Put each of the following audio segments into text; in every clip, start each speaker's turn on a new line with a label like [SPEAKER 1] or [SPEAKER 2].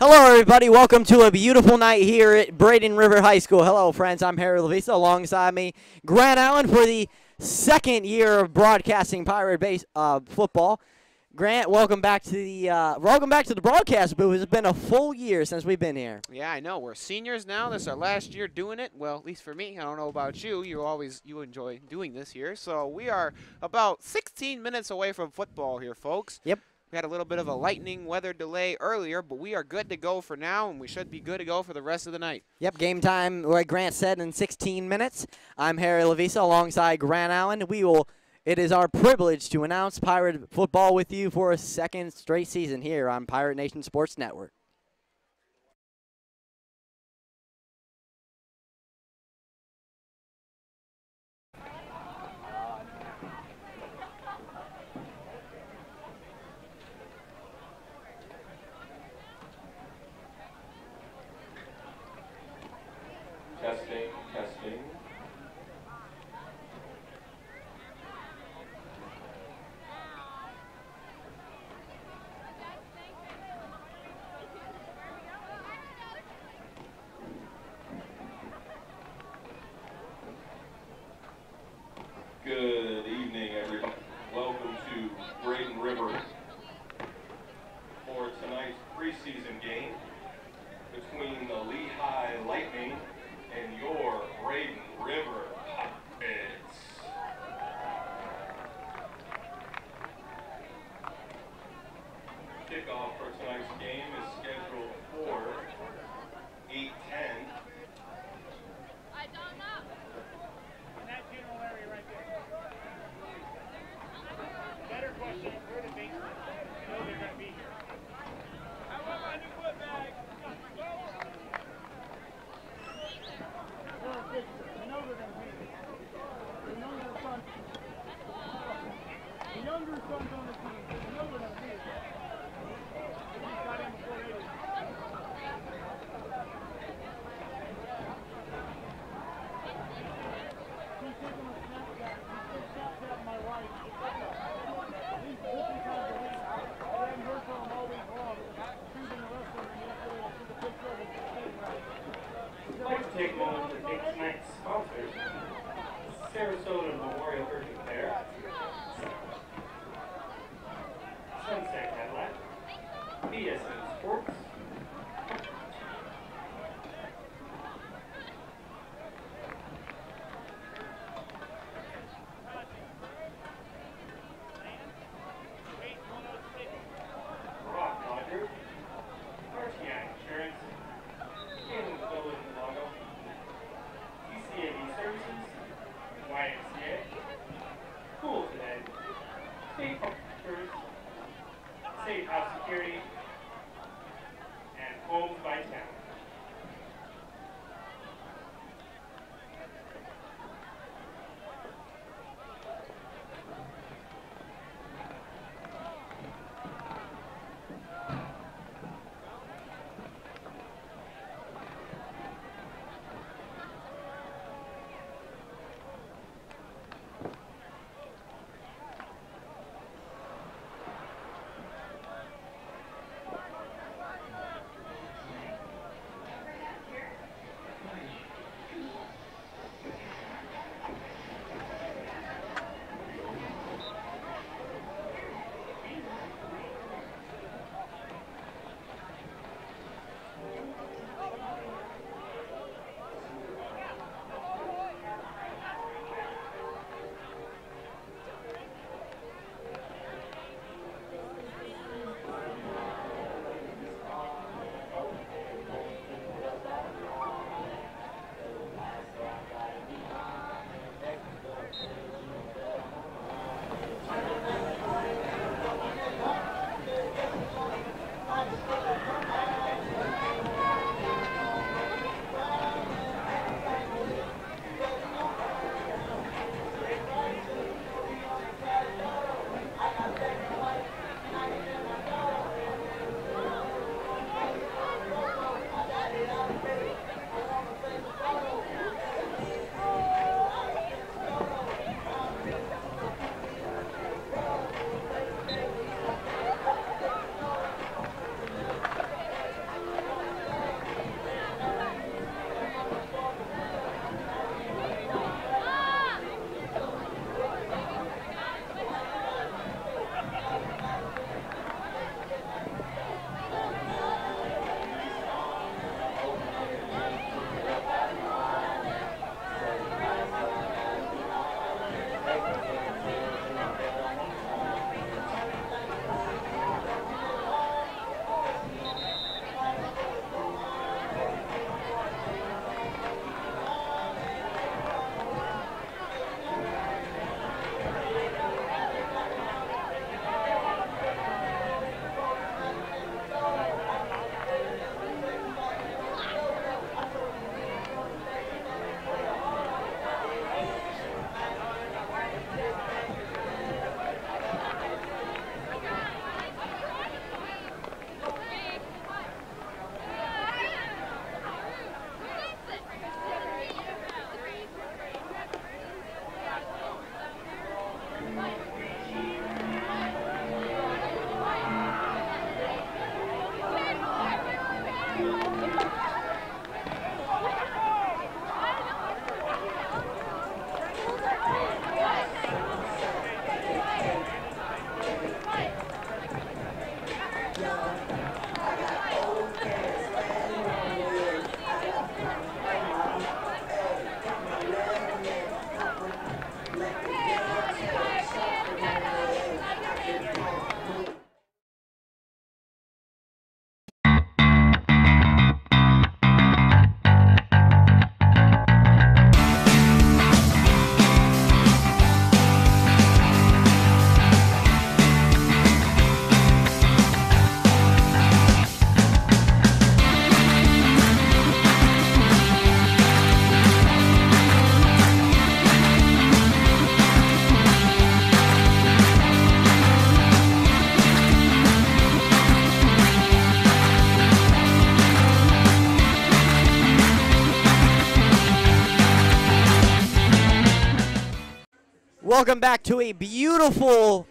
[SPEAKER 1] Hello, everybody. Welcome to a beautiful night here at Braden River High School. Hello, friends. I'm Harry Lavisa. Alongside me, Grant Allen for the second year of broadcasting Pirate base football. Grant, welcome back to the broadcast booth. It's been a full year since we've been here.
[SPEAKER 2] Yeah, I know. We're seniors now. This is our last year doing it. Well, at least for me. I don't know about you. You enjoy doing this here. So we are about 16 minutes away from football here, folks.
[SPEAKER 1] Yep.
[SPEAKER 2] We had a little bit of a lightning weather delay earlier, but we are good to go for now, and we should be good to go for the rest of the night.
[SPEAKER 1] Yep, game time, like Grant said, in 16 minutes. I'm Harry Lavisa alongside Grant Allen. It is our privilege to announce Pirate football with you for a second straight season here on Pirate Nation Sports Network.
[SPEAKER 3] Testing, testing. Good evening, everybody. Welcome to Braden River for tonight's preseason game between the Lehigh Lightning and your Braden River Pirates. Kickoff for tonight's game is scheduled for 8:10.
[SPEAKER 4] In that general area right there. Better question, where the basement? I know they're going to be here. How about my new foot bag? I know they're going to be here. The younger son. The younger son's on the team. I know they're going to be here. They just got in before they did. He's taking a Snapchat. He's Snapchatting my wife. At least 50 times a week. I haven't heard from him all week long. Choosing the restaurant and yesterday I took a picture of him sitting right.
[SPEAKER 5] I'd like to take a moment to thank tonight's sponsors, Sarasota Memorial Urgent Care, Sunset Cadillac, BSN Sports, Rock Lodger, RTI Insurance, Kalen Villa and Lago, TCAB Services, YMCA, Cool Today, State Farm Insurance, Safe House Security,
[SPEAKER 1] Welcome back to a beautiful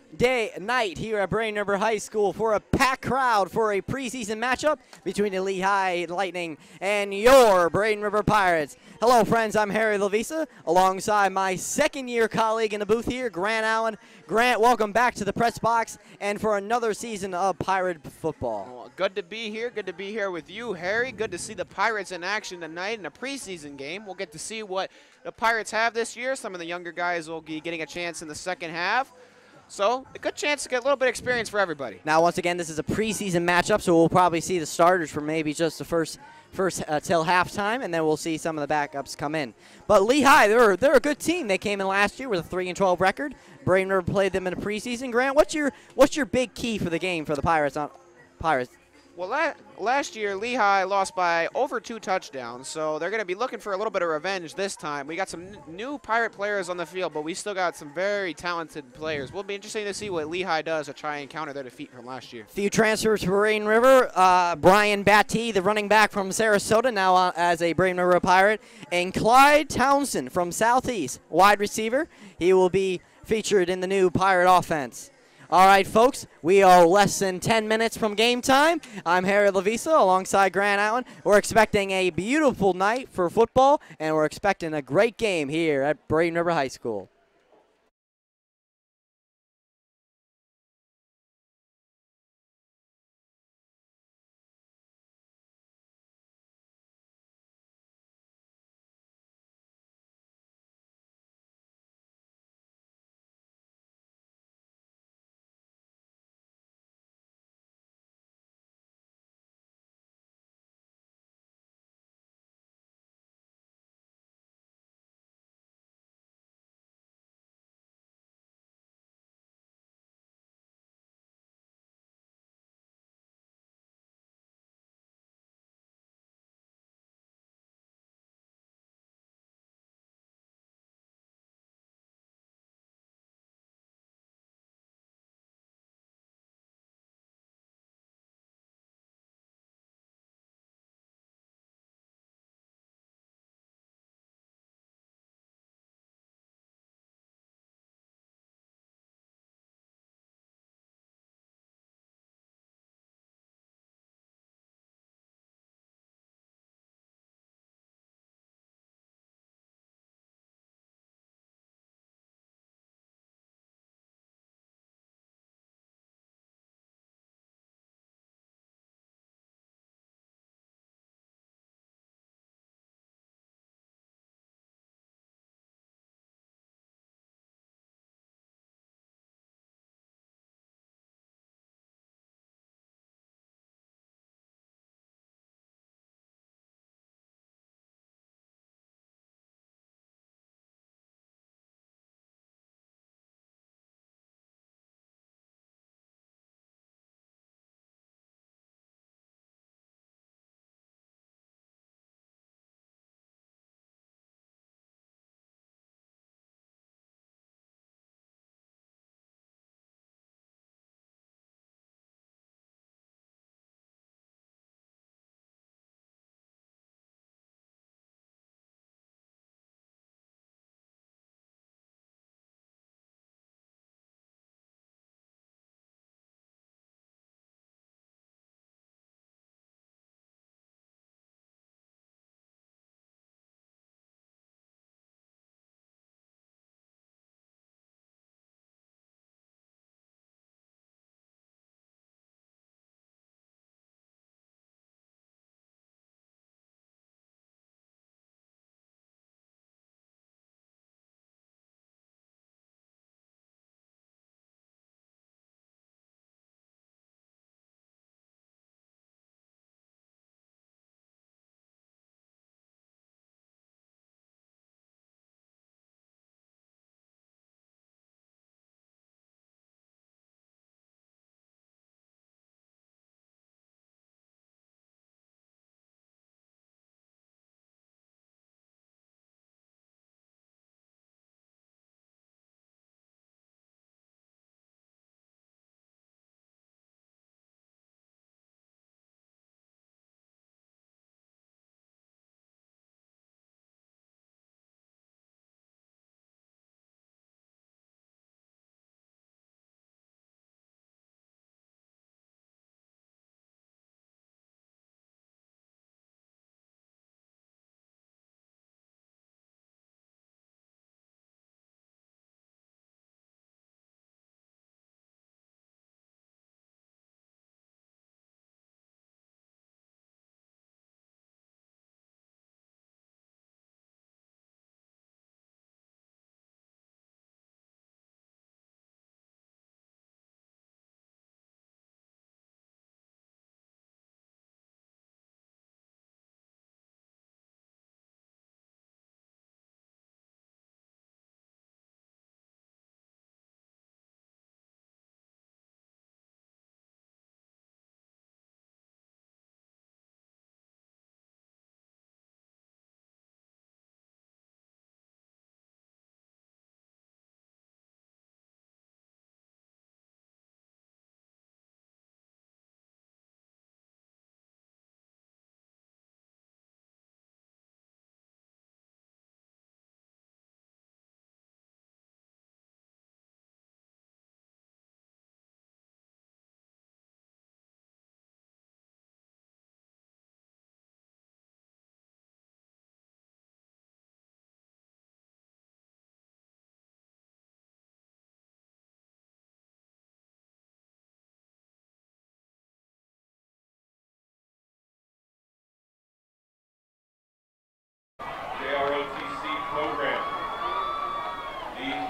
[SPEAKER 1] night here at Braden River High School for a packed crowd for a preseason matchup between the Lehigh Lightning and your Braden River Pirates. Hello, friends. I'm Harry Lavisa, alongside my second-year colleague in the booth here, Grant Allen. Grant, welcome back to the press box and for another season of Pirate football.
[SPEAKER 2] Well, good to be here. Good to be here with you, Harry. Good to see the Pirates in action tonight in a preseason game. We'll get to see what the Pirates have this year. Some of the younger guys will be getting a chance in the second half. So a good chance to get a little bit of experience for everybody.
[SPEAKER 1] Now, once again, this is a preseason matchup, so we'll probably see the starters for maybe just the first till halftime, and then we'll see some of the backups come in. But Lehigh, they're a good team. They came in last year with a 3-12 record. Braden River played them in the preseason. Grant, what's your big key for the game for the Pirates?
[SPEAKER 2] Well, last year, Lehigh lost by over 2 touchdowns, so they're going to be looking for a little bit of revenge this time. We got some new Pirate players on the field, but we still got some very talented players. We'll be interesting to see what Lehigh does to try and counter their defeat from last year.
[SPEAKER 1] Few transfers for Braden River. Brian Batty, the running back from Sarasota, now as a Braden River Pirate. And Clyde Townsend from Southeast, wide receiver. He will be featured in the new Pirate offense. All right, folks, we are less than 10 minutes from game time. I'm Harry Lavisa alongside Grant Allen. We're expecting a beautiful night for football, and we're expecting a great game here at Braden River High School.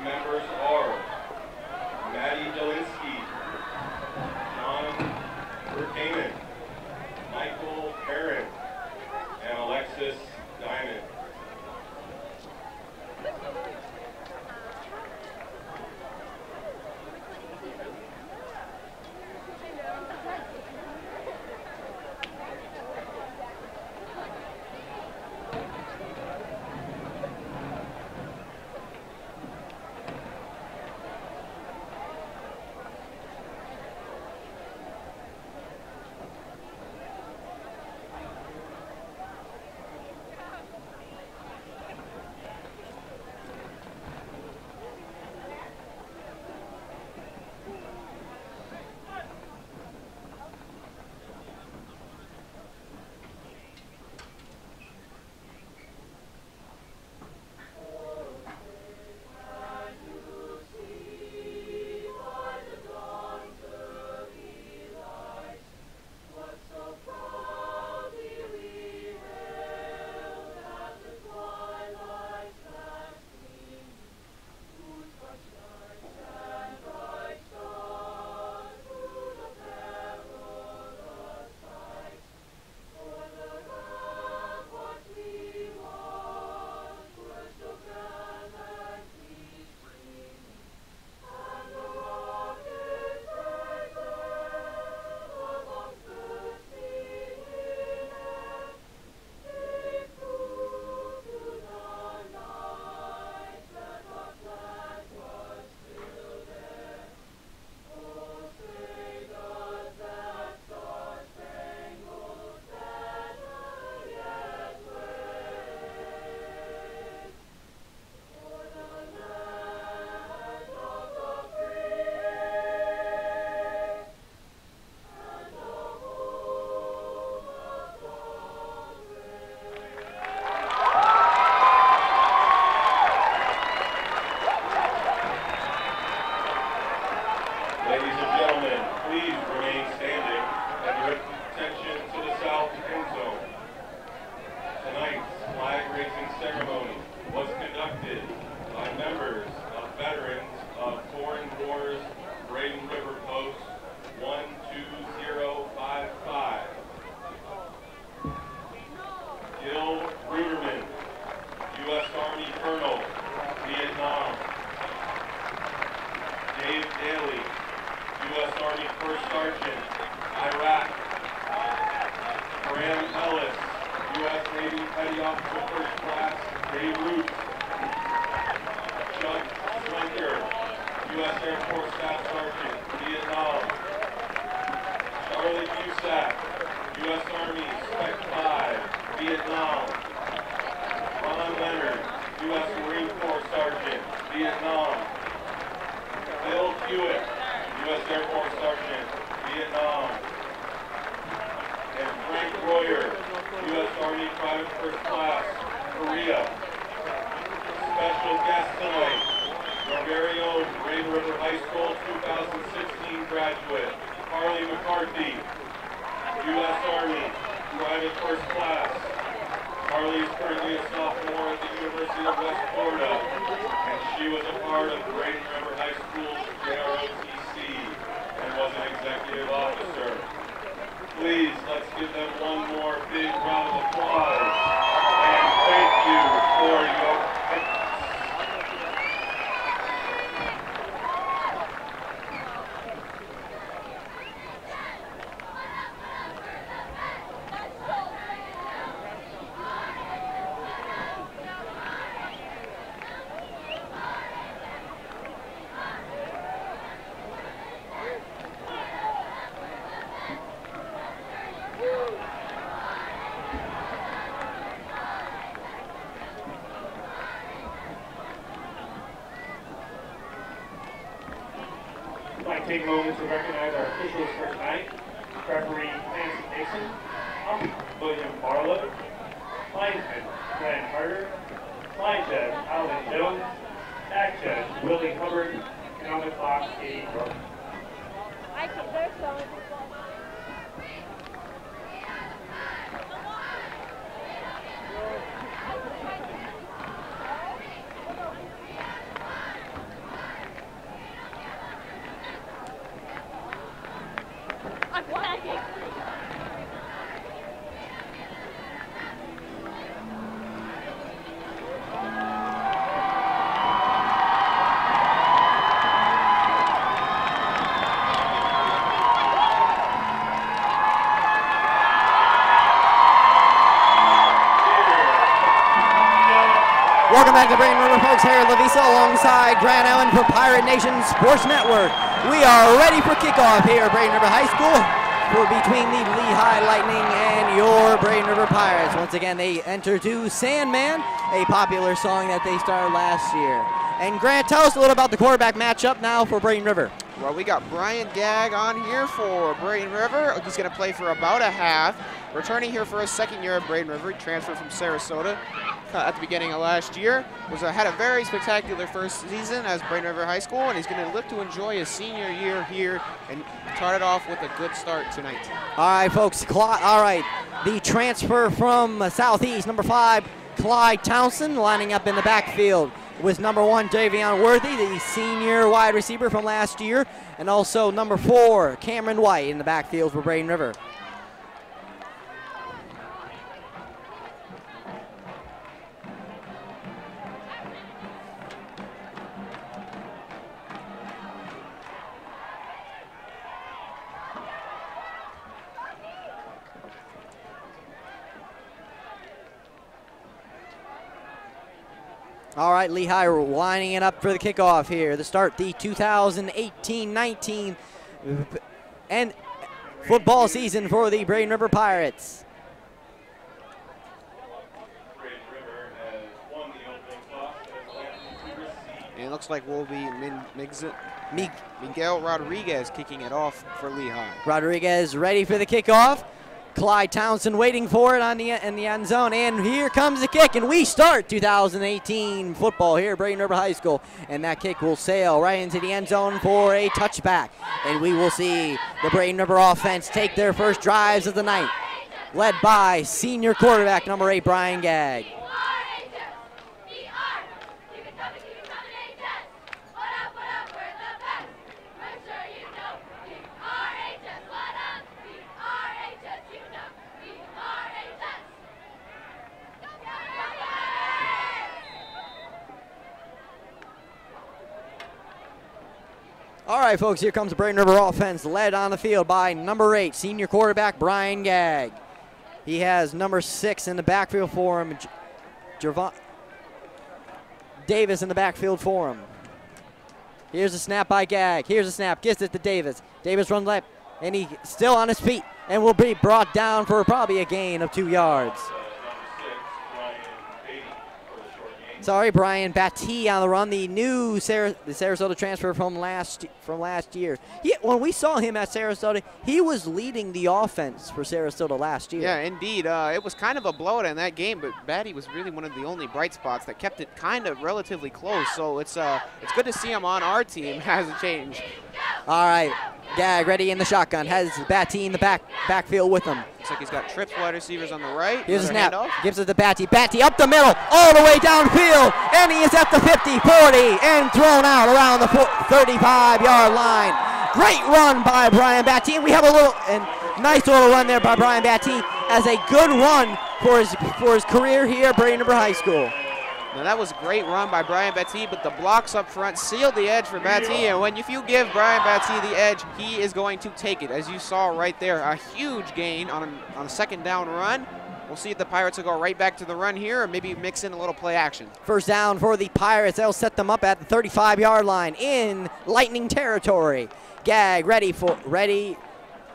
[SPEAKER 3] members are Maddie Delinsky, John Burkaman, Michael Perrin, and Alexis Diamond. Ceremony was conducted by members of veterans of Foreign Wars Braden River Post 12055. Gil Ruderman, U.S. Army Colonel, Vietnam. Dave Daly, U.S. Army First Sergeant, Iraq. Graham Ellis, U.S. Navy Petty Officer First Class, Beirut. Chuck Slinker, U.S. Air Force Staff Sergeant, Vietnam. Charlotte Cusack, U.S. Army Spec 5, Vietnam. Ron Leonard, U.S. Marine Corps Sergeant, Vietnam. Bill Hewitt, U.S. Air Force Sergeant, Vietnam. And Frank Royer, U.S. Army Private First Class, Korea. Special guest tonight, our very own Braden River High School 2016 graduate, Harley McCarthy, U.S. Army Private First Class. Harley is currently a sophomore at the University of West Florida, and she was a part of Braden River High School's JROTC and was an executive officer. Please, let's give them one more big round of applause. And thank you for your
[SPEAKER 5] take a moment to recognize our officials for tonight. Referee Nancy Nixon, William Barlow, linesman Glenn Carter, line judge Alan Jones, back judge Willie Hubbard, and on the clock, Katie Brooks.
[SPEAKER 1] back to Braden River, folks. Harry Lavisa alongside Grant Allen for Pirate Nation Sports Network. We are ready for kickoff here at Braden River High School for between the Lehigh Lightning and your Braden River Pirates. Once again, they enter to Sandman, a popular song that they started last year. And Grant, tell us a little about the quarterback matchup now for Braden River.
[SPEAKER 2] Well, we got Brian Gagg on here for Braden River. He's going to play for about a half. Returning here for his second year at Braden River. He transferred from Sarasota at the beginning of last year. Had a very spectacular first season as Braden River High School, and he's going to look to enjoy his senior year here and start it off with a good start tonight.
[SPEAKER 1] All right, folks. All right, the transfer from Southeast, number 5, Clyde Townsend, lining up in the backfield with number 1, Davion Worthy, the senior wide receiver from last year, and also number 4, Cameron White in the backfield for Braden River. All right, Lehigh lining it up for the kickoff here to start the 2018-19 and football season for the Braden River Pirates.
[SPEAKER 3] Braden River has won the opening toss and is likely to receive.
[SPEAKER 2] And it looks like we'll be Miguel Rodriguez kicking it off for Lehigh.
[SPEAKER 1] Rodriguez ready for the kickoff. Clyde Townsend waiting for it in the end zone, and here comes the kick, and we start 2018 football here at Braden River High School, and that kick will sail right into the end zone for a touchback, and we will see the Braden River offense take their first drives of the night, led by senior quarterback number 8, Brian Gagg. All right, folks, here comes the Braden River offense, led on the field by number 8, senior quarterback Brian Gagg. He has number 6 in the backfield for him, Javon Davis in the backfield for him. Here's a snap by Gagg. Here's a snap, gets it to Davis. Davis runs left, and he's still on his feet, and will be brought down for probably a gain of 2 yards. Sorry, Brian Batty on the run, the new Sarasota transfer from last year. When we saw him at Sarasota, he was leading the offense for Sarasota last year.
[SPEAKER 2] Yeah, indeed. It was kind of a blowout in that game, but Batty was really one of the only bright spots that kept it kind of relatively close. So it's good to see him on our team. Hasn't changed.
[SPEAKER 1] All right, Gagg ready in the shotgun. Has Batty in the backfield with him.
[SPEAKER 2] Looks like he's got trips wide receivers on the right.
[SPEAKER 1] Here's a snap. Gives it to Batty. Batty up the middle, all the way downfield, and he is at the 50, 40, and thrown out around the 35-yard line. Great run by Brian Batty, and we have a nice little run there by Brian Batty as a good run for his career here at Braden River High School.
[SPEAKER 2] Now that was a great run by Brian Batty, but the blocks up front sealed the edge for Batty, and if you give Brian Batty the edge, he is going to take it. As you saw right there, a huge gain on a second down run. We'll see if the Pirates will go right back to the run here or maybe mix in a little play action.
[SPEAKER 1] First down for the Pirates. They'll set them up at the 35-yard line in Lightning territory. Gagg ready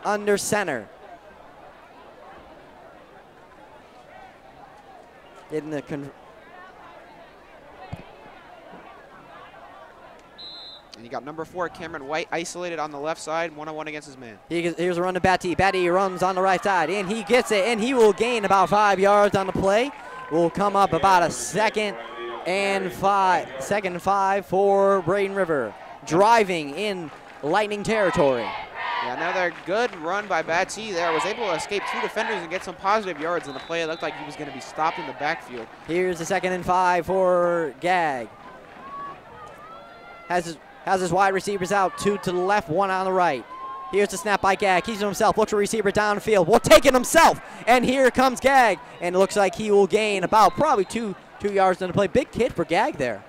[SPEAKER 1] under center. In the
[SPEAKER 2] And you got number 4, Cameron White, isolated on the left side, one-on-one against his man.
[SPEAKER 1] Here's a run to Batty. Batty runs on the right side, and he gets it, and he will gain about 5 yards on the play. Will come up about a second and 5 for Braden River. Driving in Lightning territory.
[SPEAKER 2] Yeah, another good run by Batty there. Was able to escape 2 defenders and get some positive yards in the play. It looked like he was going to be stopped in the backfield.
[SPEAKER 1] Here's the 2nd and 5 for Gagg. Has his wide receivers out, 2 to the left, 1 on the right. Here's the snap by Gagg. Keeps it himself. Looks for receiver downfield. Will take it himself. And here comes Gagg. And it looks like he will gain about probably 2 yards on the play. Big hit for Gagg there.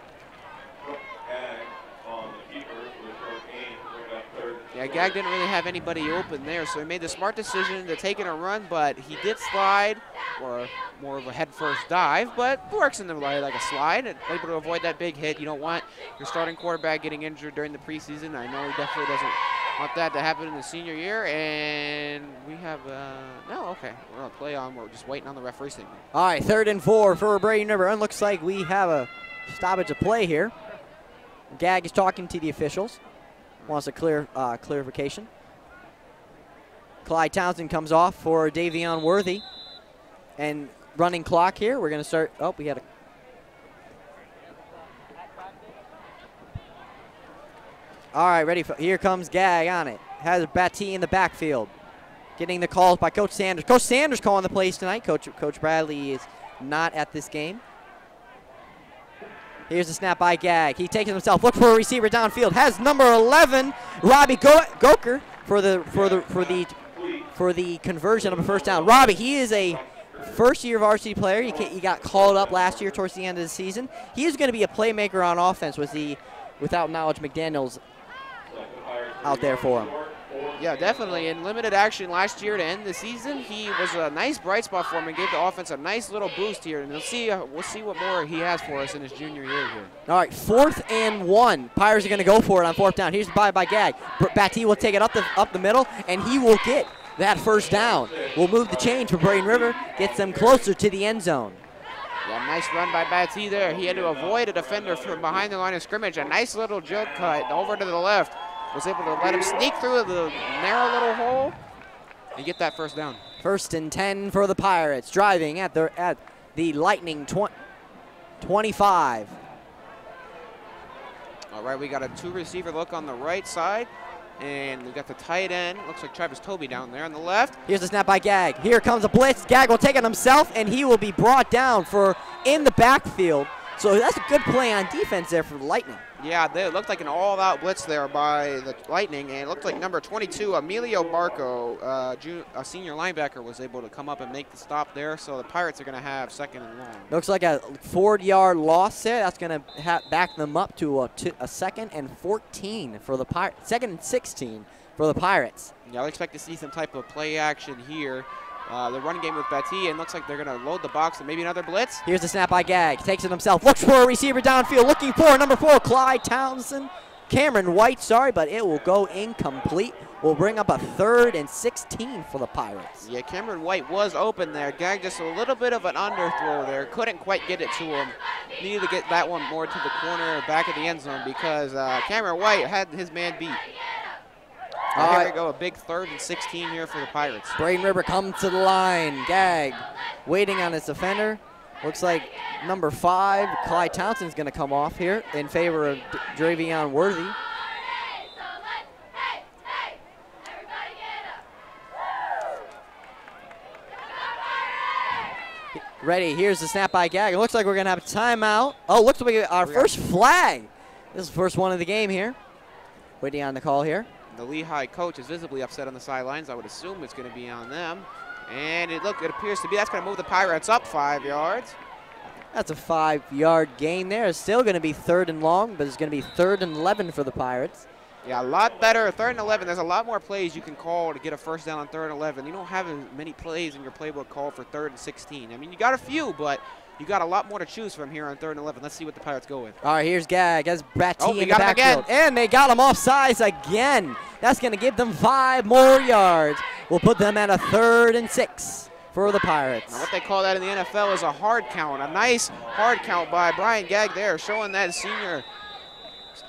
[SPEAKER 3] Gagg on the keeper for a short gain, bring up 3rd.
[SPEAKER 2] Yeah, Yeah, Gag didn't really have anybody open there, so he made the smart decision to take in a run, but he did slide, or more of a head-first dive, but works in the way like a slide, and able to avoid that big hit. You don't want your starting quarterback getting injured during the preseason. I know he definitely doesn't want that to happen in the senior year, and we have, no, okay, we're going to play on. We're just waiting on the referee statement.
[SPEAKER 1] All right, 3rd and 4 for Braden River. And looks like we have a stoppage of play here. Gag is talking to the officials. Wants a clarification. Clyde Townsend comes off for Davion Worthy. And running clock here. We're going to start. Oh, we had a. All right, ready. Here comes Gag on it. Has Batty in the backfield. Getting the calls by Coach Sanders. Coach Sanders calling the plays tonight. Coach Bradley is not at this game. Here's the snap by Gag. He takes it himself. Look for a receiver downfield. Has number 11, Robbie Goker, for the conversion of a first down. Robbie, he is a first-year varsity player. He got called up last year towards the end of the season. He is going to be a playmaker on offense without Knowledge McDaniels out there for him.
[SPEAKER 2] Yeah, definitely. In limited action last year to end the season, he was a nice bright spot for him and gave the offense a nice little boost here. And we'll see what more he has for us in his junior year here.
[SPEAKER 1] All right, 4th and 1. Pirates are going to go for it on 4th down. Here's the by Gag. Batty will take it up the middle, and he will get that first down. We'll move the change for Braden River, gets them closer to the end zone.
[SPEAKER 2] Yeah, nice run by Batty there. He had to avoid a defender from behind the line of scrimmage. A nice little jug cut over to the left. Was able to let him sneak through the narrow little hole and get that first down.
[SPEAKER 1] 1st and 10 for the Pirates, driving at the Lightning 25.
[SPEAKER 2] All right, we got a 2-receiver look on the right side, and we got the tight end. Looks like Travis Toby down there on the left.
[SPEAKER 1] Here's the snap by Gag. Here comes a blitz. Gag will take it himself, and he will be brought down in the backfield. So that's a good play on defense there for the Lightning.
[SPEAKER 2] Yeah, it looked like an all-out blitz there by the Lightning, and it looked like number 22, Emilio Barco, a senior linebacker, was able to come up and make the stop there. So the Pirates are going to have 2nd and long.
[SPEAKER 1] Looks like a 4-yard loss there. That's going to back them up to a 2nd and 14 for the Pirates. 2nd and 16 for the Pirates.
[SPEAKER 2] Yeah, I'll expect to see some type of play action here. The running game with Batty, and looks like they're going to load the box and maybe another blitz.
[SPEAKER 1] Here's the snap by Gag. Takes it himself. Looks for a receiver downfield. Looking for number 4, Clyde Townsend. Cameron White, sorry, but it will go incomplete. We'll bring up a 3rd and 16 for the Pirates.
[SPEAKER 2] Yeah, Cameron White was open there. Gag just a little bit of an underthrow there. Couldn't quite get it to him. Needed to get that one more to the corner, back of the end zone, because Cameron White had his man beat. Here we go, a big 3rd and 16 here for the Pirates.
[SPEAKER 1] Braden River comes to the line. Gag waiting on his defender. Looks like number 5, Clyde Townsend's going to come off here in favor of Davion Worthy. Ready, here's the snap by Gag. It looks like we're going to have a timeout. Oh, looks like we got our first flag. This is the first one of the game here. Waiting on the call here.
[SPEAKER 2] The Lehigh coach is visibly upset on the sidelines. I would assume it's going to be on them. And it appears to be that's going to move the Pirates up 5 yards.
[SPEAKER 1] That's a 5-yard gain there. It's still going to be 3rd and long, but it's going to be 3rd and 11 for the Pirates.
[SPEAKER 2] Yeah, a lot better. 3rd and 11. There's a lot more plays you can call to get a first down on 3rd and 11. You don't have as many plays in your playbook called for 3rd and 16. I mean, you got a few, but you got a lot more to choose from here on 3rd and 11. Let's see what the Pirates go with.
[SPEAKER 1] All right, here's Gag. That's Batty in the
[SPEAKER 2] got
[SPEAKER 1] backfield. And they got him off sides again. That's going to give them 5 more yards. We'll put them at a 3rd and 6 for the Pirates.
[SPEAKER 2] Now what they call that in the NFL is a hard count. A nice hard count by Brian Gag there, showing that senior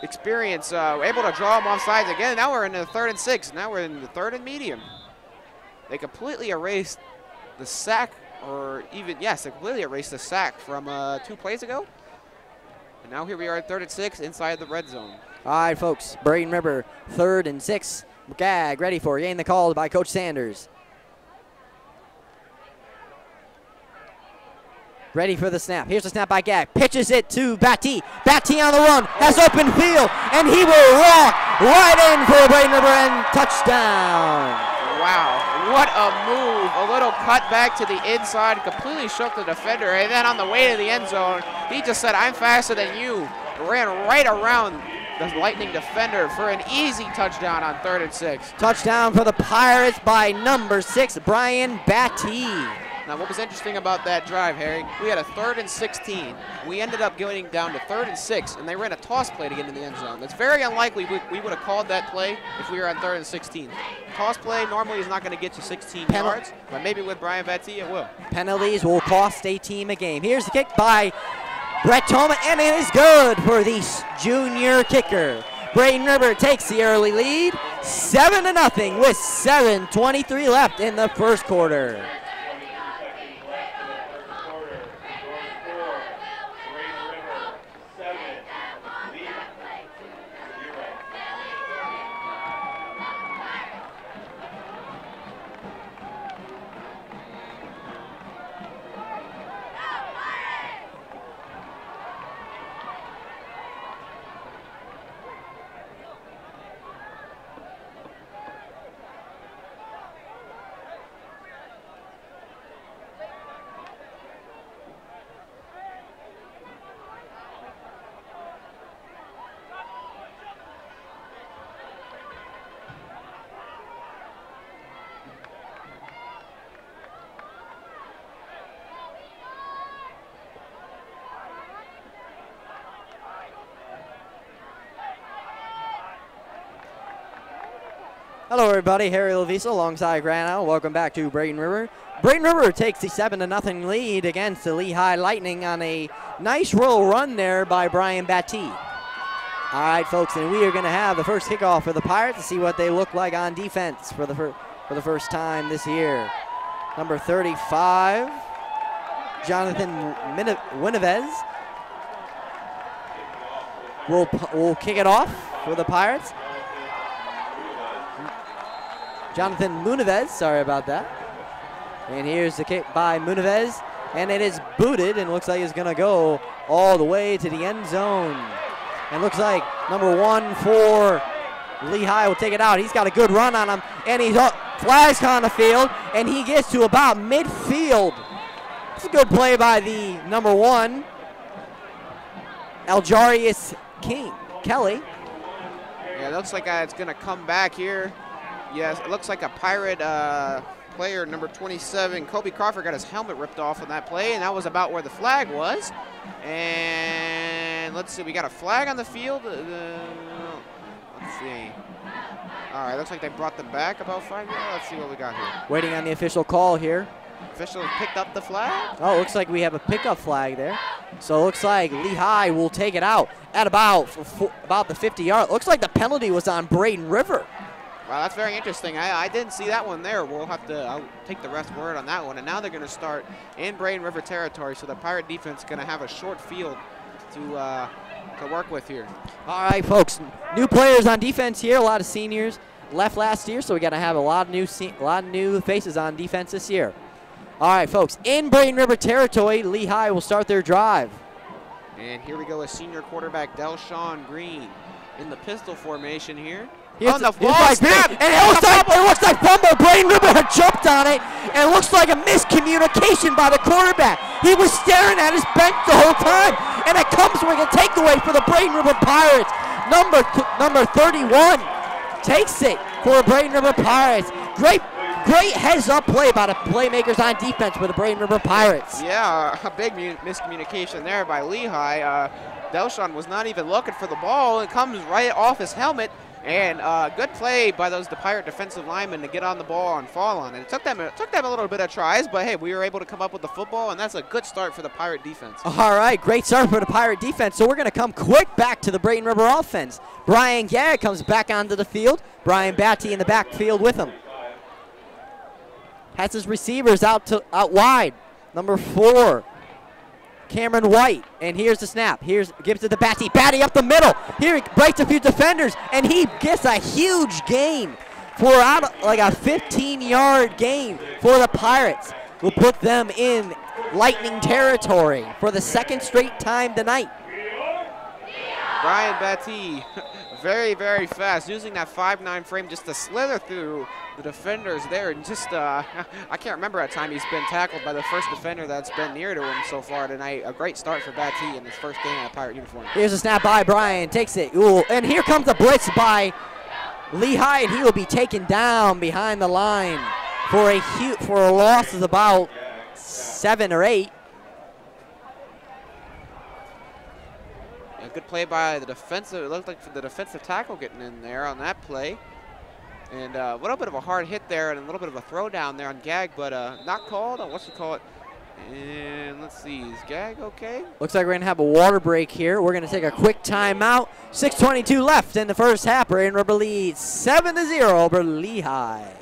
[SPEAKER 2] experience, able to draw them off sides again. Now we're in the 3rd and 6. Now we're in the 3rd and medium. They completely erased the sack, or even, yes, they completely erased the sack from 2 plays ago. And now here we are at 3rd and 6 inside the red zone.
[SPEAKER 1] All right, folks, Braden River, 3rd and 6. Gag ready for it. Getting the call by Coach Sanders. Ready for the snap. Here's the snap by Gag. Pitches it to Batty. Batty on the run. Has open field. And he will walk right in for a Braden River and touchdown.
[SPEAKER 2] Wow. What a move. A little cut back to the inside. Completely shook the defender. And then on the way to the end zone, he just said, I'm faster than you. Ran right around the Lightning defender for an easy touchdown on 3rd and 6.
[SPEAKER 1] Touchdown for the Pirates by number 6, Brian Batty.
[SPEAKER 2] Now, what was interesting about that drive, Harry, we had a 3rd and 16. We ended up going down to 3rd and 6, and they ran a toss play to get into the end zone. It's very unlikely we would have called that play if we were on 3rd and 16. Toss play normally is not going to get you 16 yards, but maybe with Brian Batty it will.
[SPEAKER 1] Penalties will cost a team a game. Here's the kick by Brett Toma, and it is good for the junior kicker. Braden River takes the early lead, 7-0 with 7:23 left in the first quarter. Hello everybody, Harry Lavisa alongside Grant Allen. Welcome back to Braden River. Braden River takes the 7-0 lead against the Lehigh Lightning on a nice roll run there by Brian Batty. All right, folks, and we are going to have the first kickoff for the Pirates to see what they look like on defense for the first time this year. Number 35, Jonathan Winnevez will kick it off for the Pirates. Jonathan Munivez, sorry about that. And here's the kick by Munivez, and it is booted and looks like it's gonna go all the way to the end zone. And looks like number 1 for Lehigh will take it out. He's got a good run on him, and he's up, flags on the field, and he gets to about midfield. It's a good play by the number 1, Aljarius Kelly.
[SPEAKER 2] Yeah, it looks like it's gonna come back here. Yes, it looks like a Pirate player, number 27, Kobe Crawford, got his helmet ripped off on that play, and that was about where the flag was. And let's see, we got a flag on the field. Let's see. All right, looks like they brought them back about 5 yards. Let's see what we got here.
[SPEAKER 1] Waiting on the official call here.
[SPEAKER 2] Official picked up the flag.
[SPEAKER 1] Oh, looks like we have a pickup flag there. So it looks like Lehigh will take it out at about the 50-yard. Looks like the penalty was on Braden River.
[SPEAKER 2] Wow, that's very interesting. I didn't see that one there. I'll take the ref's word on that one. And now they're going to start in Braden River territory, so the Pirate defense is going to have a short field to work with here.
[SPEAKER 1] All right, folks, new players on defense here. A lot of seniors left last year, so we got to have a lot of new faces on defense this year. All right, folks, in Braden River territory, Lehigh will start their drive.
[SPEAKER 2] And here we go with senior quarterback Delshawn Green in the pistol formation here.
[SPEAKER 1] Here's
[SPEAKER 2] on the ball snap,
[SPEAKER 1] and it looks like fumble. Braden River had jumped on it, and it looks like a miscommunication by the quarterback. He was staring at his bench the whole time, and it comes with a takeaway for the Braden River Pirates. Number 31 takes it for the Braden River Pirates. Great heads-up play by the playmakers on defense for the Braden River Pirates.
[SPEAKER 2] Yeah, a big miscommunication there by Lehigh. Delshawn was not even looking for the ball. It comes right off his helmet. And good play by the Pirate defensive linemen to get on the ball and fall on it. It took them a little bit of tries, but hey, we were able to come up with the football, and that's a good start for the Pirate defense.
[SPEAKER 1] All right, great start for the Pirate defense. So we're going to come quick back to the Braden River offense. Brian Garrett comes back onto the field. Brian Batty in the backfield with him. Has his receivers out wide. Number 4. Cameron White, and here's the snap. Gives it to Batty. Batty up the middle. Here he breaks a few defenders, and he gets a huge gain for like a 15-yard gain for the Pirates. We'll put them in Lightning territory for the second straight time tonight.
[SPEAKER 2] Brian Batty, Very, very fast, using that 5'9" frame just to slither through the defenders there. And just, I can't remember a time he's been tackled by the first defender that's been near to him so far tonight. A great start for Batty in his first game in a Pirate uniform.
[SPEAKER 1] Here's a snap by Brian, takes it. Ooh, and here comes a blitz by Lehigh, and he will be taken down behind the line for a loss of about 7 or 8.
[SPEAKER 2] A good play by the defensive. It looked like the defensive tackle getting in there on that play. And a little bit of a hard hit there and a little bit of a throw down there on Gag, but not called. What's it called? And let's see, is Gag okay?
[SPEAKER 1] Looks like we're going to have a water break here. We're going to take a quick timeout. 6:22 left in the first half. Braden River leads 7-0 over Lehigh.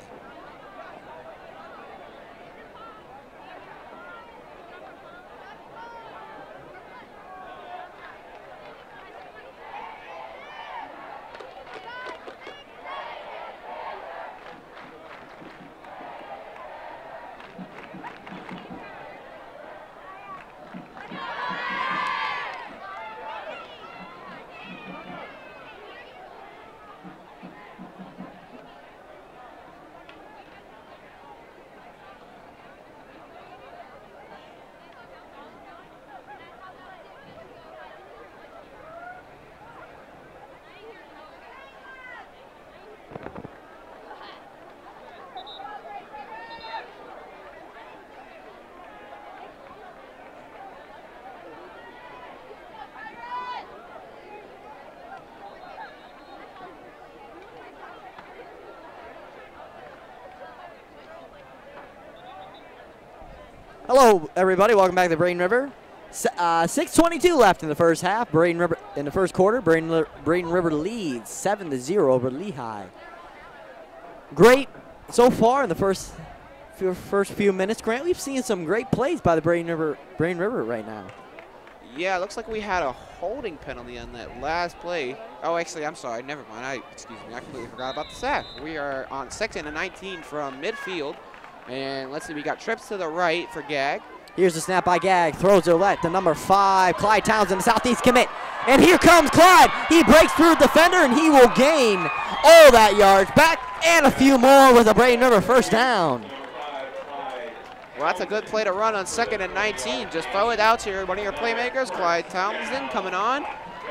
[SPEAKER 1] Hello, everybody. Welcome back to Braden River. 6:22 left in the first half. Braden River in the first quarter. Braden River leads 7-0 over Lehigh. Great so far in the first few minutes. Grant, we've seen some great plays by the Braden River right now.
[SPEAKER 2] Yeah, it looks like we had a holding penalty on that last play. Oh, actually, I'm sorry. Never mind. Excuse me. I completely forgot about the sack. We are on 2nd and 19 from midfield. And let's see, we got trips to the right for Gag.
[SPEAKER 1] Here's the snap by Gag. Throws it left to number 5, Clyde Townsend, the Southeast commit. And here comes Clyde. He breaks through the defender, and he will gain all that yards back and a few more with a Braden River first down.
[SPEAKER 2] Well, that's a good play to run on 2nd and 19. Just throw it out to one of your playmakers, Clyde Townsend, coming on.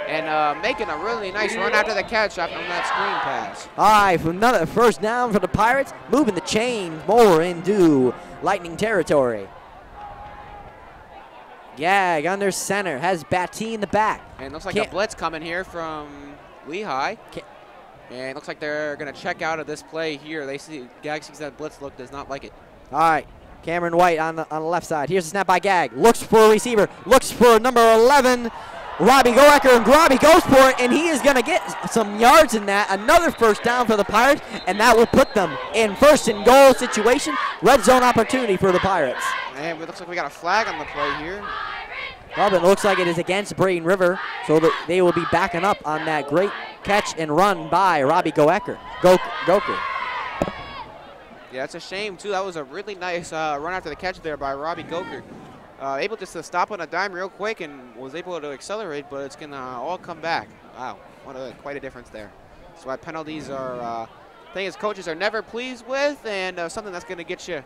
[SPEAKER 2] And making a really nice run after the catch after that screen pass.
[SPEAKER 1] All right, for another first down for the Pirates, moving the chain more into Lightning territory. Gag under center, has Batty in the back.
[SPEAKER 2] And looks like a blitz coming here from Lehigh. And it looks like they're going to check out of this play here. They see Gag sees that blitz look, does not like it.
[SPEAKER 1] All right, Cameron White on the left side. Here's a snap by Gag. Looks for a receiver. Looks for number 11. Robbie Goecker, and Robbie goes for it, and he is going to get some yards in that. Another first down for the Pirates, and that will put them in 1st and goal situation. Red zone opportunity for the Pirates.
[SPEAKER 2] And it looks like we got a flag on the play here.
[SPEAKER 1] Well, it looks like it is against Braden River, so that they will be backing up on that great catch and run by Robbie Goecker.
[SPEAKER 2] Yeah, it's a shame, too. That was a really nice run after the catch there by Robbie Goecker. Able just to stop on a dime real quick and was able to accelerate, but it's going to all come back. Wow, quite a difference there. So why penalties are things coaches are never pleased with, and something that's going to get you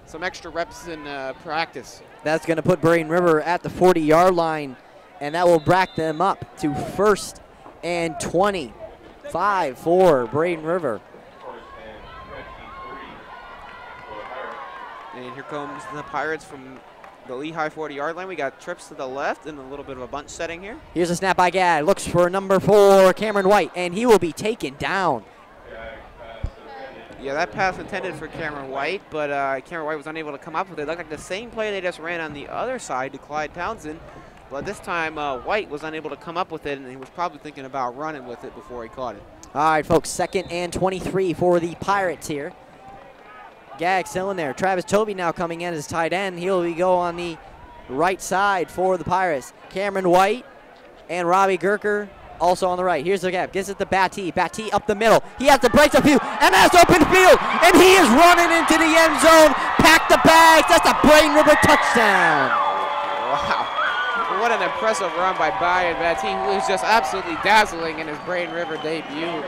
[SPEAKER 2] some extra reps in practice.
[SPEAKER 1] That's going to put Braden River at the 40-yard line, and that will back them up to 1st and 25 for Braden River.
[SPEAKER 2] And here comes the Pirates from the Lehigh 40-yard line. We got trips to the left and a little bit of a bunch setting here.
[SPEAKER 1] Here's a snap by Gag. Looks for number 4, Cameron White, and he will be taken down.
[SPEAKER 2] Yeah, that pass intended for Cameron White, but Cameron White was unable to come up with it. It looked like the same play they just ran on the other side to Clyde Townsend, but this time White was unable to come up with it, and he was probably thinking about running with it before he caught it.
[SPEAKER 1] All right, folks, 2nd and 23 for the Pirates here. Gag still in there. Travis Toby now coming in as tight end. He'll go on the right side for the Pirates. Cameron White and Robbie Goecker also on the right. Here's the gap. Gives it to Batty. Batty up the middle. He has to break a few, and that's open field, and he is running into the end zone. Pack the bags. That's a Braden River touchdown.
[SPEAKER 2] Wow. what an impressive run by Brian Batty, who is just absolutely dazzling in his Braden River debut.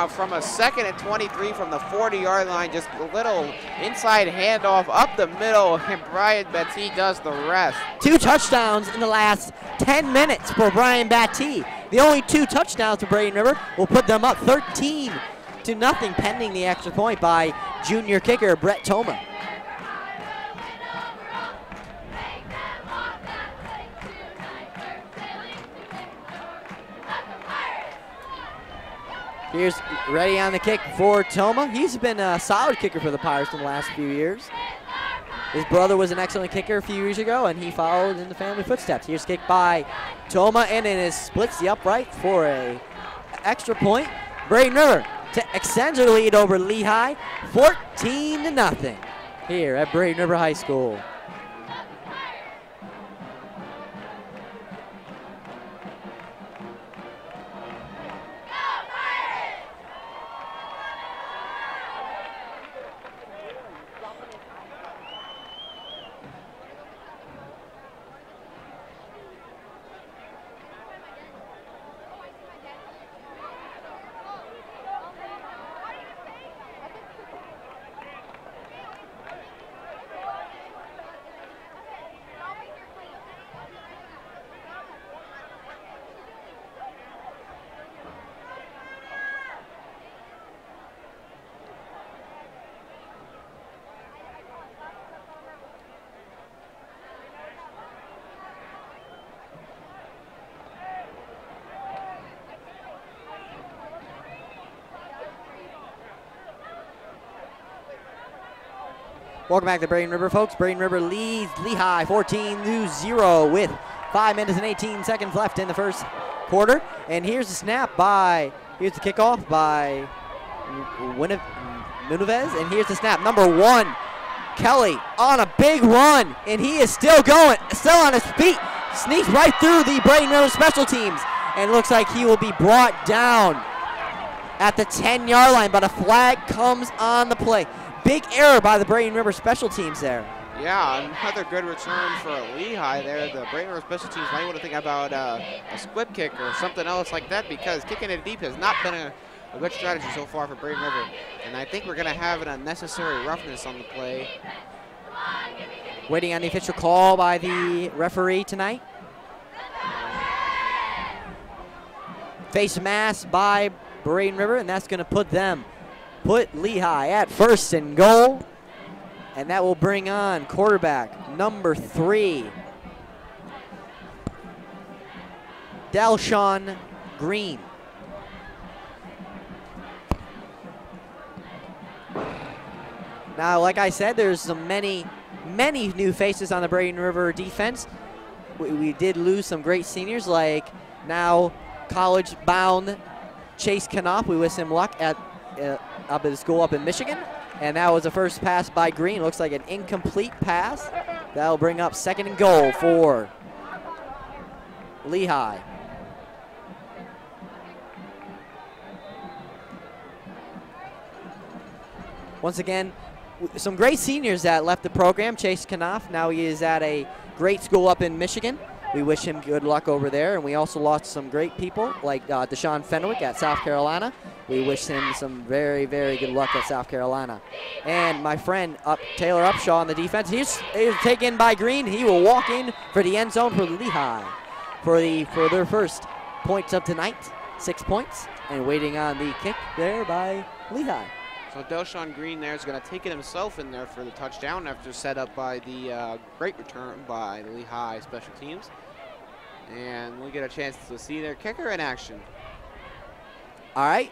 [SPEAKER 2] From a 2nd and 23 from the 40-yard line, just a little inside handoff up the middle, and Brian Batty does the rest.
[SPEAKER 1] 2 touchdowns in the last 10 minutes for Brian Batty. The only 2 touchdowns for Braden River will put them up 13-0 pending the extra point by junior kicker Brett Toma. Here's ready on the kick for Toma. He's been a solid kicker for the Pirates in the last few years. His brother was an excellent kicker a few years ago, and he followed in the family footsteps. Here's kick by Toma, and it is splits the upright for a extra point. Braden River extends their lead over Lehigh, 14-0 here at Braden River High School. Welcome back to Braden River, folks. Braden River leads Lehigh 14-0 with 5 minutes and 18 seconds left in the first quarter. And here's the snap here's the kickoff by Munivez. And here's the snap, number 1, Kelly on a big run. And he is still going, still on his feet. Sneaks right through the Braden River special teams. And looks like he will be brought down at the 10-yard line, but a flag comes on the play. Big error by the Braden River special teams there.
[SPEAKER 2] Yeah, another good return for Lehigh there. The Braden River special teams might want to think about a squib kick or something else like that, because kicking it deep has not been a good strategy so far for Braden River. And I think we're going to have an unnecessary roughness on the play.
[SPEAKER 1] Waiting on the official call by the referee tonight. Face mask by Braden River, and that's going to put Lehigh at 1st and goal. And that will bring on quarterback number 3, Delshawn Green. Now, like I said, there's many new faces on the Braden River defense. We did lose some great seniors, like now college-bound Chase Knopf. We wish him luck up at his school up in Michigan. And that was the first pass by Green. Looks like an incomplete pass. That'll bring up 2nd and goal for Lehigh. Once again, some great seniors that left the program. Chase Knopf, now he is at a great school up in Michigan. We wish him good luck over there. And we also lost some great people like Deshaun Fenwick at South Carolina. We wish him some very, very good luck at South Carolina. And my friend Taylor Upshaw on the defense. He's taken by Green. He will walk in for the end zone for Lehigh for their first points of tonight. 6 points. And waiting on the kick there by Lehigh.
[SPEAKER 2] So Delshawn Green there is going to take it himself in there for the touchdown after set up by the great return by the Lehigh special teams. And we get a chance to see their kicker in action.
[SPEAKER 1] All right.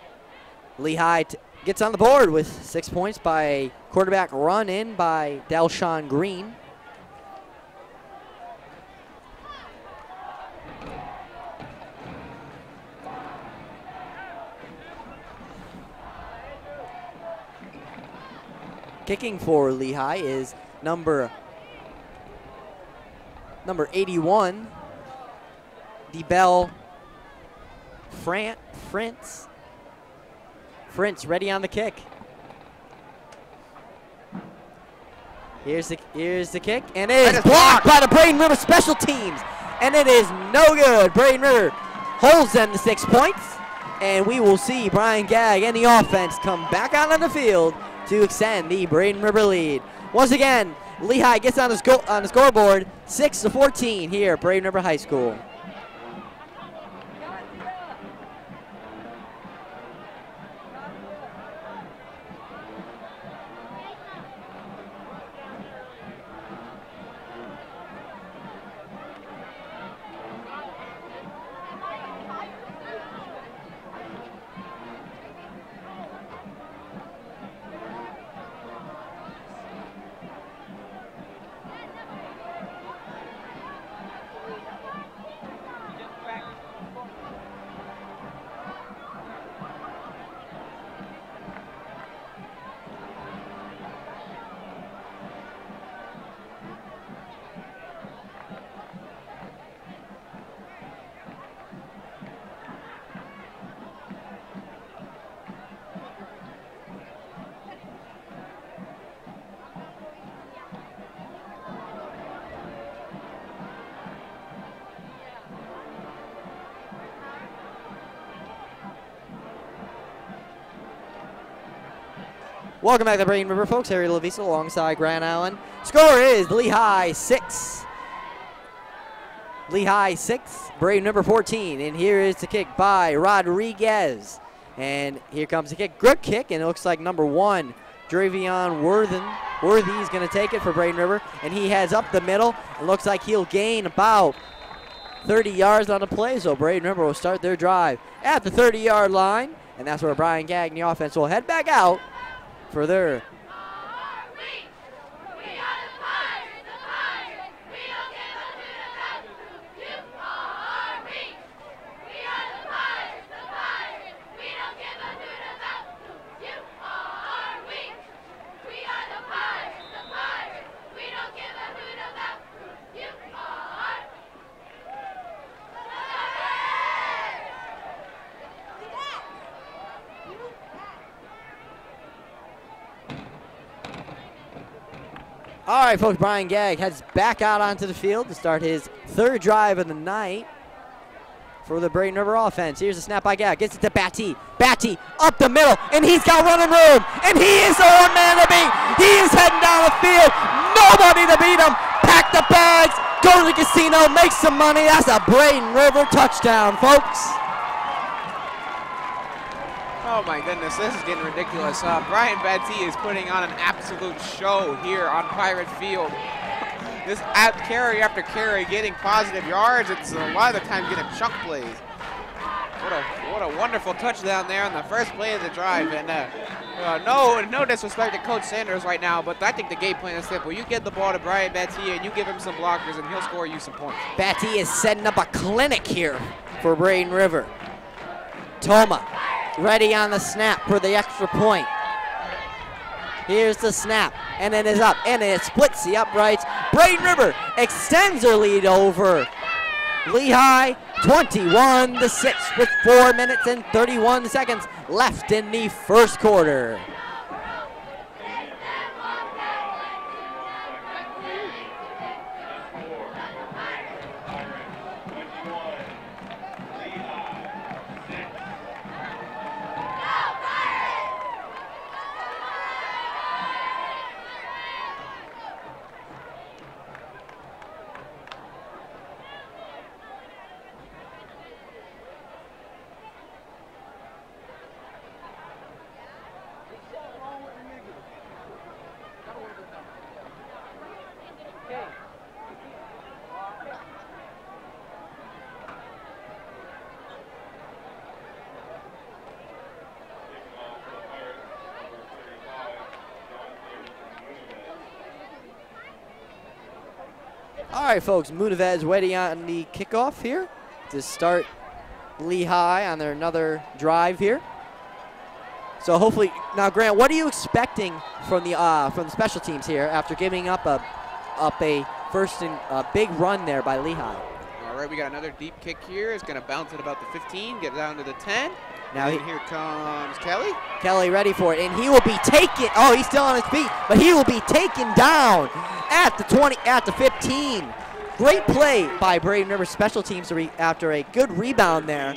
[SPEAKER 1] Lehigh gets on the board with 6 points by a quarterback run in by Delshawn Green. Kicking for Lehigh is number 81, DeBell Frintz. Frintz ready on the kick. Here's the kick, and it is blocked by the Braden River special teams. and it is no good. Braden River holds them to 6 points, and we will see Brian Gagg and the offense come back out on the field to extend the Braden River lead. Once again, Lehigh gets on the scoreboard, 6-14 here at Braden River High School. Welcome back to Braden River, folks. Harry Lavisa alongside Grant Allen. Score is Lehigh 6. Lehigh 6, Braden River 14. And here is the kick by Rodriguez. And here comes the kick. Good kick, and it looks like number 1, Dravion Worthy is going to take it for Braden River. And he heads up the middle. It looks like he'll gain about 30 yards on the play. So Braden River will start their drive at the 30-yard line. And that's where Brian Gagg and the offense will head back out for their All right, folks, Brian Gagg heads back out onto the field to start his 3rd drive of the night for the Braden River offense. Here's a snap by Gagg. Gets it to Batty. Batty up the middle, and he's got running room, and he is the one man to beat. He is heading down the field. Nobody to beat him. Pack the bags, go to the casino, make some money. That's a Braden River touchdown, folks.
[SPEAKER 2] Oh my goodness, this is getting ridiculous. Brian Batty is putting on an absolute show here on Pirate Field. This carry after carry getting positive yards. It's a lot of the time getting chunk plays. What a wonderful touchdown there on the first play of the drive. And no disrespect to Coach Sanders right now, but I think the game plan is simple. You get the ball to Brian Batty and you give him some blockers and he'll score you some points.
[SPEAKER 1] Batty is setting up a clinic here for Braden River. Toma ready on the snap for the extra point. Here's the snap, and it is up, and it splits the uprights. Braden River extends their lead over Lehigh 21-6 with 4 minutes and 31 seconds left in the first quarter. All right, folks, Munivez waiting on the kickoff here to start Lehigh on their another drive here. So hopefully, now Grant, what are you expecting from the special teams here after giving up a first and big run there by Lehigh?
[SPEAKER 2] All right, we got another deep kick here. It's going to bounce at about the 15, get down to the 10. Now here comes Kelly.
[SPEAKER 1] Kelly ready for it, and he will be taken. Oh, he's still on his feet, but he will be taken down at the 20, at the 15. Great play by Braden River special teams after a good rebound there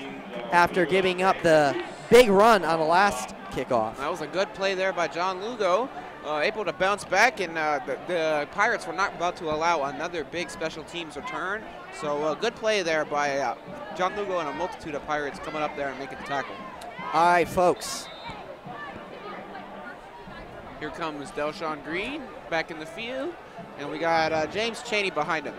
[SPEAKER 1] after giving up the big run on the last kickoff.
[SPEAKER 2] That was a good play there by John Lugo, able to bounce back, and the Pirates were not about to allow another big special teams return. So good play there by John Lugo and a multitude of Pirates coming up there and making the tackle.
[SPEAKER 1] All right, folks.
[SPEAKER 2] Here comes Delshawn Green back in the field, and we got James Cheney behind him.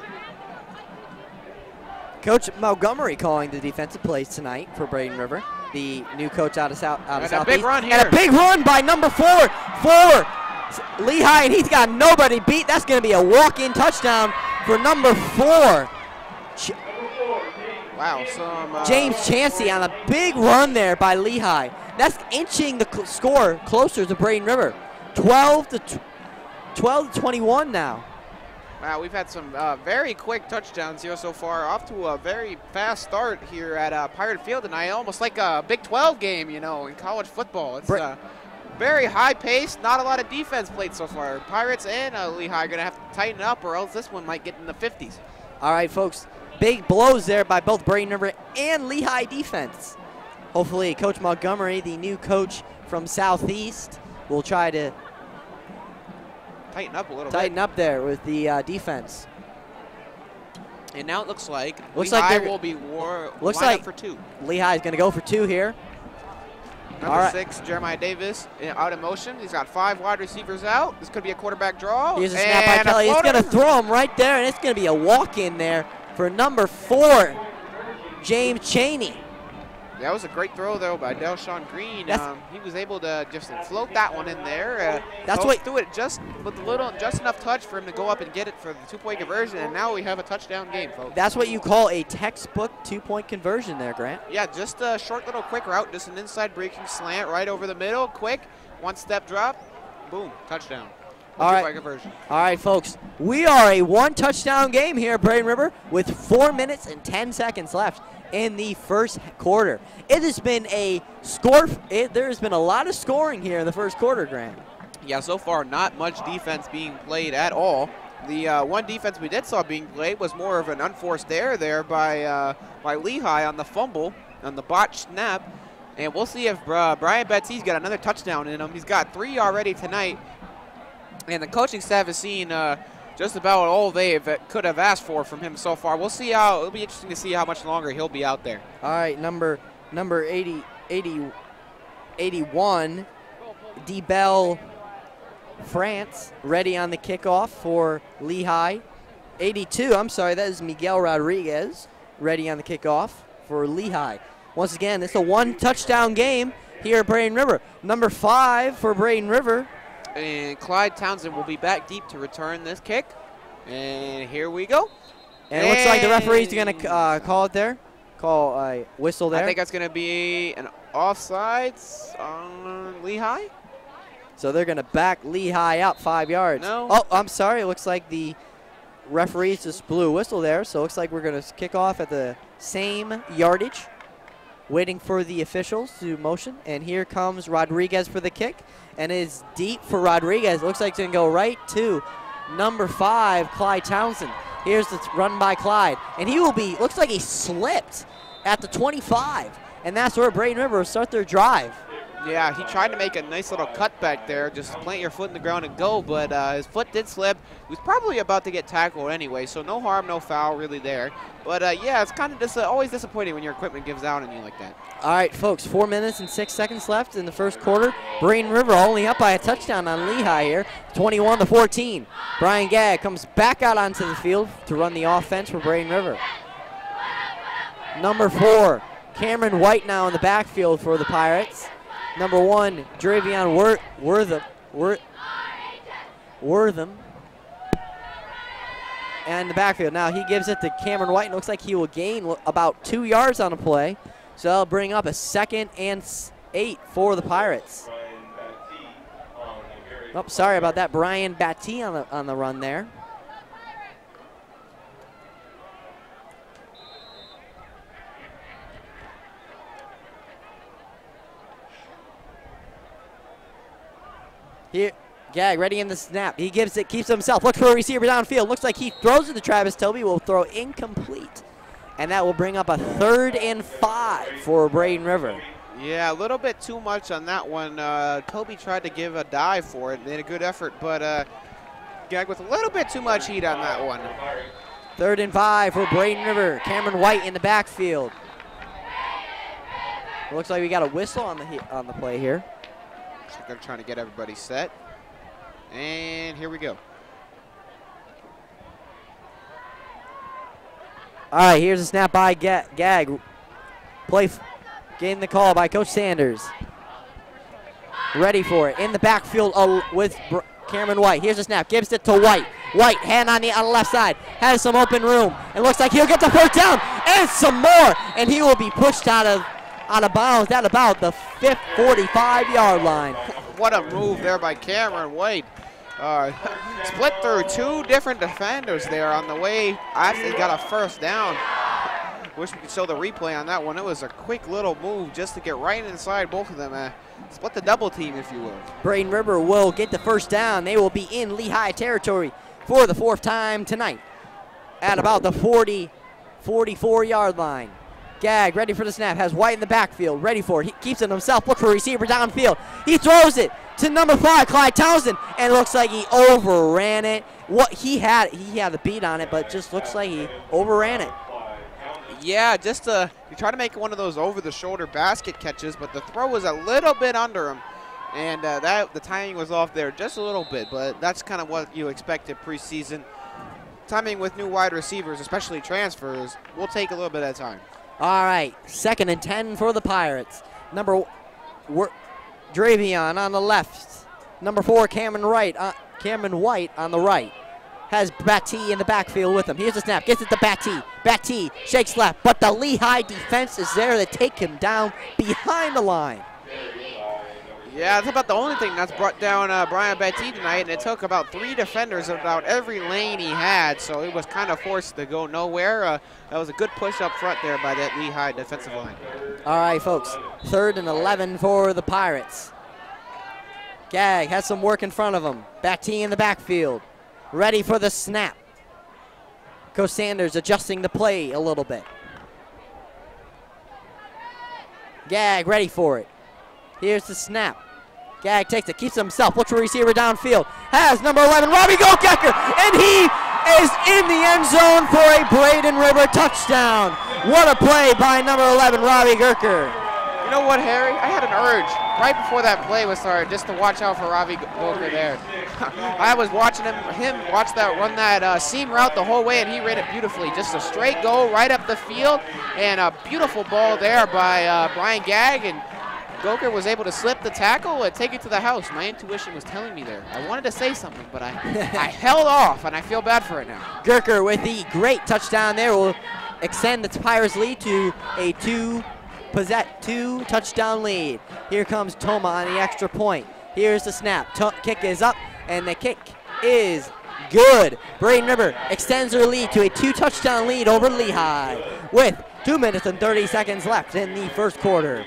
[SPEAKER 1] Coach Montgomery calling the defensive plays tonight for Braden River, the new coach out of Southeast.
[SPEAKER 2] A big run here.
[SPEAKER 1] And a big run by number 4 for Lehigh, and he's got nobody beat. That's going to be a walk-in touchdown for number 4.
[SPEAKER 2] Wow,
[SPEAKER 1] James Chancey on a big run there by Lehigh. That's inching the score closer to Braden River. 12 to 21 now.
[SPEAKER 2] Wow, we've had some very quick touchdowns here so far. Off to a very fast start here at Pirate Field tonight. Almost like a Big 12 game, you know, in college football. It's very high pace, not a lot of defense played so far. Pirates and Lehigh are going to have to tighten up, or else this one might get in the 50s.
[SPEAKER 1] All right, folks. Big blows there by both Braden River and Lehigh defense. Hopefully, Coach Montgomery, the new coach from Southeast, will try to
[SPEAKER 2] tighten up a little
[SPEAKER 1] bit up there with the defense.
[SPEAKER 2] And now it looks like Lehigh will be lined up for 2.
[SPEAKER 1] Lehigh is going to go for 2 here.
[SPEAKER 2] Number 6, Jeremiah Davis, out in motion. He's got 5 wide receivers out. This could be a quarterback draw.
[SPEAKER 1] Here's a snap by Kelly. He's going to throw him right there, and it's going to be a walk-in there for number 4, James Cheney.
[SPEAKER 2] That was a great throw, though, by Delshawn Green. He was able to just float that one in there.
[SPEAKER 1] That's what
[SPEAKER 2] threw it just with just enough touch for him to go up and get it for the 2-point conversion, and now we have a touchdown game, folks.
[SPEAKER 1] That's what you call a textbook 2-point conversion there, Grant.
[SPEAKER 2] Yeah, just a short little quick route, just an inside breaking slant right over the middle, quick, 1-step drop, boom, touchdown.
[SPEAKER 1] All right, folks. We are a 1-touchdown game here at Braden River with 4 minutes and 10 seconds left in the first quarter. It has been a there has been a lot of scoring here in the first quarter, Grant.
[SPEAKER 2] Yeah, so far not much defense being played at all. The one defense we did saw being played was more of an unforced error there by Lehigh on the fumble, on the botched snap. And we'll see if Brian Betsy's got another touchdown in him. He's got 3 already tonight. And the coaching staff has seen just about all they could have asked for from him so far. We'll see how, it'll be interesting to see how much longer he'll be out there.
[SPEAKER 1] All right, number 81, DeBelle France, ready on the kickoff for Lehigh. 82, I'm sorry, that is Miguel Rodriguez, ready on the kickoff for Lehigh. Once again, it's a 1-touchdown game here at Braden River. Number 5 for Braden River.
[SPEAKER 2] And Clyde Townsend will be back deep to return this kick. And here we go.
[SPEAKER 1] And it looks like the referees are going to call it there. Call a whistle there.
[SPEAKER 2] I think that's going to be an offsides on Lehigh.
[SPEAKER 1] So they're going to back Lehigh out 5 yards.
[SPEAKER 2] No.
[SPEAKER 1] Oh, I'm sorry. It looks like the referees just blew a whistle there. So it looks like we're going to kick off at the same yardage. Waiting for the officials to motion. And here comes Rodriguez for the kick. And it's deep for Rodriguez. Looks like it's going to go right to number 5, Clyde Townsend. Here's the run by Clyde. And he will be, looks like he slipped at the 25. And that's where Braden River will start their drive.
[SPEAKER 2] Yeah, he tried to make a nice little cut back there, just plant your foot in the ground and go, but his foot did slip. He was probably about to get tackled anyway, so no harm, no foul really there. But yeah, it's kind of always disappointing when your equipment gives out on you like that.
[SPEAKER 1] All right, folks, 4 minutes and 6 seconds left in the first quarter. Braden River only up by a touchdown on Lehigh here, 21-14. Brian Gagg comes back out onto the field to run the offense for Braden River. Number 4, Cameron White now in the backfield for the Pirates. Number 1, Dravion Wortham. And the backfield. Now he gives it to Cameron White, and looks like he will gain about 2 yards on a play. So that'll bring up a 2nd and 8 for the Pirates. Oh, sorry about that. Brian Batty on the run there. Gag ready in the snap. He gives it, keeps it himself. Looks for a receiver downfield. Looks like he throws it to Travis Toby. Will throw incomplete. And that will bring up a 3rd and 5 for Braden River.
[SPEAKER 2] Yeah, a little bit too much on that one. Toby tried to give a dive for it. Made a good effort, but Gag with a little bit too much heat on that one.
[SPEAKER 1] 3rd and 5 for Braden River. Cameron White in the backfield. Looks like we got a whistle on the play here.
[SPEAKER 2] So they're trying to get everybody set. And here we go.
[SPEAKER 1] All right, here's a snap by Gag. Getting the call by Coach Sanders. Ready for it. In the backfield with Cameron White. Here's a snap. Gives it to White. White, hand on the left side. Has some open room. It looks like he'll get the 4th down. And some more. And he will be pushed out of bounds at about the 45-yard line.
[SPEAKER 2] What a move there by Cameron White. Split through 2 different defenders there on the way. Actually got a 1st down. Wish we could show the replay on that one. It was a quick little move just to get right inside both of them. Split the double team, if you will.
[SPEAKER 1] Braden River will get the 1st down. They will be in Lehigh territory for the 4th time tonight at about the 44-yard line. Gag ready for the snap. Has White in the backfield. Ready for it. He keeps it himself. Look for a receiver downfield. He throws it to number 5, Clyde Townsend, and it looks like he overran it. He had the beat on it, but just looks like he overran it.
[SPEAKER 2] Yeah, just he tried to make one of those over-the-shoulder basket catches, but the throw was a little bit under him, and the timing was off there just a little bit. But that's kind of what you expected preseason. Timing with new wide receivers, especially transfers, will take a little bit of time.
[SPEAKER 1] All right, 2nd and 10 for the Pirates. Dravion on the left. Number 4, Cameron White on the right. Has Batty in the backfield with him. Here's the snap. Gets it to Batty. Batty shakes left, but the Lehigh defense is there to take him down behind the line.
[SPEAKER 2] Yeah, that's about the only thing that's brought down Brian Batty tonight, and it took about 3 defenders about every lane he had, so he was kind of forced to go nowhere. That was a good push up front there by that Lehigh defensive line.
[SPEAKER 1] All right, folks, 3rd and 11 for the Pirates. Gag has some work in front of him. Batty in the backfield. Ready for the snap. Coach Sanders adjusting the play a little bit. Gag ready for it. Here's the snap. Gag takes it, keeps it himself, looks for a receiver downfield. Has number 11, Robbie Goldkecker, and he is in the end zone for a Braden River touchdown. What a play by number 11, Robbie Gerker.
[SPEAKER 2] You know what, Harry? I had an urge right before that play was started just to watch out for Robbie Goldkecker there. I was watching him run that seam route the whole way, and he ran it beautifully. Just a straight go right up the field, and a beautiful ball there by Brian Gag, and Goker was able to slip the tackle and take it to the house. My intuition was telling me there. I wanted to say something, but I held off, and I feel bad for it now.
[SPEAKER 1] Gerker with the great touchdown there will extend the Pirates' lead to a 2-touchdown lead. Here comes Toma on the extra point. Here's the snap. Kick is up, and the kick is good. Braden River extends their lead to a 2-touchdown lead over Lehigh with 2 minutes and 30 seconds left in the 1st quarter.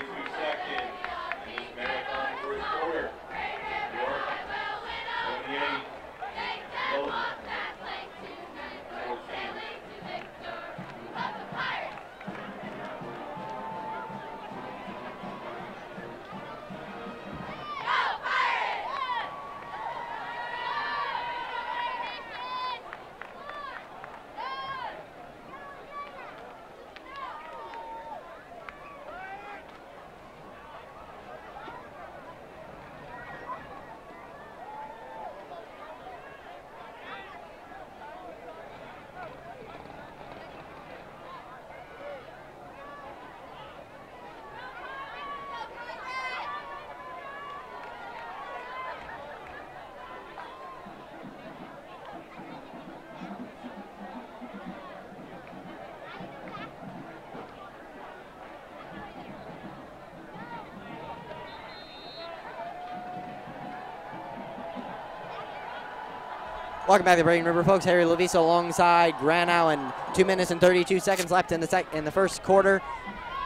[SPEAKER 1] Welcome back to Braden River, folks. Harry Leviso alongside Grant Allen. 2 minutes and 32 seconds left in the 1st quarter.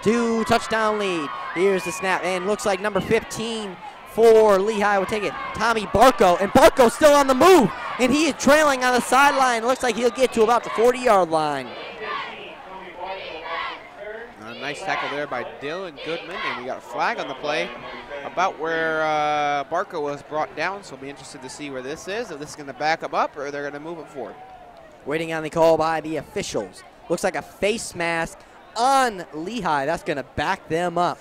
[SPEAKER 1] 2-touchdown lead. Here's the snap, and looks like number 15 for Lehigh will take it. Tommy Barco, and Barco's still on the move, and he is trailing on the sideline. Looks like he'll get to about the 40-yard line.
[SPEAKER 2] A nice tackle there by Dylan Goodman, and we got a flag on the play about where Barco was brought down, so we'll be interested to see where this is, if this is going to back him up or they're going to move it forward.
[SPEAKER 1] Waiting on the call by the officials. Looks like a face mask on Lehigh. That's going to back them up.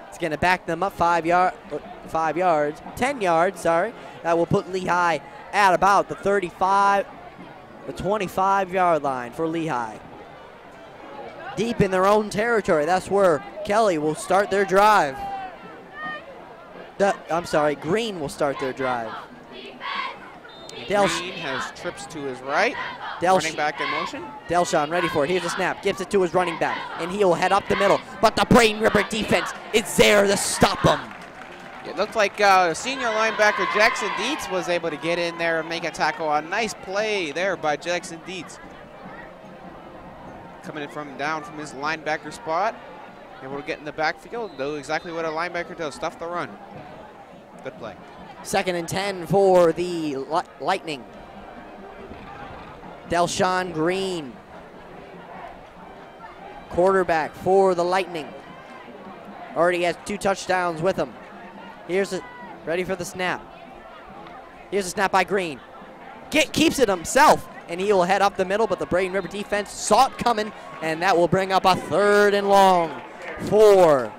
[SPEAKER 1] It's going to back them up 10 yards, sorry. That will put Lehigh at about the 25-yard line for Lehigh. Deep in their own territory. That's where Kelly will start their drive. Green will start their drive.
[SPEAKER 2] Green has trips to his right. Running back in motion.
[SPEAKER 1] Delshawn ready for it. Here's a snap. Gives it to his running back. And he will head up the middle. But the Braden River defense is there to stop him.
[SPEAKER 2] It looked like senior linebacker Jackson Dietz was able to get in there and make a tackle. A nice play there by Jackson Dietz. Coming in down from his linebacker spot. Able to get in the backfield. Do exactly what a linebacker does. Stuff the run. Good play.
[SPEAKER 1] 2nd and 10 for the Lightning. Delshawn Green, quarterback for the Lightning. Already has 2 touchdowns with him. Ready for the snap. Here's a snap by Green. Keeps it himself, and he will head up the middle, but the Braden River defense saw it coming, and that will bring up a 3rd and long for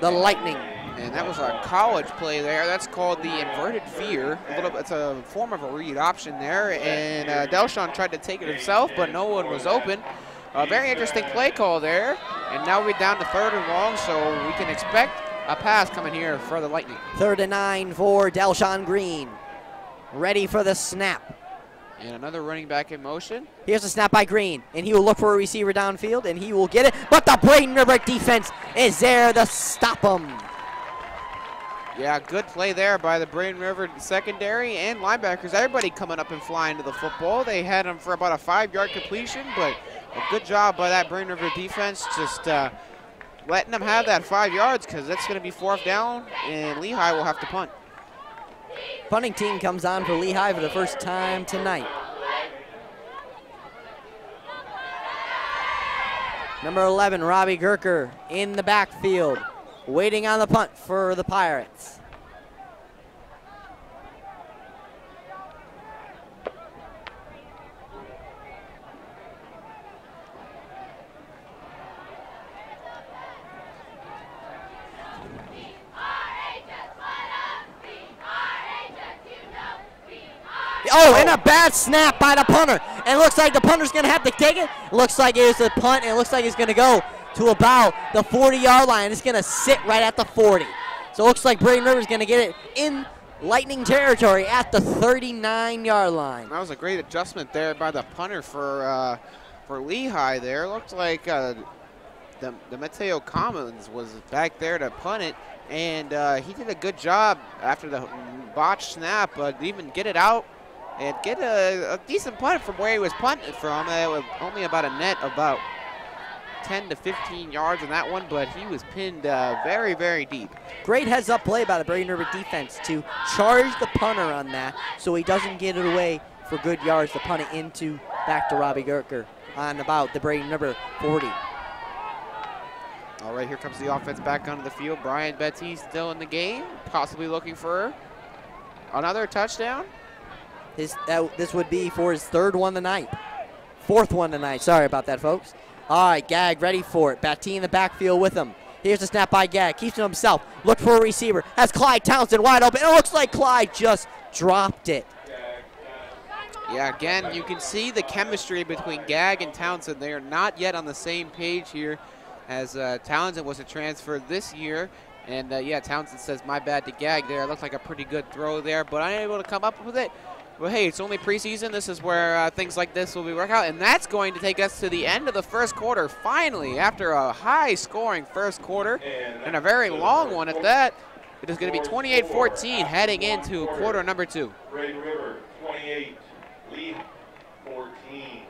[SPEAKER 1] the Lightning.
[SPEAKER 2] And that was a college play there. That's called the inverted veer. It's a form of a read option there. And Delshawn tried to take it himself, but no one was open. A very interesting play call there. And now we're down to 3rd and long, so we can expect a pass coming here for the Lightning.
[SPEAKER 1] 3rd and 9 for Delshawn Green. Ready for the snap.
[SPEAKER 2] And another running back in motion.
[SPEAKER 1] Here's a snap by Green, and he will look for a receiver downfield, and he will get it. But the Braden River defense is there to stop him.
[SPEAKER 2] Yeah, good play there by the Braden River secondary and linebackers. Everybody coming up and flying to the football. They had him for about a 5-yard completion, but a good job by that Braden River defense just letting them have that 5 yards, because that's going to be 4th down, and Lehigh will have to punt.
[SPEAKER 1] Punting team comes on for Lehigh for the first time tonight. Number 11, Robbie Gerker in the backfield, waiting on the punt for the Pirates. Oh, and a bad snap by the punter. And it looks like the punter's going to have to take it. Looks like it's a punt, and it looks like it's going to go to about the 40-yard line. It's going to sit right at the 40. So it looks like Braden River's going to get it in Lightning territory at the 39-yard line.
[SPEAKER 2] That was a great adjustment there by the punter for Lehigh there. Looked like the Mateo Commons was back there to punt it, and he did a good job after the botched snap, but even get it out and get a decent punt from where he was punting from. It was only about a net about 10 to 15 yards on that one, but he was pinned very, very deep.
[SPEAKER 1] Great heads-up play by the Braden River defense to charge the punter on that so he doesn't get it away for good yards to punt it back to Robbie Gerker on about the Braden River 40.
[SPEAKER 2] All right, here comes the offense back onto the field. Brian Betty still in the game, possibly looking for another touchdown.
[SPEAKER 1] This would be for his 4th one tonight. Sorry about that, folks. All right, Gag ready for it. Batty in the backfield with him. Here's a snap by Gag. Keeps it himself. Look for a receiver. Has Clyde Townsend wide open. It looks like Clyde just dropped it.
[SPEAKER 2] Yeah, again, you can see the chemistry between Gag and Townsend. They are not yet on the same page here, as Townsend was a transfer this year. And, yeah, Townsend says, my bad to Gag there. It looked like a pretty good throw there, but unable to come up with it. Well, hey, it's only preseason. This is where things like this will be worked out, and that's going to take us to the end of the first quarter. Finally, after a high-scoring first quarter and a very long one at that, it is going to be 28-14 heading into quarter number 2.
[SPEAKER 3] Braden River 28, Lehigh 14.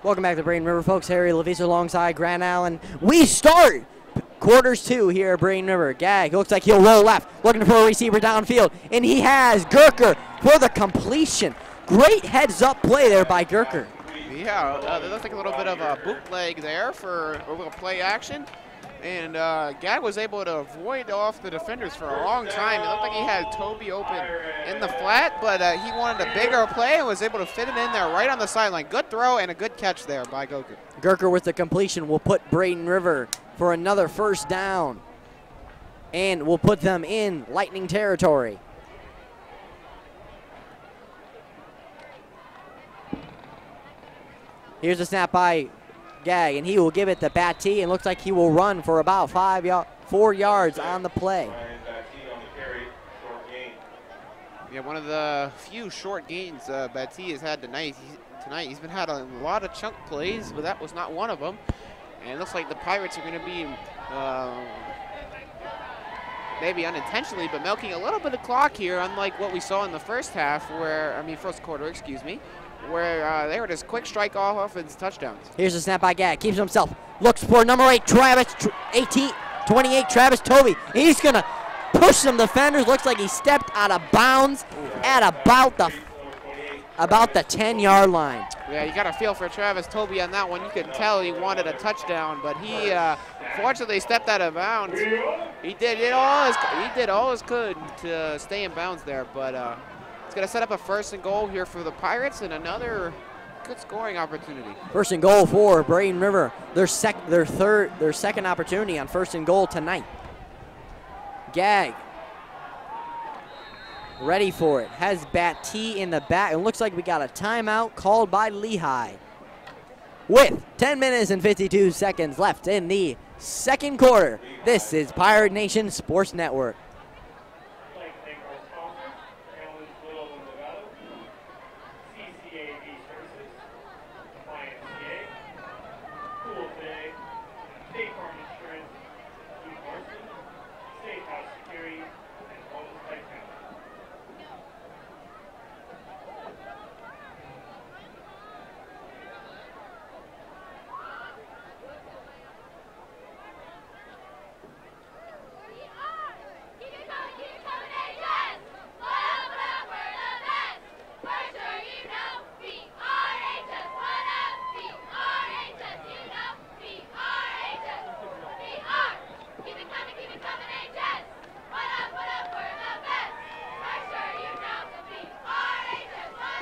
[SPEAKER 1] Welcome back to Braden River, folks. Harry Levis alongside Grant Allen. We start quarters 2 here at Braden River. Gag looks like he'll roll left, looking for a receiver downfield, and he has Gurker for the completion. Great heads-up play there by Gurker.
[SPEAKER 2] Yeah, there looks like a little bit of a bootleg there for a little play action. And Gag was able to avoid off the defenders for a long time. It looked like he had Toby open in the flat, but he wanted a bigger play and was able to fit it in there right on the sideline. Good throw and a good catch there by Gurker.
[SPEAKER 1] Gurker with the completion will put Braden River for another first down, and will put them in Lightning territory. Here's a snap by Gag, and he will give it to Batty, and looks like he will run for about 4 yards on the play.
[SPEAKER 2] Yeah, one of the few short gains Batty has had tonight. He's been had a lot of chunk plays, but that was not one of them. And it looks like the Pirates are going to be maybe unintentionally, but milking a little bit of clock here, unlike what we saw in the first quarter, excuse me, where they were just quick strike offense touchdowns.
[SPEAKER 1] Here's a snap by Gag, keeps himself, looks for number 8, Travis, 28, Travis Toby. He's gonna push some defenders. Looks like he stepped out of bounds at about the 10-yard line.
[SPEAKER 2] Yeah, you got to feel for Travis Toby on that one. You could tell he wanted a touchdown, but he fortunately stepped out of bounds. He did all he could to stay in bounds there, but it's going to set up a 1st and goal here for the Pirates and another good scoring opportunity.
[SPEAKER 1] 1st and goal for Braden River. Their second opportunity on 1st and goal tonight. Gag ready for it. Has Batty in the back. It looks like we got a timeout called by Lehigh. With 10 minutes and 52 seconds left in the second quarter. This is Pirate Nation Sports Network.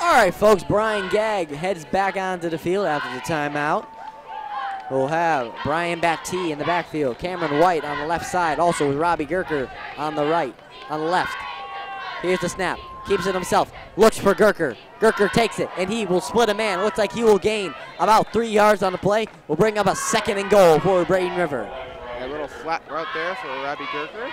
[SPEAKER 1] All right, folks, Brian Gag heads back onto the field after the timeout. We'll have Brian Batty in the backfield, Cameron White on the left side, also with Robbie Gurker on the left. Here's the snap, keeps it himself, looks for Gurker. Gurker takes it, and he will split a man. Looks like he will gain about 3 yards on the play. Will bring up a 2nd and goal for Braden River.
[SPEAKER 2] A little flat route there for Robbie Gurker.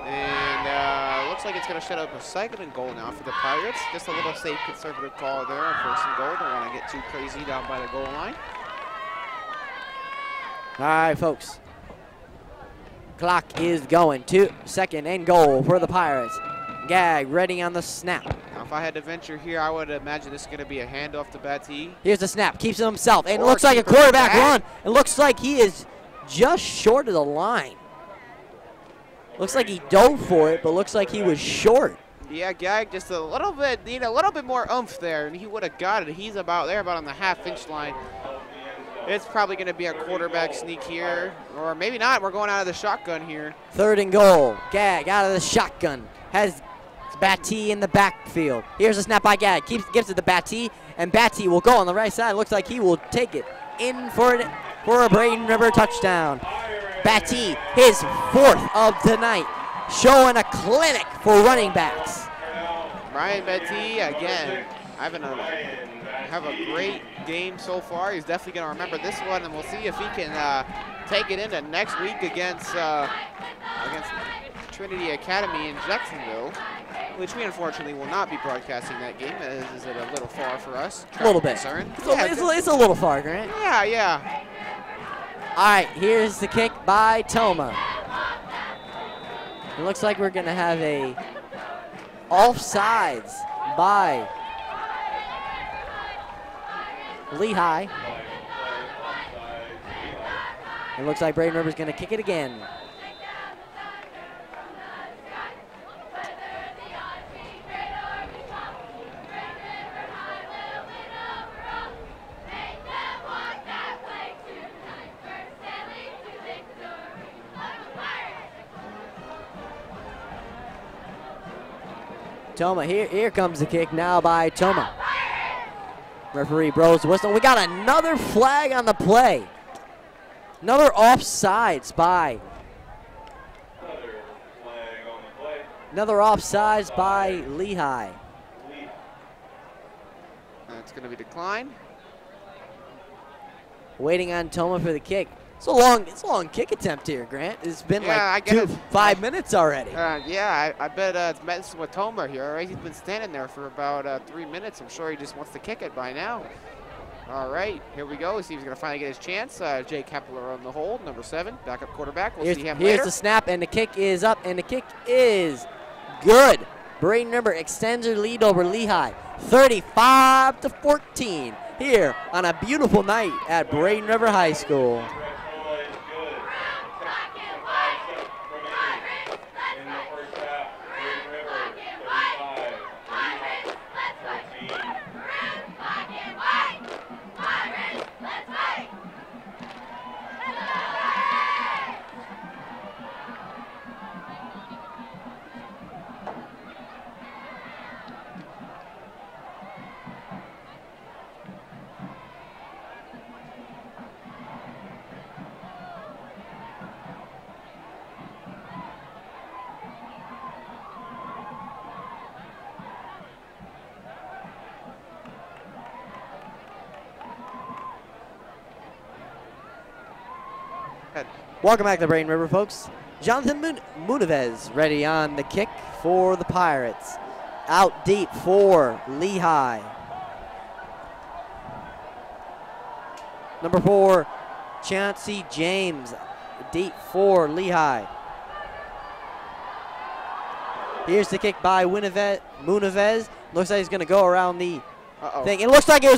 [SPEAKER 2] And looks like it's going to shut up a 2nd and goal now for the Pirates. Just a little safe conservative call there on 1st and goal. Don't want to get too crazy down by the goal line.
[SPEAKER 1] All right, folks. Clock is going to 2nd and goal for the Pirates. Gag ready on the snap.
[SPEAKER 2] Now, if I had to venture here, I would imagine this is going to be a handoff to Batty.
[SPEAKER 1] Here's the snap, keeps it himself, and it looks like a quarterback run. It looks like he is just short of the line. Looks like he dove for it, but looks like he was short.
[SPEAKER 2] Yeah, Gag just a little bit more oomph there, and he would have got it. He's about on the half-inch line. It's probably going to be a quarterback sneak here, or maybe not. We're going out of the shotgun here.
[SPEAKER 1] 3rd and goal. Gag out of the shotgun. Has Batty in the backfield. Here's a snap by Gag. Gives it to Batty, and Batty will go on the right side. Looks like he will take it in for a Braden River touchdown. Batty, his 4th of the night, showing a clinic for running backs.
[SPEAKER 2] Brian Batty, again, have a great game so far. He's definitely going to remember this one, and we'll see if he can take it into next week against Trinity Academy in Jacksonville, which we unfortunately will not be broadcasting that game. Is it a little far for us?
[SPEAKER 1] A little bit. It's a little far, Grant.
[SPEAKER 2] Yeah.
[SPEAKER 1] All right, here's the kick by Toma. It looks like we're going to have a offsides by Lehigh.
[SPEAKER 3] Flag on play, offside, Lehigh.
[SPEAKER 1] It looks like Braden River's going to kick it again. Toma, here comes the kick now by Toma. Referee blows the whistle. We got another flag on the play. Another offsides by.
[SPEAKER 3] Another flag on the play.
[SPEAKER 1] Another offsides by Lehigh.
[SPEAKER 3] Lehigh.
[SPEAKER 2] That's going to be declined.
[SPEAKER 1] Waiting on Toma for the kick. It's a long kick attempt here, Grant. It's been
[SPEAKER 2] Yeah, I
[SPEAKER 1] like
[SPEAKER 2] get it.
[SPEAKER 1] 5 minutes already.
[SPEAKER 2] Yeah, I bet it's messing with Tomer here. Right? He's been standing there for about 3 minutes. I'm sure he just wants to kick it by now. All right, here we go. See if he's going to finally get his chance. Jay Kepler on the hold, number 7, backup quarterback. We'll see him
[SPEAKER 1] Here's
[SPEAKER 2] later.
[SPEAKER 1] the snap, and the kick is up, and the kick is good. Braden River extends their lead over Lehigh, 35-14, here on a beautiful night at Braden River High School. Welcome back to Braden River, folks. Jonathan Munivez ready on the kick for the Pirates. Out deep for Lehigh. Number 4, Chauncey James, deep for Lehigh. Here's the kick by Munivez. Looks like he's going to go around the thing. It looks like it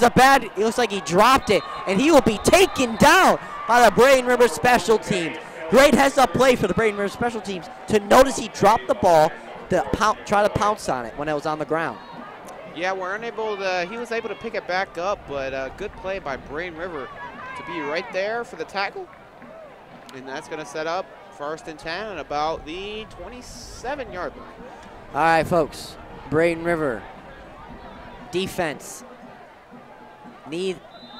[SPEAKER 1] looks like he dropped it, and he will be taken down by the Braden River special teams. Great heads-up play for the Braden River special teams to notice he dropped the ball to try to pounce on it when it was on the ground.
[SPEAKER 2] Yeah, he was able to pick it back up, but good play by Braden River to be right there for the tackle. And that's going to set up 1st and 10 at about the 27-yard line.
[SPEAKER 1] All right, folks. Braden River defense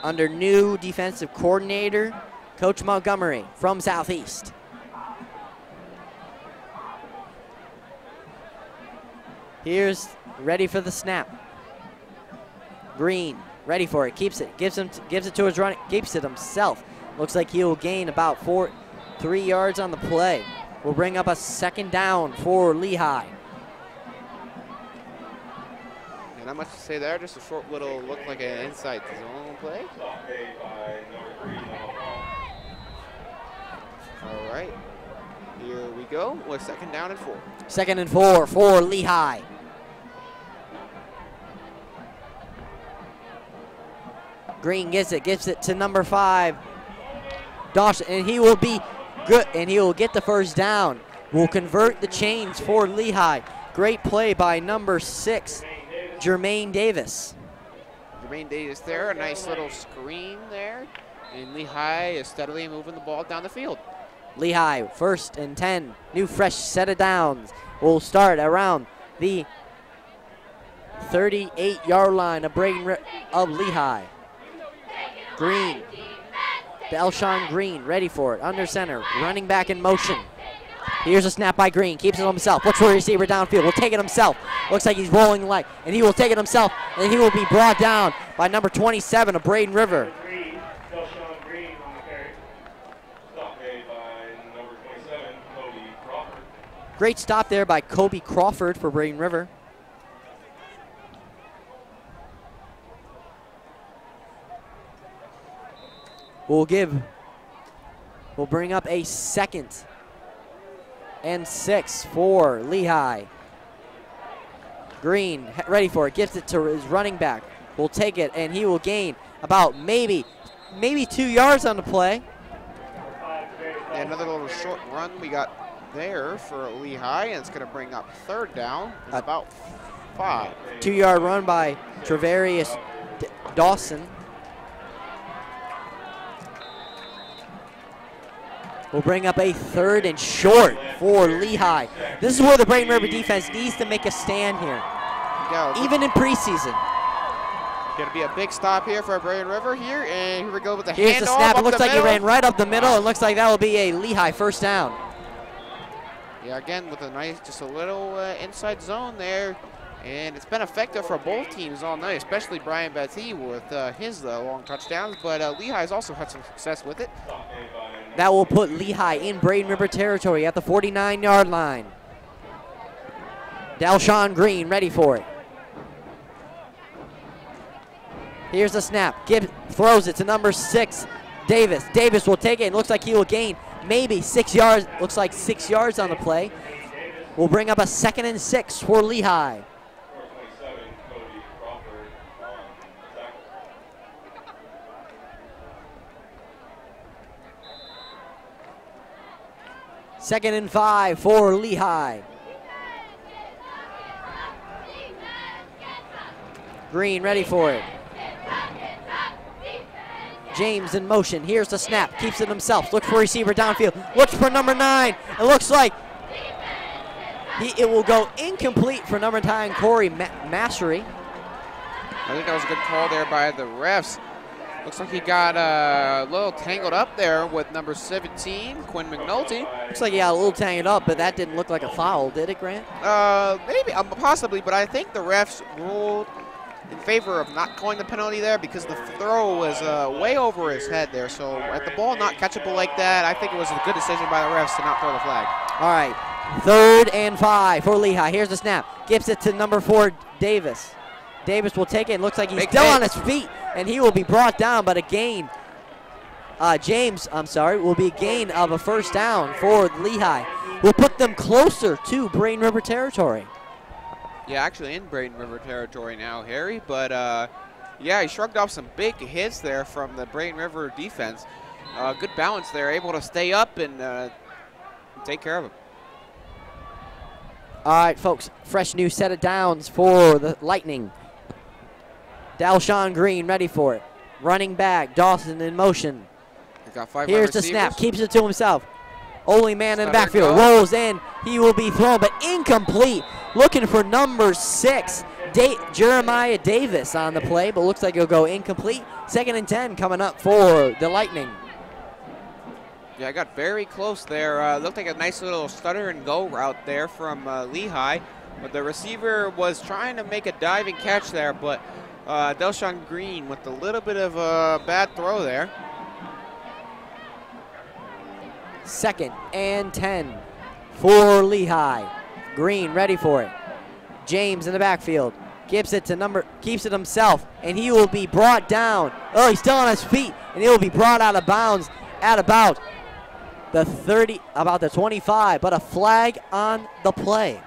[SPEAKER 1] under new defensive coordinator, Coach Montgomery from Southeast. Here's ready for the snap. Green ready for it, keeps it, gives it to his running, keeps it himself. Looks like he will gain about 3 yards on the play. Will bring up a 2nd down for Lehigh.
[SPEAKER 2] And not much to say there, just a short little look like an inside zone play. All right, here we go with 2nd down and 4.
[SPEAKER 1] 2nd and 4 for Lehigh. Green gives it to number 5, Dawson, and he will be good, and he will get the 1st down. Will convert the chains for Lehigh. Great play by number 6, Jermaine Davis.
[SPEAKER 2] Jermaine Davis there, a nice little screen there, and Lehigh is steadily moving the ball down the field.
[SPEAKER 1] Lehigh, 1st and 10, new fresh set of downs. Will start around the 38-yard line of Lehigh. Green, Delshon Green, ready for it, under center, running back in motion. Here's a snap by Green, keeps it himself, looks for a receiver downfield, will take it himself. Looks like he's rolling light, and he will take it himself, and he will be brought down by number 27 of Braden River.
[SPEAKER 5] Delshon Green on the carry.
[SPEAKER 3] Stop made by number 27, Kobe Crawford.
[SPEAKER 1] Great stop there by Kobe Crawford for Braden River. We'll bring up a 2nd and 6 for Lehigh. Green ready for it, gives it to his running back. will take it, and he will gain about maybe 2 yards on the play.
[SPEAKER 2] Yeah, another little short run we got there for Lehigh, and it's going to bring up 3rd down. It's about 5.
[SPEAKER 1] 2-yard run by Travarius Dawson. Will bring up a 3rd and short for Lehigh. This is where the Braden River defense needs to make a stand here, even in preseason.
[SPEAKER 2] Going to be a big stop here for Braden River here, and here we go with the
[SPEAKER 1] Here's
[SPEAKER 2] handoff.
[SPEAKER 1] the snap. It looks like he ran right up the middle.
[SPEAKER 2] Wow.
[SPEAKER 1] It looks like that will be a Lehigh 1st down.
[SPEAKER 2] Yeah, again with a nice, just a little inside zone there, and it's been effective for both teams all night, especially Brian Batty with his long touchdowns, but Lehigh's also had some success with it.
[SPEAKER 1] That will put Lehigh in Braden River territory at the 49-yard line. Dalshawn Green ready for it. Here's the snap. Gibbs throws it to number 6, Davis. Davis will take it, and looks like he will gain maybe 6 yards. Looks like 6 yards on the play. Will bring up a 2nd and 6 for Lehigh. Second and 5 for Lehigh. Green ready for it. James in motion. Here's the snap. Keeps it himself. Looks for receiver downfield. Looks for number 9. It looks like it will go incomplete for number 9, Corey Massery.
[SPEAKER 2] I think that was a good call there by the refs. Looks like he got a little tangled up there with number 17, Quinn McNulty.
[SPEAKER 1] Looks like he got a little tangled up, but that didn't look like a foul, did it, Grant?
[SPEAKER 2] Maybe, possibly, but I think the refs ruled in favor of not calling the penalty there because the throw was way over his head there. So at the ball not catchable like that, I think it was a good decision by the refs to not throw the flag.
[SPEAKER 1] All right, 3rd and 5 for Lehigh. Here's the snap. Gives it to number 4, Davis. Davis will take it. It looks like he's still on his feet, and he will be brought down, but a gain. James, will be a gain of a 1st down for Lehigh. Will put them closer to Braden River territory.
[SPEAKER 2] Yeah, actually in Braden River territory now, Harry. But, yeah, he shrugged off some big hits there from the Braden River defense. Good balance there, able to stay up and take care of him.
[SPEAKER 1] All right, folks, fresh new set of downs for the Lightning. Dalshawn Green ready for it. Running back, Dawson in motion.
[SPEAKER 2] Got 5
[SPEAKER 1] Here's the snap, keeps it to himself. Only man in the backfield, rolls in. He will be thrown, but incomplete. Looking for number 6, Jeremiah Davis on the play, but looks like it'll go incomplete. 2nd and 10 coming up for the Lightning.
[SPEAKER 2] Yeah, I got very close there. Looked like a nice little stutter and go route there from Lehigh, but the receiver was trying to make a diving catch there, but Dalshawn Green with a little bit of a bad throw there.
[SPEAKER 1] 2nd and 10 for Lehigh. Green ready for it. James in the backfield. Keeps it himself, and he will be brought down. Oh, he's still on his feet, and he will be brought out of bounds at about the 30, about the 25, but a flag on the play.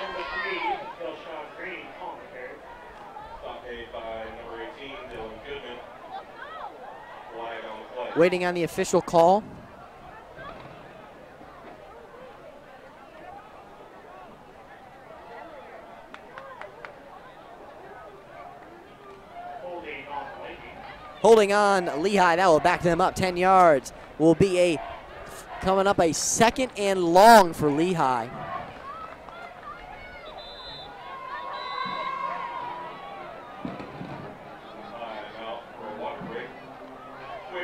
[SPEAKER 5] Number 3, Dalshawn Green, on the carry.
[SPEAKER 3] Stop paid by number 18, Dylan Goodman. Flag on the play.
[SPEAKER 1] Waiting on the official call. Holding on Lehigh, that will back them up 10 yards. Will be coming up a 2nd and long for Lehigh.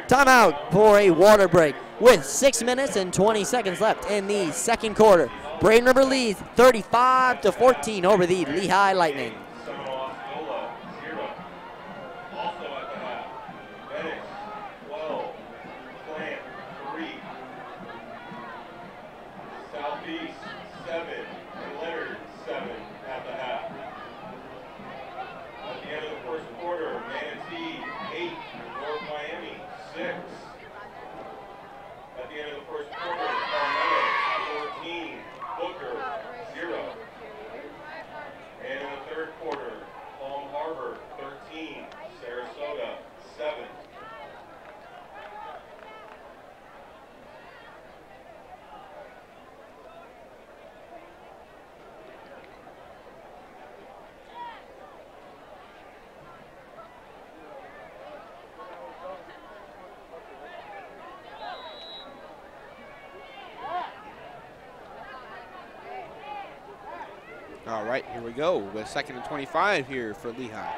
[SPEAKER 1] Timeout for a water break with 6 minutes and 20 seconds left in the 2nd quarter. Braden River leads 35-14 over the Lehigh Lightning.
[SPEAKER 2] All right, here we go with 2nd and 25 here for Lehigh.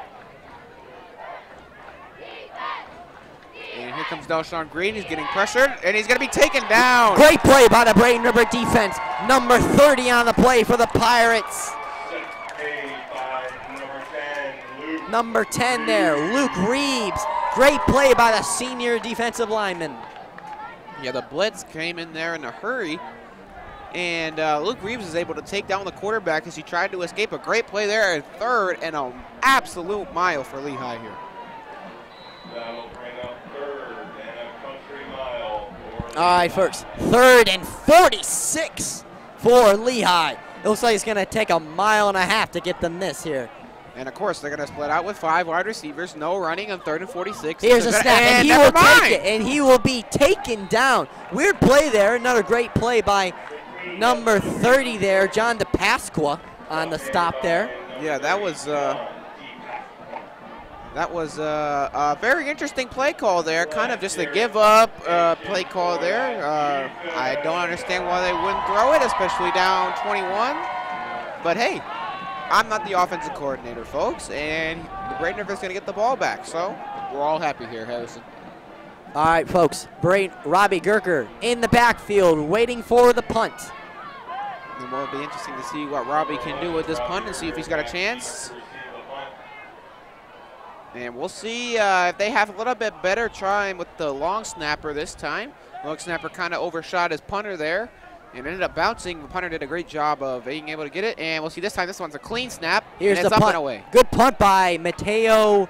[SPEAKER 2] And here comes Delshawn Green. He's getting pressured, and he's going to be taken down.
[SPEAKER 1] Great play by the Braden River defense. Number 30 on the play for the Pirates. Number 10 there, Luke Reeves. Great play by the senior defensive lineman.
[SPEAKER 2] Yeah, the blitz came in there in a hurry, and Luke Reeves is able to take down the quarterback as he tried to escape. A great play there at 3rd, and an absolute mile for Lehigh here.
[SPEAKER 3] That'll bring up 3rd and a country mile.
[SPEAKER 1] All right, folks, 3rd and 46 for Lehigh. It looks like it's going to take a mile and a half to get them this here.
[SPEAKER 2] And of course, they're going to split out with 5 wide receivers. No running on 3rd and 46.
[SPEAKER 1] Here's a snap, and he will take it, and he will be taken down. Weird play there. Another great play by number 30 there, John DePasqua, on the stop there.
[SPEAKER 2] Yeah, that was a very interesting play call there. Kind of just a give-up play call there. I don't understand why they wouldn't throw it, especially down 21. But hey, I'm not the offensive coordinator, folks, and the Braden River is going to get the ball back. So we're all happy here, Harrison.
[SPEAKER 1] All right, folks. Robbie Gerker in the backfield waiting for the punt.
[SPEAKER 2] And it'll be interesting to see what Robbie can do with this punt and see if he's got a chance. And we'll see if they have a little bit better trying with the long snapper this time. Long snapper kind of overshot his punter there and ended up bouncing. The punter did a great job of being able to get it. And we'll see this time, this one's a clean snap.
[SPEAKER 1] Here's
[SPEAKER 2] and it's
[SPEAKER 1] the
[SPEAKER 2] up
[SPEAKER 1] punt.
[SPEAKER 2] and away.
[SPEAKER 1] Good punt by Mateo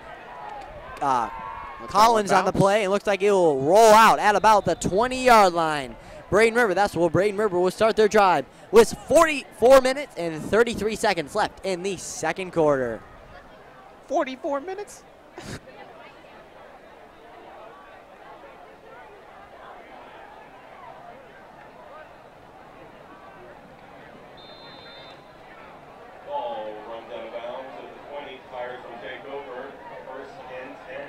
[SPEAKER 1] Collins on the play. It looks like it will roll out at about the 20-yard line. Braden River, that's where Braden River will start their drive with 44 minutes and 33 seconds left in the 2nd quarter.
[SPEAKER 2] 44 minutes?
[SPEAKER 3] Ball runs out of bounds at the 20. Pirates will take over. 1st and 10.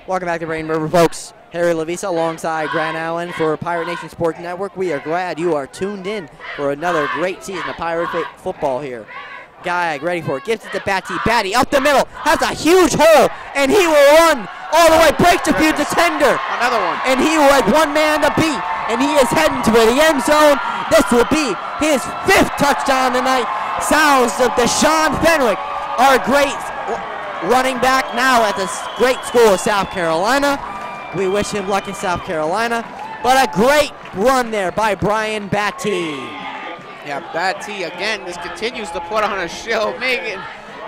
[SPEAKER 1] Welcome back to Braden River, folks. Harry Lavisa alongside Grant Allen for Pirate Nation Sports Network. We are glad you are tuned in for another great season of Pirate football here. Guy ready for it. Gives it to Batty. Batty up the middle. Has a huge hole, and he will run all the way. Breaks a few defender.
[SPEAKER 2] Another one.
[SPEAKER 1] And he will have one man to beat, and he is heading to the end zone. This will be his 5th touchdown tonight. Sounds of Deshaun Fenwick, our great running back now at the great school of South Carolina. We wish him luck in South Carolina. But a great run there by Brian Batty.
[SPEAKER 2] Yeah, Batty again just continues to put on a show. Megan,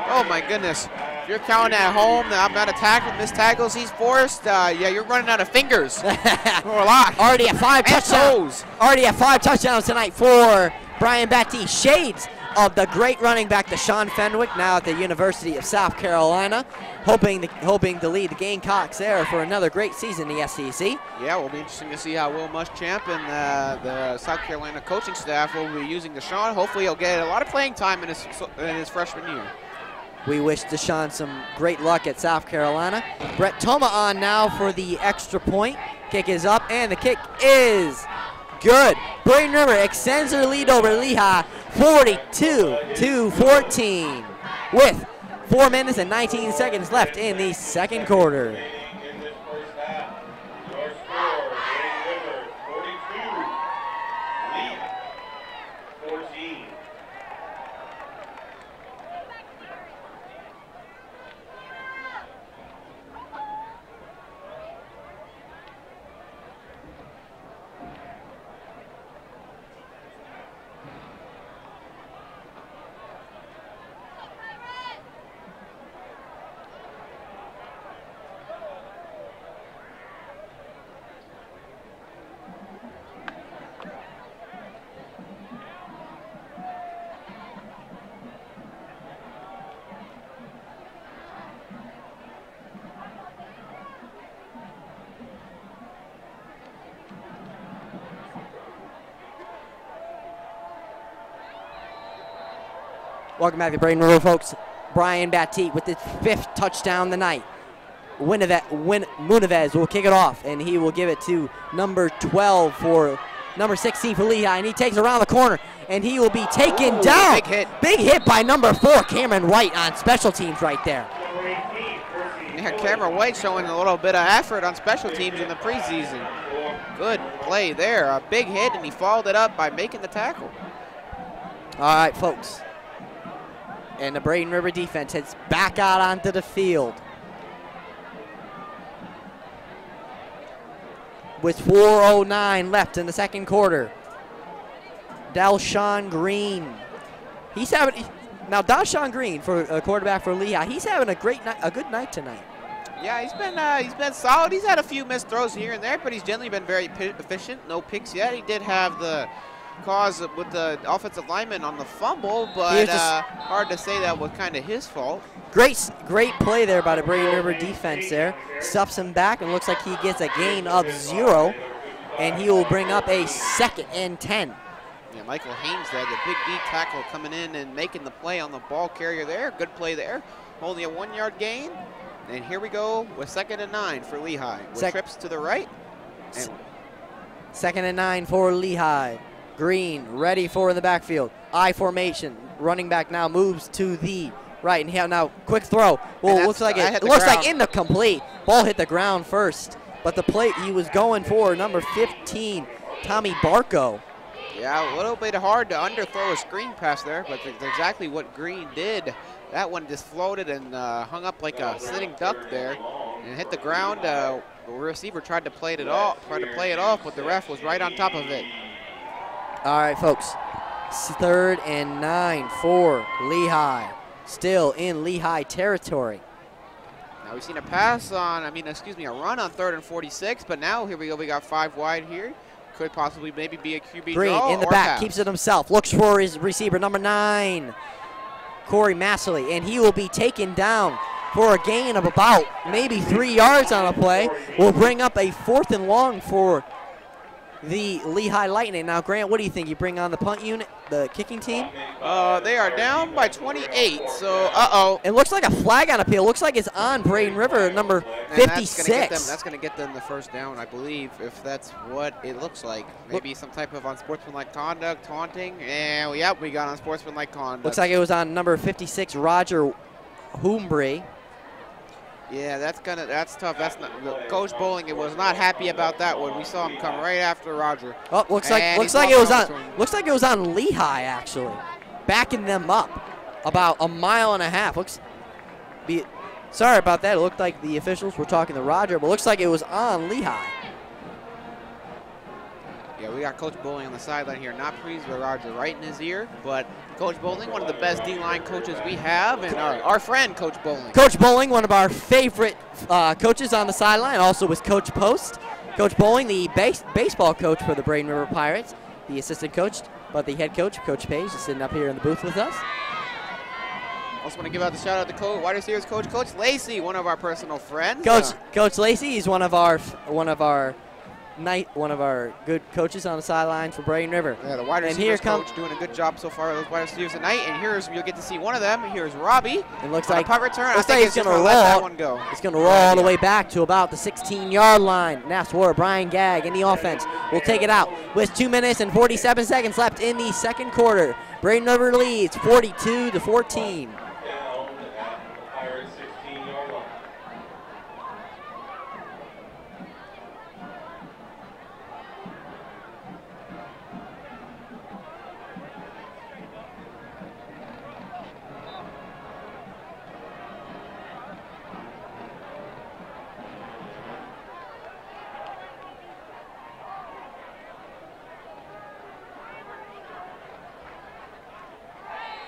[SPEAKER 2] oh my goodness. If you're counting at home the amount of missed tackles he's forced, yeah, you're running out of fingers. Or a lot.
[SPEAKER 1] Already at 5 touchdowns. Already at 5 touchdowns tonight for Brian Batty. Shades of the great running back Deshaun Fenwick, now at the University of South Carolina, hoping to lead the Gamecocks there for another great season in the SEC.
[SPEAKER 2] Yeah, it will be interesting to see how Will Muschamp and the South Carolina coaching staff will be using Deshaun. Hopefully he'll get a lot of playing time in his freshman year.
[SPEAKER 1] We wish Deshaun some great luck at South Carolina. Brett Toma on now for the extra point. Kick is up, and the kick is good. Braden River extends their lead over Lehigh 42-14 with 4 minutes and 19 seconds left in the 2nd quarter.
[SPEAKER 3] In this first half, your score, Braden River 42, Lehigh 14.
[SPEAKER 1] Welcome back to Braden River, folks. Brian Batty with his 5th touchdown tonight. Munavez will kick it off, and he will give it to number 12 for number 16 for Lehigh, and he takes around the corner, and he will be taken down.
[SPEAKER 2] Big hit.
[SPEAKER 1] Big hit by number 4, Cameron White, on special teams right there.
[SPEAKER 2] Yeah, Cameron White showing a little bit of effort on special teams in the preseason. Good play there. A big hit, and he followed it up by making the tackle.
[SPEAKER 1] All right, folks. And the Braden River defense heads back out onto the field. With 4:09 left in the second quarter. Dalshawn Green. He's having now Dalshawn Green for a quarterback for Lehigh. He's having a good night tonight.
[SPEAKER 2] Yeah, he's been solid. He's had a few missed throws here and there, but he's generally been very efficient. No picks yet. He did have the cause with the offensive lineman on the fumble, but hard to say that was kind of his fault.
[SPEAKER 1] Great play there by the Braden River defense there. Stuffs him back and looks like he gets a gain of 0, and he will bring up a 2nd and 10.
[SPEAKER 2] Yeah, Michael Haynes there, the big D tackle coming in and making the play on the ball carrier there. Good play there. Only a 1-yard gain. And here we go with 2nd and 9 for Lehigh. With trips to the right. And
[SPEAKER 1] 2nd and 9 for Lehigh. Green ready for the backfield. I formation. Running back now moves to the right, and here now quick throw. Well, it looks like incomplete. Ball hit the ground first, but the play he was going for number 15, Tommy Barco.
[SPEAKER 2] Yeah, a little bit hard to underthrow a screen pass there, but that's exactly what Green did. That one just floated and hung up like a sitting duck there, and hit the ground. The receiver tried to play it off, but the ref was right on top of it.
[SPEAKER 1] All right, folks. 3rd and 9 for Lehigh. Still in Lehigh territory.
[SPEAKER 2] Now we've seen a pass on, a run on 3rd and 46, but now here we go. We got 5 wide here. Could possibly maybe be a QB
[SPEAKER 1] Green
[SPEAKER 2] draw
[SPEAKER 1] in the
[SPEAKER 2] or
[SPEAKER 1] back,
[SPEAKER 2] pass.
[SPEAKER 1] keeps it himself. Looks for his receiver, number 9, Corey Massley, and he will be taken down for a gain of about maybe 3 yards on a play. Will bring up a 4th and long for the Lehigh Lightning. Now, Grant, what do you think? You bring on the punt unit, the kicking team?
[SPEAKER 2] They are down by 28, so
[SPEAKER 1] It looks like a flag on appeal. Looks like it's on Braden River, number 56.
[SPEAKER 2] That's going to get them the first down, I believe, if that's what it looks like. Maybe some type of unsportsmanlike conduct, taunting. And, yep, we got unsportsmanlike conduct.
[SPEAKER 1] Looks like it was on number 56, Roger Humbry.
[SPEAKER 2] Yeah, that's tough. That's not Coach Bowling. It was not happy about that one. We saw him come right after Roger.
[SPEAKER 1] Oh, looks like it was on Lehigh actually, backing them up about a mile and a half. Sorry about that. It looked like the officials were talking to Roger, but looks like it was on Lehigh.
[SPEAKER 2] Yeah, we got Coach Bowling on the sideline here. Not pleased with Roger right in his ear, but Coach Bowling, one of the best D-line coaches we have, and our friend, Coach Bowling.
[SPEAKER 1] Coach Bowling, one of our favorite coaches on the sideline, also was Coach Post. Coach Bowling, the baseball coach for the Braden River Pirates, the assistant coach, but the head coach, Coach Page, is sitting up here in the booth with us.
[SPEAKER 2] Also want to give out the shout out to wide receivers coach, Coach Lacey, one of our personal friends.
[SPEAKER 1] Coach Lacey, he's one of our good coaches on the sideline for Braden River.
[SPEAKER 2] Yeah, the wide receivers coach doing a good job so far with those wide receivers tonight. And you'll get to see one of them. Here's Robbie.
[SPEAKER 1] It looks like
[SPEAKER 2] punt return.
[SPEAKER 1] Looks like he's going to roll. Let
[SPEAKER 2] that one go.
[SPEAKER 1] He's going to roll all the way back to about the 16-yard line. Nasswar, Brian Gagg in the offense will take it out with 2 minutes and 47 seconds left in the second quarter. Braden River leads 42-14.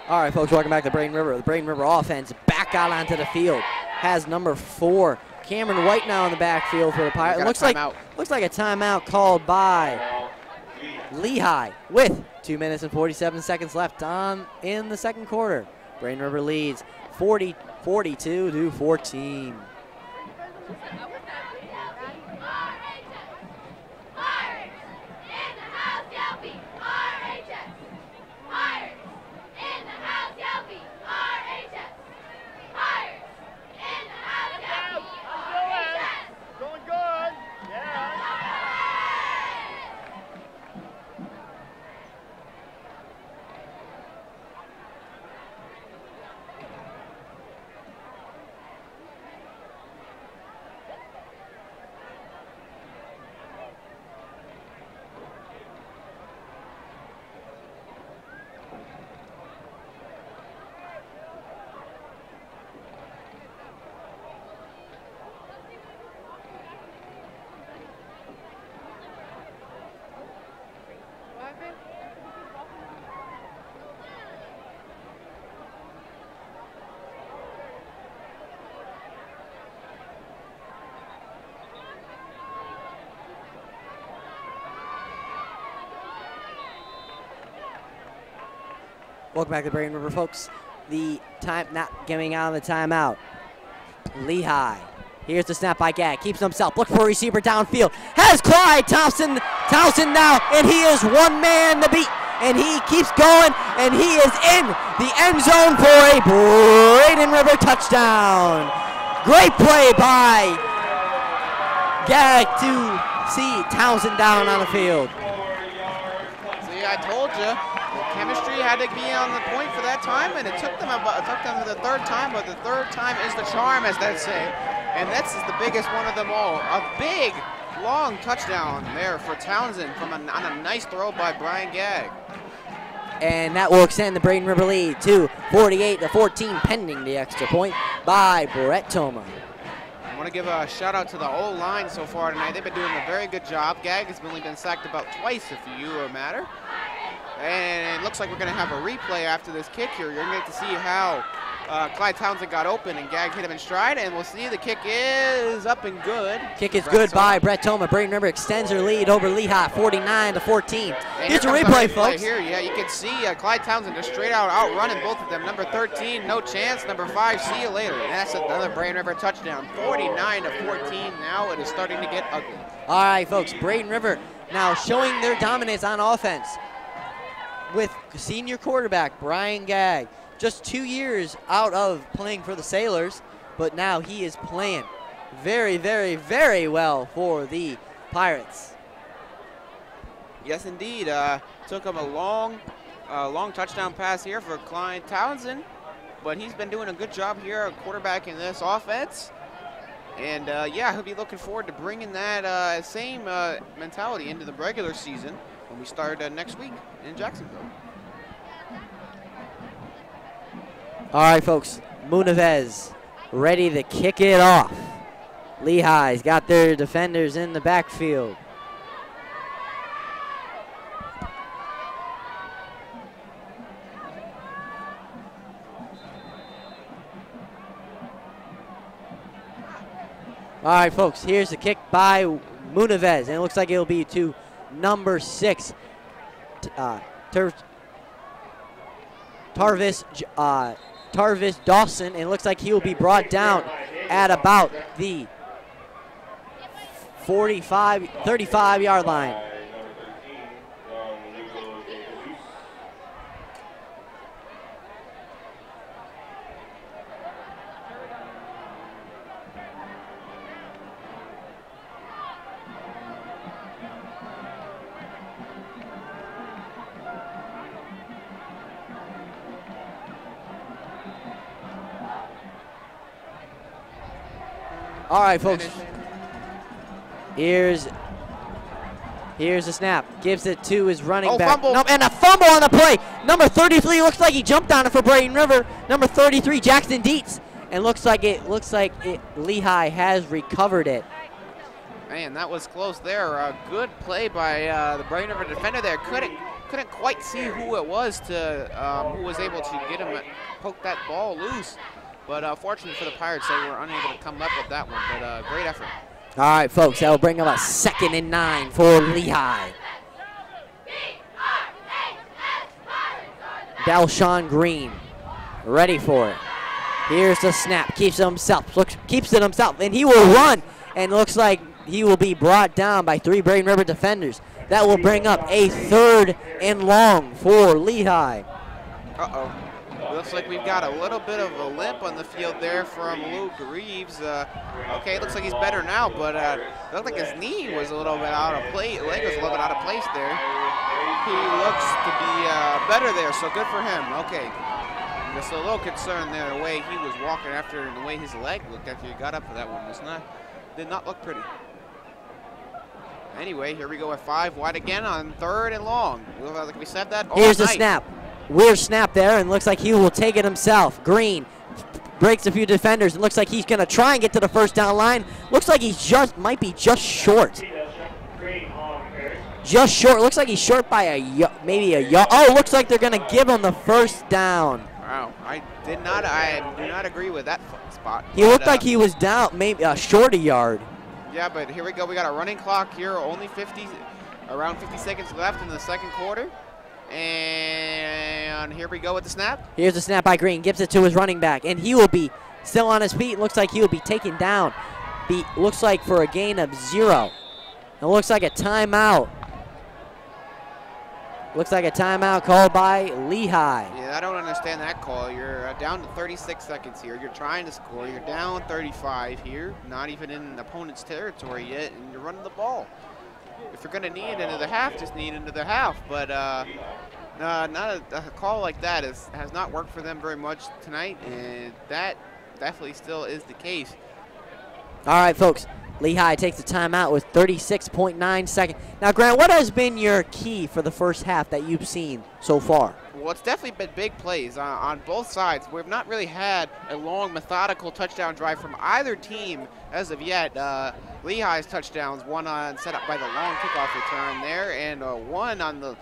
[SPEAKER 1] All right, folks, welcome back to Braden River. The Braden River offense back out onto the field. Has number 4, Cameron White, now in the backfield for the Pirates. Looks like a timeout called by Lehigh with 2 minutes and 47 seconds left in the second quarter. Braden River leads 42-14. Welcome back to Braden River, folks. The time not getting out of the timeout. Lehigh. Here's the snap by Gag. Keeps himself. Look for a receiver downfield. Has Clyde Townsend now, and he is one man to beat. And he keeps going, and he is in the end zone for a Braden River touchdown. Great play by Gag to see Townsend down on the field.
[SPEAKER 2] See, I told you, the chemistry had to be on the point for that time, and it took them to the third time, but the third time is the charm, as they say. And this is the biggest one of them all. A big, long touchdown there for Townsend on a nice throw by Brian Gag.
[SPEAKER 1] And that will extend the Braden River lead to 48-14, pending the extra point by Brett Toma.
[SPEAKER 2] I want to give a shout out to the O-line so far tonight. They've been doing a very good job. Gag has only been sacked about twice, if you matter. And it looks like we're going to have a replay after this kick here. You're going to get to see how Clyde Townsend got open and Gag hit him in stride, and we'll see the kick is up and good.
[SPEAKER 1] Kick is good by Brett Toma. Braden River extends their lead over Lehigh, 49-14. Here's a replay, folks.
[SPEAKER 2] Here, yeah, you can see Clyde Townsend just straight out outrunning both of them. Number 13, no chance. Number 5, see you later. And that's another Braden River touchdown, 49-14. Now it is starting to get ugly.
[SPEAKER 1] All right, folks, Braden River now showing their dominance on offense with senior quarterback Brian Gag. Just 2 years out of playing for the Sailors, but now he is playing very, very, very well for the Pirates.
[SPEAKER 2] Yes, indeed. Took him a long touchdown pass here for Clyde Townsend, but he's been doing a good job here quarterbacking this offense. And, yeah, he'll be looking forward to bringing that same mentality into the regular season when we start next week in Jacksonville.
[SPEAKER 1] All right, folks, Munavez ready to kick it off. Lehigh's got their defenders in the backfield. All right, folks, here's the kick by Munavez, and it looks like it'll be to number 6, Tarvis Dawson, and it looks like he will be brought down at about the 35-yard line. All right, folks. Here's the snap. Gives it to his running back.
[SPEAKER 2] Fumble.
[SPEAKER 1] No, and a fumble on the play. Number 33 looks like he jumped on it for Braden River. Number 33, Jackson Dietz, and looks like Lehigh has recovered it.
[SPEAKER 2] Man, that was close there. A good play by the Braden River defender there. Couldn't quite see who it was who was able to get him poke that ball loose. But fortunately for the Pirates, they were unable to come up with that one. But great effort.
[SPEAKER 1] All right, folks, that will bring up a 2nd and 9 for Lehigh. Dalshawn Green, ready for it. Here's the snap. Keeps it himself, and he will run. And looks like he will be brought down by 3 Braden River defenders. That will bring up a 3rd and long for Lehigh.
[SPEAKER 2] Uh-oh. Looks like we've got a little bit of a limp on the field there from Luke Reeves. Okay, it looks like he's better now, but it looked like his knee was a little bit out of place. Leg was a little bit out of place there. He looks to be better there, so good for him. Okay, just a little concern there, the way he was walking after, and the way his leg looked after he got up for that one did not look pretty. Anyway, here we go at 5 wide again on 3rd and long. Like we said that all
[SPEAKER 1] Here's the
[SPEAKER 2] night.
[SPEAKER 1] snap. Weird snap there, and looks like he will take it himself. Green breaks a few defenders, and looks like he's going to try and get to the 1st down line. Looks like he's might be just short. Just short. Looks like he's short by maybe a yard. Oh, looks like they're going to give him the 1st down.
[SPEAKER 2] Wow, I do not agree with that spot.
[SPEAKER 1] He looked like he was down, maybe short a yard.
[SPEAKER 2] Yeah, but here we go. We got a running clock here, around 50 seconds left in the 2nd quarter. And here we go with the snap.
[SPEAKER 1] Here's the snap by Green. Gives it to his running back. And he will be still on his feet. Looks like he will be taken down. Looks like for a gain of 0. It looks like a timeout. Looks like a timeout called by Lehigh.
[SPEAKER 2] Yeah, I don't understand that call. You're down to 36 seconds here. You're trying to score. You're down 35 here. Not even in the opponent's territory yet, and you're running the ball. If you're going to knee it into the half, just knee it into the half. But not a call like that has not worked for them very much tonight, and that definitely still is the case.
[SPEAKER 1] All right, folks. Lehigh takes the timeout with 36.9 seconds. Now, Grant, what has been your key for the first half that you've seen so far?
[SPEAKER 2] Well, it's definitely been big plays on both sides. We've not really had a long, methodical touchdown drive from either team as of yet. Lehigh's touchdowns, one set up by the long kickoff return there, and one on the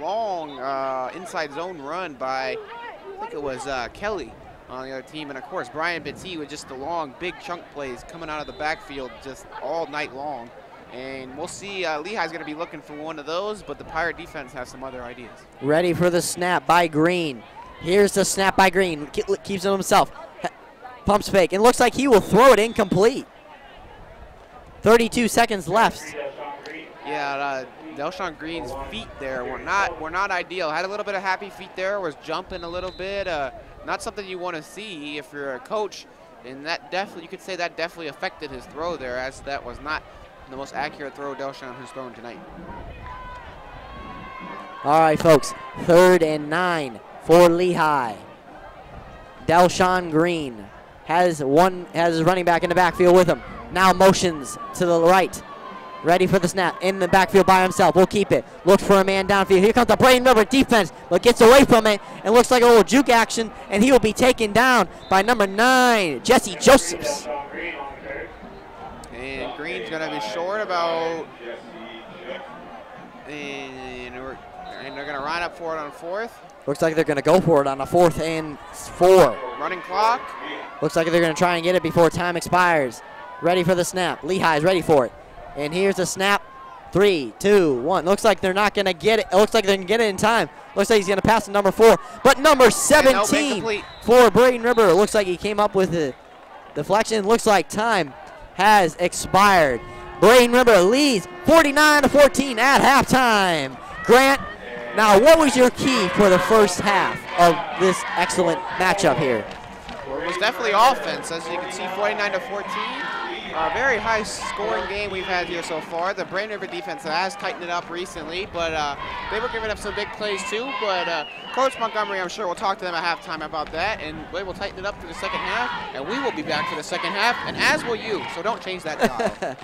[SPEAKER 2] long inside zone run by, I think it was Kelly on the other team. And, of course, Brian Bettee with just the long, big chunk plays coming out of the backfield just all night long. And we'll see. Lehigh's going to be looking for one of those, but the Pirate defense has some other ideas.
[SPEAKER 1] Ready for the snap by Green. Here's the snap by Green. Keeps it himself. Pumps fake. And looks like he will throw it incomplete. 32 seconds left.
[SPEAKER 2] Yeah, Delshawn Green's feet there were not ideal. Had a little bit of happy feet there. Was jumping a little bit. Not something you want to see if you're a coach. And that definitely, you could say that definitely affected his throw there, as that was not the most accurate throw Delshawn has thrown tonight.
[SPEAKER 1] All right, folks. 3rd and 9 for Lehigh. Delshawn Green has his running back in the backfield with him. Now motions to the right. Ready for the snap. In the backfield by himself. We'll keep it. Looks for a man downfield. Here comes the Braden River defense, but gets away from it and looks like a little juke action, and he will be taken down by number 9, Jesse Josephs.
[SPEAKER 2] And Green's going to be short about, and they're going to line up for it on 4th.
[SPEAKER 1] Looks like they're going to go for it on a 4th and 4.
[SPEAKER 2] Running clock.
[SPEAKER 1] Looks like they're going to try and get it before time expires. Ready for the snap. Lehigh's ready for it. And here's the snap. 3, 2, 1. Looks like they're not going to get it. It looks like they can get it in time. Looks like he's going to pass to number 4. But number 17 for Braden River. It looks like he came up with a deflection. Looks like time has expired. Braden River leads 49-14 at halftime. Grant, now what was your key for the first half of this excellent matchup here?
[SPEAKER 2] It was definitely offense. As you can see, 49-14. A very high scoring game we've had here so far. The Braden River defense has tightened it up recently, but they were giving up some big plays too. But Coach Montgomery, I'm sure, will talk to them at halftime about that, and they will tighten it up for the second half, and we will be back for the second half, and as will you, so don't change that dial.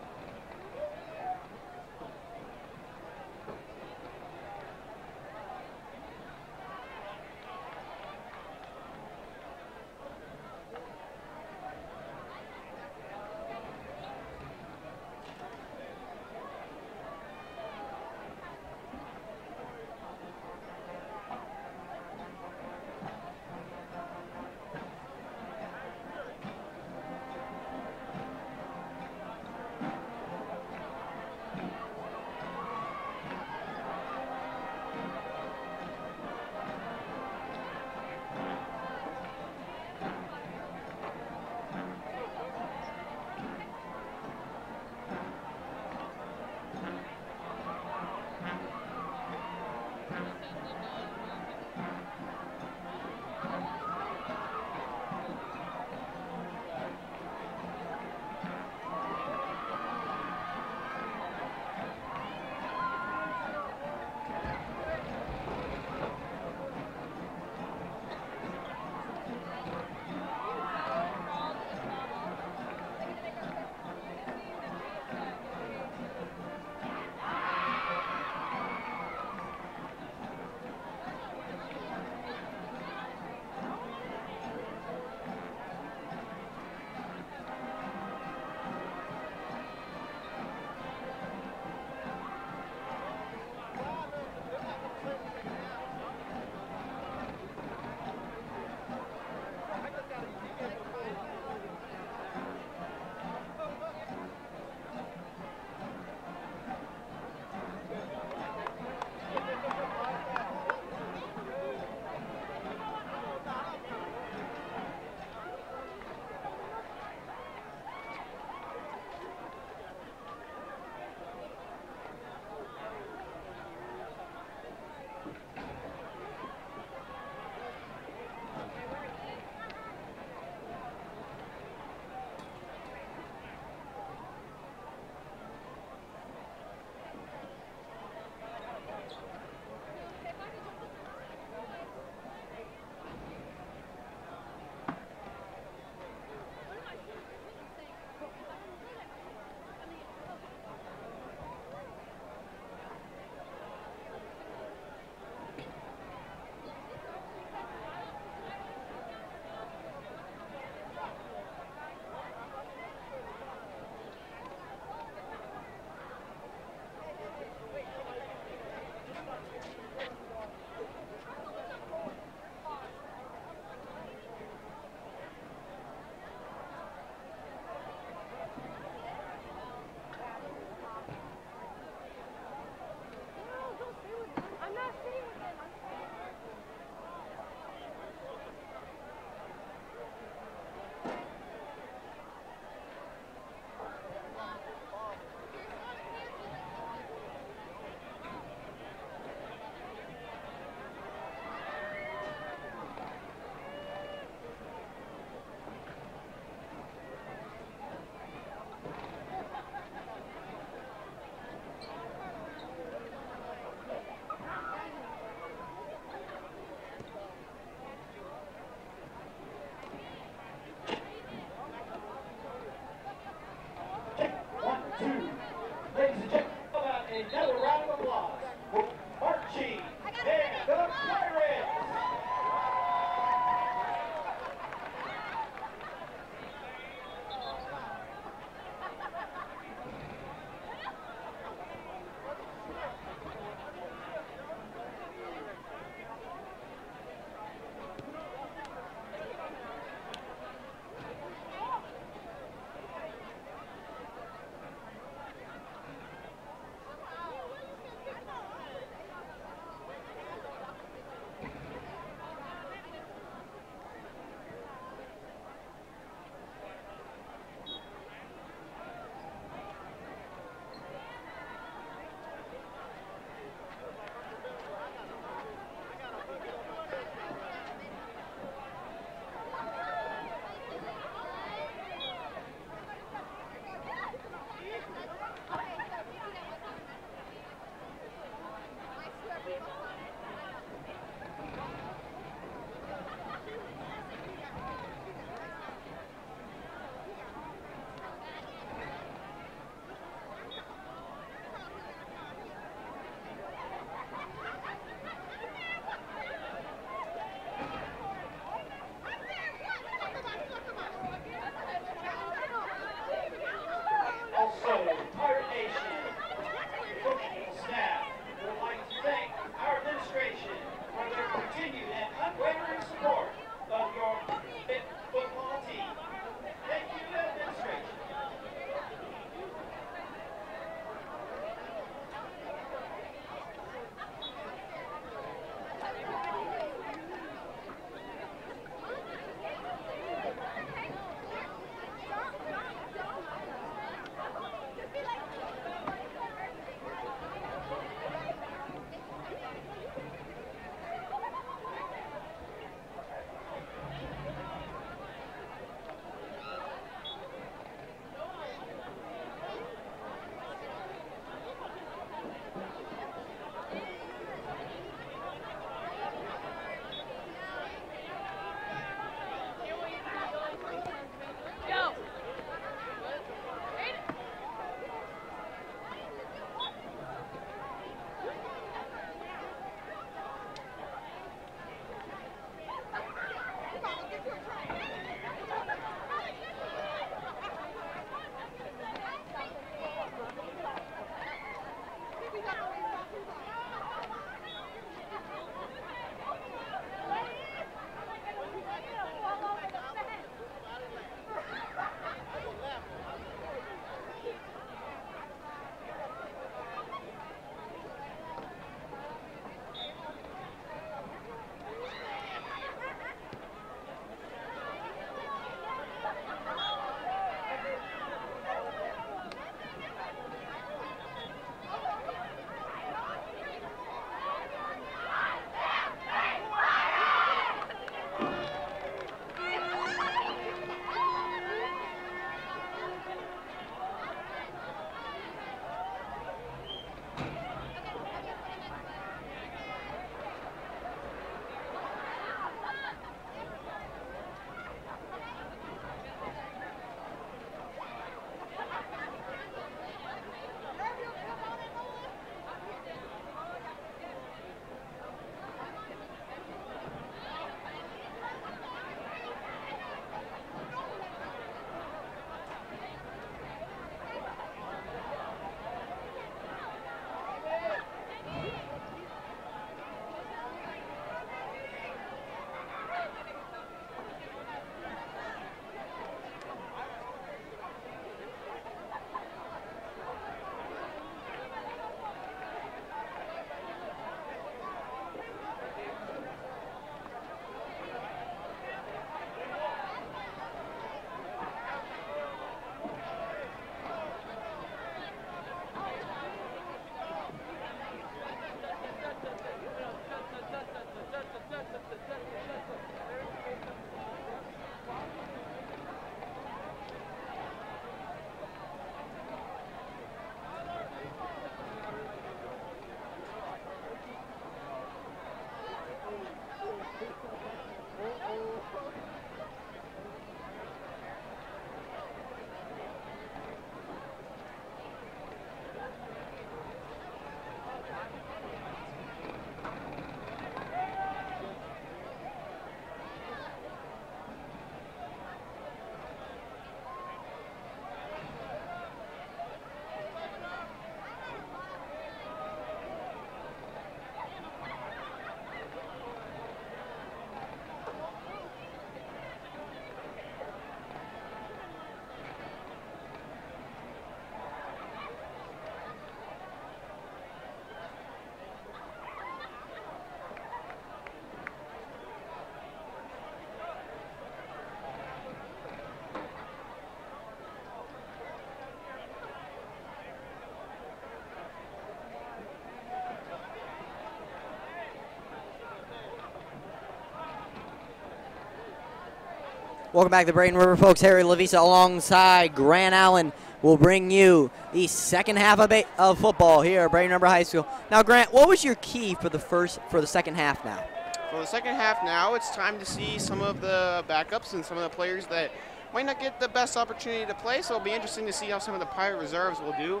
[SPEAKER 1] Welcome back to Braden River, folks. Harry Lavisa alongside Grant Allen will bring you the second half of football here at Braden River High School. Now, Grant, what was your key for the second half now?
[SPEAKER 2] For the second half now, it's time to see some of the backups and some of the players that might not get the best opportunity to play, so it'll be interesting to see how some of the Pirate reserves will do.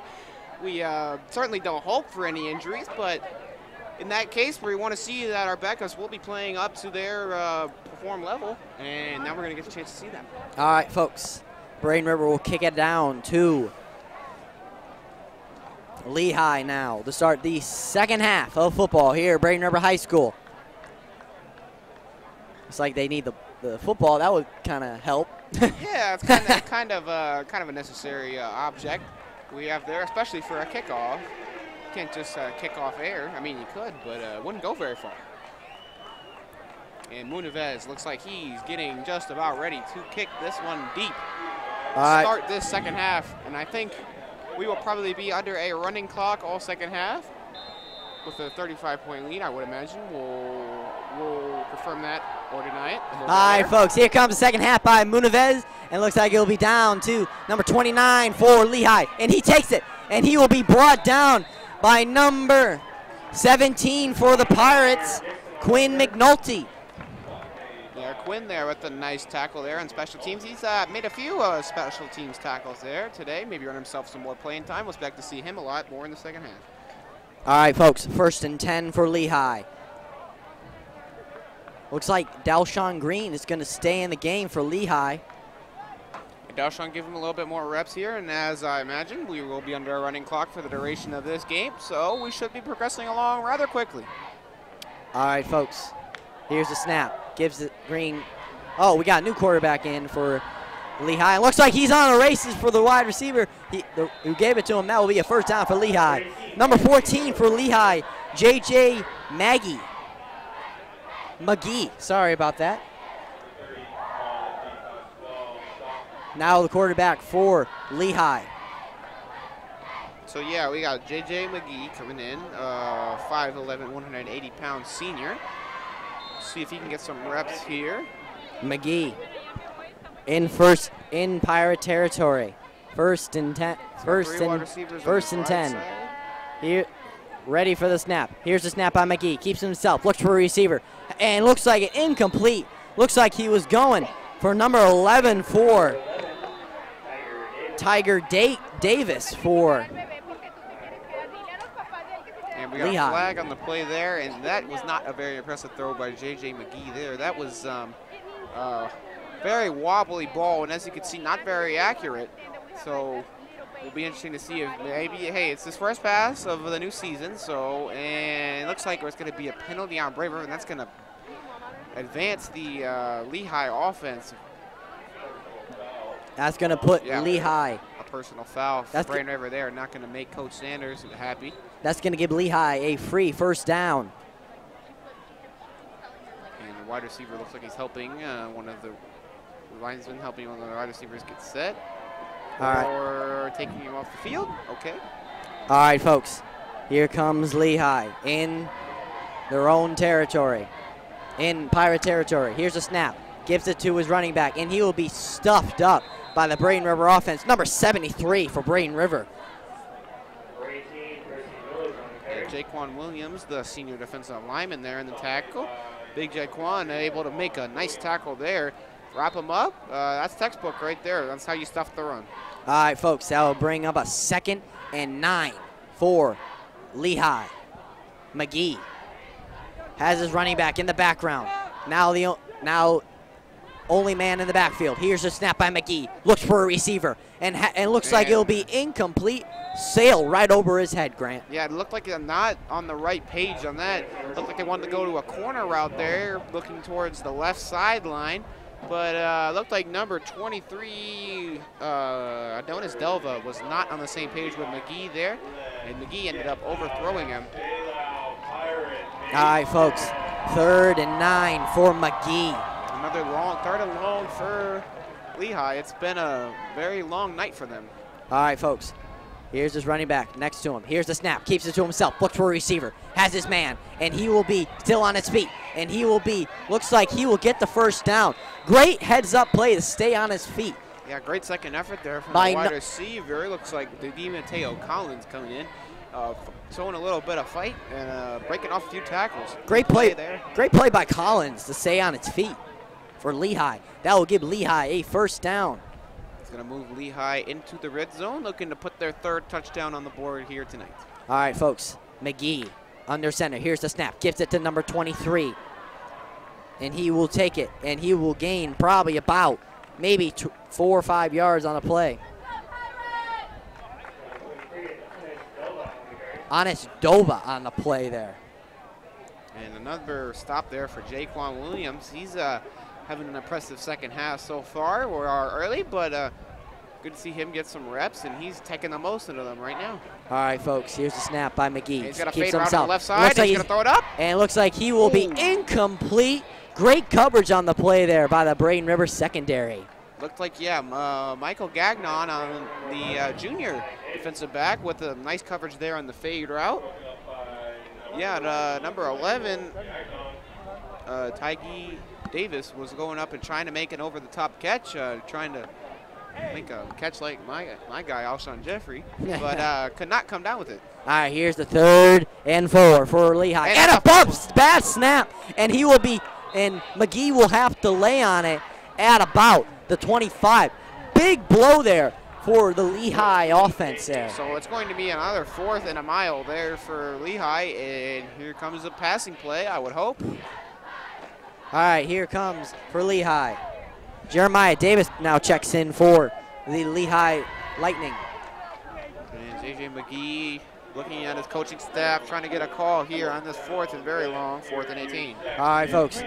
[SPEAKER 2] We certainly don't hope for any injuries, but in that case, we want to see that our backups will be playing up to their perform level, and now we're going to get a chance to see them.
[SPEAKER 1] All right, folks. Braden River will kick it down to Lehigh now to start the second half of football here at Braden River High School. It's like they need the football. That would kind of help.
[SPEAKER 2] Yeah, it's kind of a necessary object we have there, especially for a kickoff. You can't just kick off air. I mean, you could, but it wouldn't go very far. And Munivez looks like he's getting just about ready to kick this one deep. Start this second half, and I think we will probably be under a running clock all second half with a 35-point lead, I would imagine. We'll confirm that or deny it.
[SPEAKER 1] All right, folks, here comes the second half by Munivez, and looks like it'll be down to number 29 for Lehigh, and he takes it, and he will be brought down by number 17 for the Pirates, Quinn McNulty.
[SPEAKER 2] Yeah, Quinn there with a nice tackle there on special teams. He's made a few special teams tackles there today. Maybe earn himself some more playing time. We'll expect to see him a lot more in the second half.
[SPEAKER 1] All right, folks, 1st and 10 for Lehigh. Looks like Dalshon Green is going to stay in the game for Lehigh.
[SPEAKER 2] Dalshon give him a little bit more reps here, and as I imagine, we will be under a running clock for the duration of this game, so we should be progressing along rather quickly.
[SPEAKER 1] All right, folks, here's the snap. Gives it Green. Oh, we got a new quarterback in for Lehigh. It looks like he's on the races for the wide receiver who gave it to him. That will be a first down for Lehigh. Number 14 for Lehigh, J.J. McGee. Sorry about that. Now the quarterback for Lehigh.
[SPEAKER 2] So, yeah, we got J.J. McGee coming in, 5'11", 180-pound senior. See if he can get some reps here.
[SPEAKER 1] McGee in Pirate territory. First and 10. First and 10. Here, ready for the snap. Here's the snap by McGee. Keeps himself. Looks for a receiver, and looks like an incomplete. Looks like he was going for number 11 for Tiger Davis for
[SPEAKER 2] And we got
[SPEAKER 1] Lehigh.
[SPEAKER 2] a flag on the play there, and that was not a very impressive throw by J.J. McGee there. That was very wobbly ball, and as you can see, not very accurate. So it'll be interesting to see if maybe, hey, it's his first pass of the new season, so, and it looks like there's going to be a penalty on Brave River, and that's going to advance the Lehigh offense.
[SPEAKER 1] That's going to put Lehigh.
[SPEAKER 2] A personal foul for Braden River there, not going to make Coach Sanders happy.
[SPEAKER 1] That's going to give Lehigh a free first down.
[SPEAKER 2] And the wide receiver looks like he's helping one of the linesmen, helping one of the wide receivers get set.
[SPEAKER 1] All right.
[SPEAKER 2] Or taking him off the field. Okay.
[SPEAKER 1] All right, folks. Here comes Lehigh in their own territory, in Pirate territory. Here's a snap. Gives it to his running back, and he will be stuffed up by the Braden River offense. Number 73 for Braden River.
[SPEAKER 2] Jaquan Williams, the senior defensive lineman there in the tackle. Big Jaquan able to make a nice tackle there. Wrap him up. That's textbook right there. That's how you stuff the run.
[SPEAKER 1] All right, folks, that will bring up a 2nd and 9 for Lehigh. McGee has his running back in the background. Now only man in the backfield. Here's a snap by McGee. Looks for a receiver, and looks like it'll be incomplete. Sail right over his head, Grant.
[SPEAKER 2] Yeah, it looked like they're not on the right page on that. It looked like they wanted to go to a corner route there, looking towards the left sideline. But it looked like number 23, Adonis Delva, was not on the same page with McGee there. And McGee ended up overthrowing him.
[SPEAKER 1] All right, folks. 3rd and 9 for McGee.
[SPEAKER 2] Another long, 3rd and long for Lehigh. It's been a very long night for them.
[SPEAKER 1] All right, folks. Here's his running back next to him. Here's the snap. Keeps it to himself. Looks for a receiver. Has his man. And he will be still on his feet. And he will be, looks like he will get the first down. Great heads-up play to stay on his feet.
[SPEAKER 2] Yeah, great second effort there from
[SPEAKER 1] By
[SPEAKER 2] the wide receiver. It looks like Mateo Collins coming in, showing a little bit of fight and breaking off a few tackles.
[SPEAKER 1] Great play
[SPEAKER 2] there.
[SPEAKER 1] Great play by Collins to stay on its feet for Lehigh. That will give Lehigh a first down.
[SPEAKER 2] It's going to move Lehigh into the red zone, looking to put their third touchdown on the board here tonight.
[SPEAKER 1] All right, folks. McGee under center. Here's the snap. Gives it to number 23. And he will take it, and he will gain probably about maybe 4 or 5 yards on a play. Honest Dova on the play there.
[SPEAKER 2] And another stop there for Jaquan Williams. He's having an impressive second half so far. We are early, but good to see him get some reps, and he's taking the most out of them right now.
[SPEAKER 1] All right, folks, here's the snap by McGee.
[SPEAKER 2] He's got a
[SPEAKER 1] Keeps
[SPEAKER 2] fade route on the left side. He's going to throw it up.
[SPEAKER 1] And it looks like he will be incomplete. Great coverage on the play there by the Braden River secondary.
[SPEAKER 2] Looked like, yeah, Michael Gagnon on the junior defensive back with a nice coverage there on the fade route. Yeah, number 11, Tyge Davis was going up and trying to make an over-the-top catch, trying to make a catch like my guy, Alshon Jeffrey, but could not come down with it.
[SPEAKER 1] All right, here's the 3rd and 4 for Lehigh. And a bad snap, and he will be, and McGee will have to lay on it at about the 25. Big blow there for the Lehigh offense there.
[SPEAKER 2] So it's going to be another 4th and a mile there for Lehigh, and here comes a passing play, I would hope.
[SPEAKER 1] All right, here comes for Lehigh. Jeremiah Davis now checks in for the Lehigh Lightning.
[SPEAKER 2] And J.J. McGee looking at his coaching staff, trying to get a call here on this 4th and very long, 4th and 18.
[SPEAKER 1] All right, folks.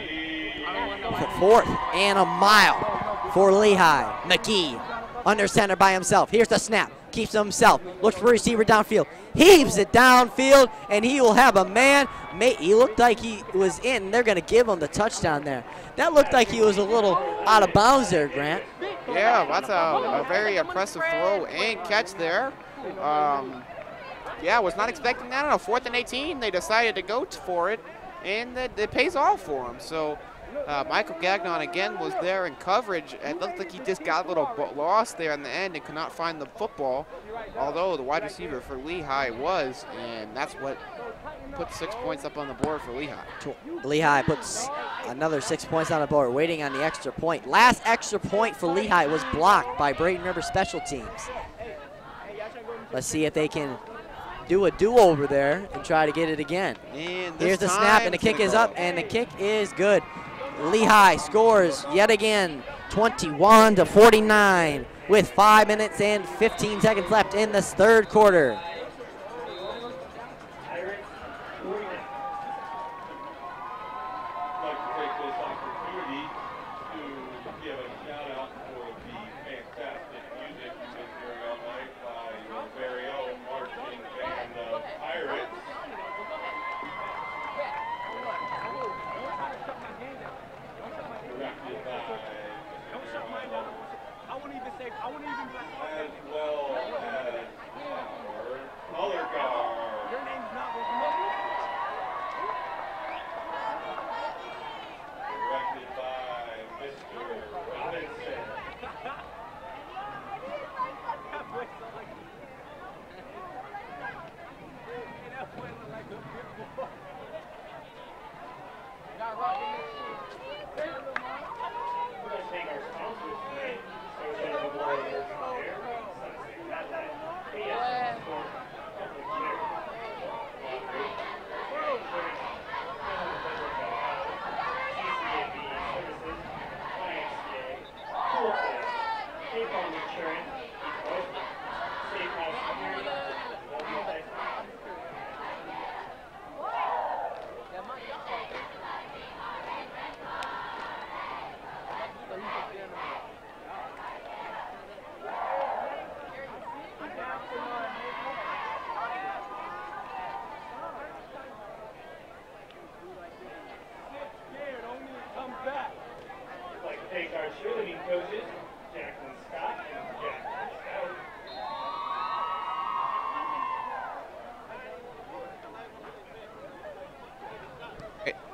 [SPEAKER 1] 4th and a mile for Lehigh. McGee under center by himself. Here's the snap. Keeps it himself. Looks for a receiver downfield. Heaves it downfield, and he will have a man. He looked like he was in. They're going to give him the touchdown there. That looked like he was a little out of bounds there, Grant.
[SPEAKER 2] Yeah, that's a very impressive throw and catch there. Yeah, was not expecting that on a 4th and 18. They decided to go for it, and it pays off for him. So Michael Gagnon again was there in coverage. It looked like he just got a little lost there in the end and could not find the football, although the wide receiver for Lehigh was, and that's what put 6 points up on the board for Lehigh.
[SPEAKER 1] Lehigh puts another 6 points on the board, waiting on the extra point. Last extra point for Lehigh was blocked by Braden River Special Teams. Let's see if they can do a do-over there and try to get it again.
[SPEAKER 2] And
[SPEAKER 1] here's the snap, and the kick is up, and the kick is good. Lehigh scores yet again, 21-49, with 5 minutes and 15 seconds left in this 3rd quarter.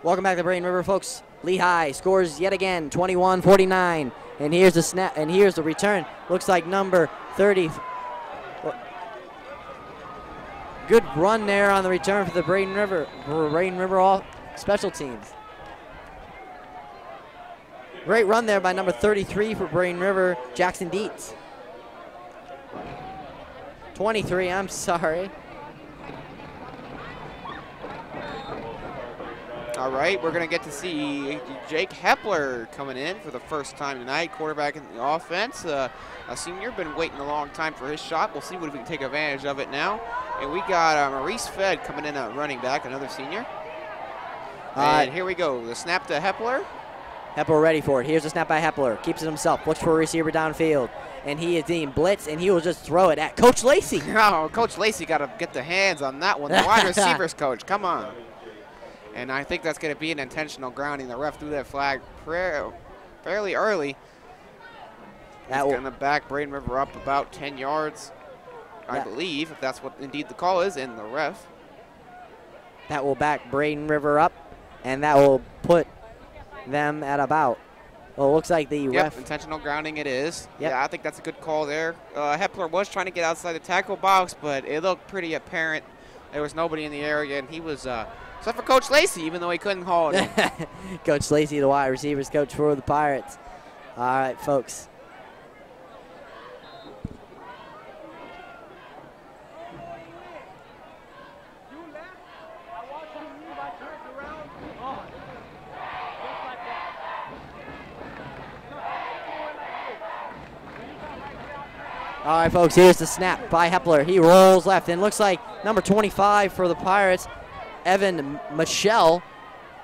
[SPEAKER 1] Welcome back to Braden River, folks. Lehigh scores yet again, 21-49. And here's the snap, and here's the return. Looks like number 30. Good run there on the return for the Braden River all special teams. Great run there by number 33 for Braden River, Jackson Dietz. 23, I'm sorry.
[SPEAKER 2] All right, we're going to get to see Jake Hepler coming in for the first time tonight, quarterback in the offense. A senior, been waiting a long time for his shot. We'll see if we can take advantage of it now. And we got Maurice Fed coming in at running back, another senior. And here we go, the snap to Hepler.
[SPEAKER 1] Hepler ready for it. Here's the snap by Hepler. Keeps it himself, looks for a receiver downfield. And he is being blitzed, and he will just throw it at Coach Lacey.
[SPEAKER 2] Oh, Coach Lacey got to get the hands on that one. The wide receivers coach, come on. And I think that's going to be an intentional grounding. The ref threw that flag fairly early. That's going to back Braden River up about 10 yards, I believe, if that's what indeed the call is, and the ref.
[SPEAKER 1] That will back Braden River up, and that will put them at about. Well, it looks like the ref.
[SPEAKER 2] Intentional grounding it is.
[SPEAKER 1] Yep.
[SPEAKER 2] Yeah, I think that's a good call there. Hepler was trying to get outside the tackle box, but it looked pretty apparent. There was nobody in the area, and he was, except for Coach Lacey, even though he couldn't call it.
[SPEAKER 1] Coach Lacey, the wide receivers coach for the Pirates. All right, folks. All right, folks, here's the snap by Hepler. He rolls left, and looks like number 25 for the Pirates, Evan Michelle,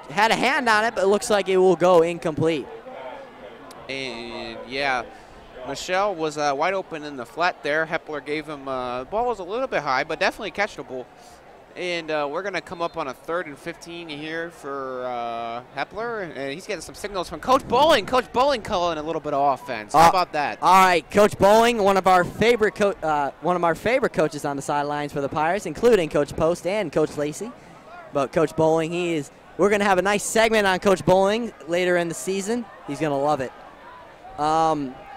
[SPEAKER 1] had a hand on it, but it looks like it will go incomplete.
[SPEAKER 2] And, yeah, Michelle was wide open in the flat there. Hepler gave him, the ball was a little bit high, but definitely catchable. And we're going to come up on a 3rd and 15 here for Hepler. And he's getting some signals from Coach Bowling. Coach Bowling calling a little bit of offense. How about that?
[SPEAKER 1] All right, Coach Bowling, one of our favorite coaches on the sidelines for the Pirates, including Coach Post and Coach Lacey. But Coach Bowling, we're going to have a nice segment on Coach Bowling later in the season. He's going to love it.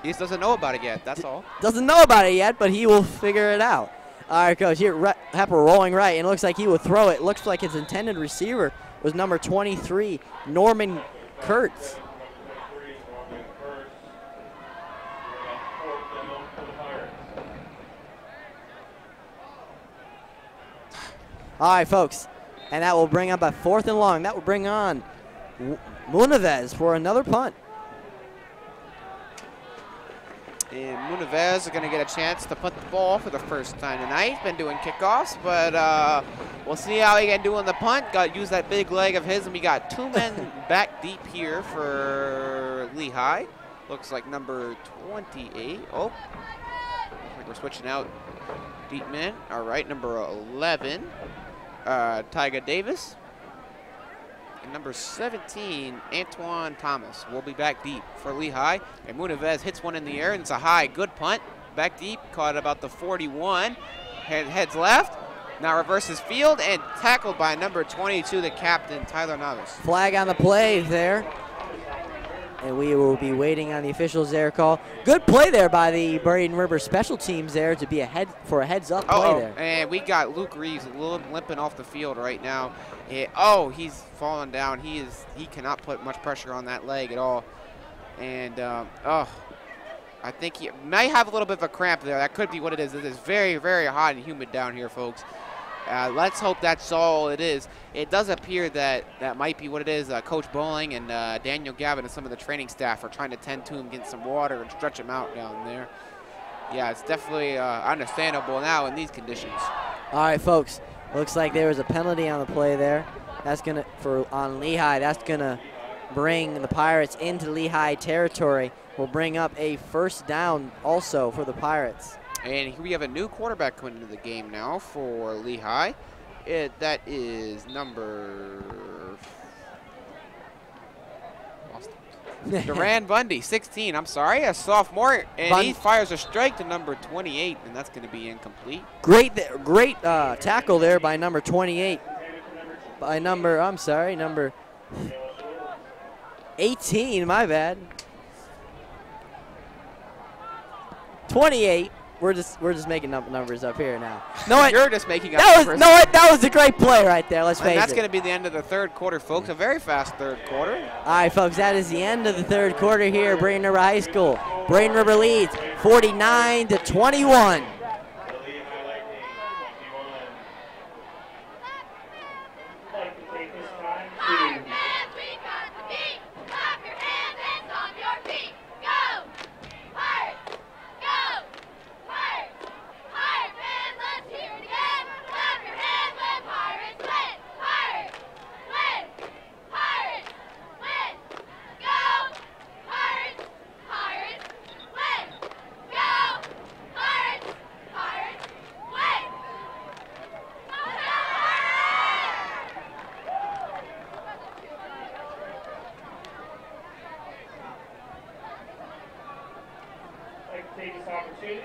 [SPEAKER 2] He just doesn't know about it yet, that's all.
[SPEAKER 1] Doesn't know about it yet, but he will figure it out. All right, Coach, here, Hepler rolling right, and it looks like he will throw it. Looks like his intended receiver was number 23, Norman Kurtz. All right, folks, and that will bring up a 4th and long. That will bring on Munavez for another punt.
[SPEAKER 2] And Munavez is going to get a chance to punt the ball for the first time tonight. He's been doing kickoffs, but we'll see how he can do on the punt. Use that big leg of his, and we got 2 men back deep here for Lehigh. Looks like number 28. Oh, I think we're switching out deep men. All right, number 11, Tyga Davis. And number 17, Antoine Thomas, will be back deep for Lehigh. And Munavez hits one in the air, and it's a high, good punt. Back deep, caught about the 41. Heads left, now reverses field, and tackled by number 22, the captain, Tyler Novice.
[SPEAKER 1] Flag on the play there. And we will be waiting on the officials there call. Good play there by the Braden River special teams there to be a heads-up play there.
[SPEAKER 2] And we got Luke Reeves a little limping off the field right now. He's falling down. He cannot put much pressure on that leg at all. And I think he might have a little bit of a cramp there. That could be what it is. It is very, very hot and humid down here, folks. Let's hope that's all it is. It does appear that might be what it is. Coach Bowling and Daniel Gavin and some of the training staff are trying to tend to him, get some water and stretch him out down there. Yeah, it's definitely understandable now in these conditions.
[SPEAKER 1] All right, folks. Looks like there was a penalty on the play there. That's on Lehigh. That's gonna bring the Pirates into Lehigh territory. Will bring up a 1st down also for the Pirates.
[SPEAKER 2] And here we have a new quarterback coming into the game now for Lehigh. That is number Duran Bundy, 16. I'm sorry, a sophomore, and he fires a strike to number 28, and that's going to be incomplete.
[SPEAKER 1] Great tackle there by number 28. Number
[SPEAKER 5] Yellow shorts.
[SPEAKER 1] 18, my bad. 28. We're just making up numbers up here now. No,
[SPEAKER 2] You're just making up
[SPEAKER 1] that was
[SPEAKER 2] numbers.
[SPEAKER 1] that was a great play right there. Let's face
[SPEAKER 2] And that's
[SPEAKER 1] it.
[SPEAKER 2] going to be the end of the third quarter, folks. A very fast third quarter.
[SPEAKER 1] All right, folks, that is the end of the third quarter here at Braden River High School. Braden River leads 49-21.
[SPEAKER 5] The Lehigh Lightning, 21. I'd like to take this time to take this opportunity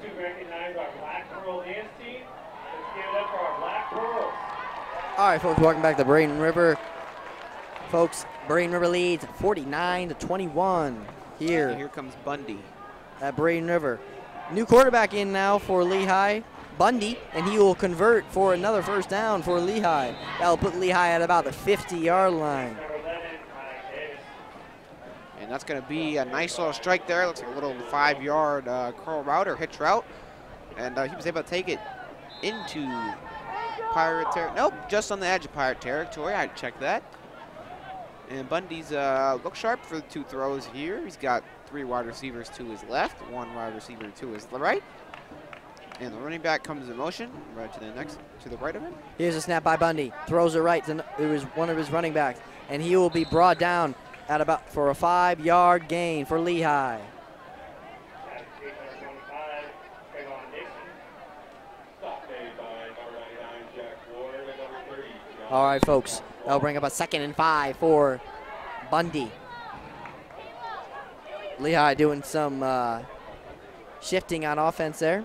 [SPEAKER 5] to recognize our Black Pearl dance team. Let's give it up for our Black Pearls.
[SPEAKER 1] All right, folks, welcome back to Braden River. Folks, Braden River leads 49-21 here
[SPEAKER 2] Here comes Bundy.
[SPEAKER 1] at Braden River. New quarterback in now for Lehigh, Bundy, and he will convert for another first down for Lehigh. That'll put Lehigh at about the 50-yard line.
[SPEAKER 5] Number 11, Davis.
[SPEAKER 2] And that's going to be a nice little strike there. Looks like a little 5-yard curl route or hitch route. And he was able to take it into Pirate territory. Nope, just on the edge of Pirate territory. I checked that. And Bundy's looks sharp for the 2 throws here. He's got 3 wide receivers to his left, 1 wide receiver to his right. And the running back comes in motion right to the right of him.
[SPEAKER 1] Here's a snap by Bundy. Throws it right to it was one of his running backs, and he will be brought down at about for a 5-yard gain for Lehigh.
[SPEAKER 5] Number 25, Trayvon Dixon.
[SPEAKER 3] Stop made by number 99, Jack Ward, and number 30, John.
[SPEAKER 1] All right, folks. That'll bring up a 2nd and 5 for Bundy. Lehigh doing some shifting on offense there.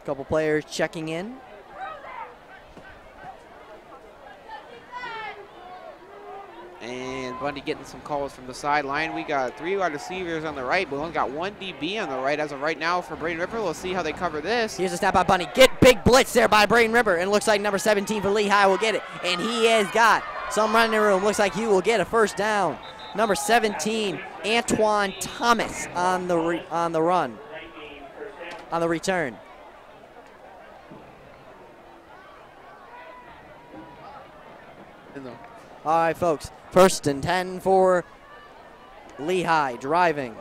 [SPEAKER 1] Couple players checking in.
[SPEAKER 2] And Bundy getting some calls from the sideline. We got 3 wide receivers on the right, but we only got 1 DB on the right as of right now for Braden River. We'll see how they cover this.
[SPEAKER 1] Here's a snap by Bundy. Get big blitz there by Braden River, and it looks like number 17 for Lehigh will get it. And he has got some running room. Looks like he will get a first down. Number 17, Antoine Thomas on the run, on the return. All right, folks. 1st and 10 for Lehigh driving.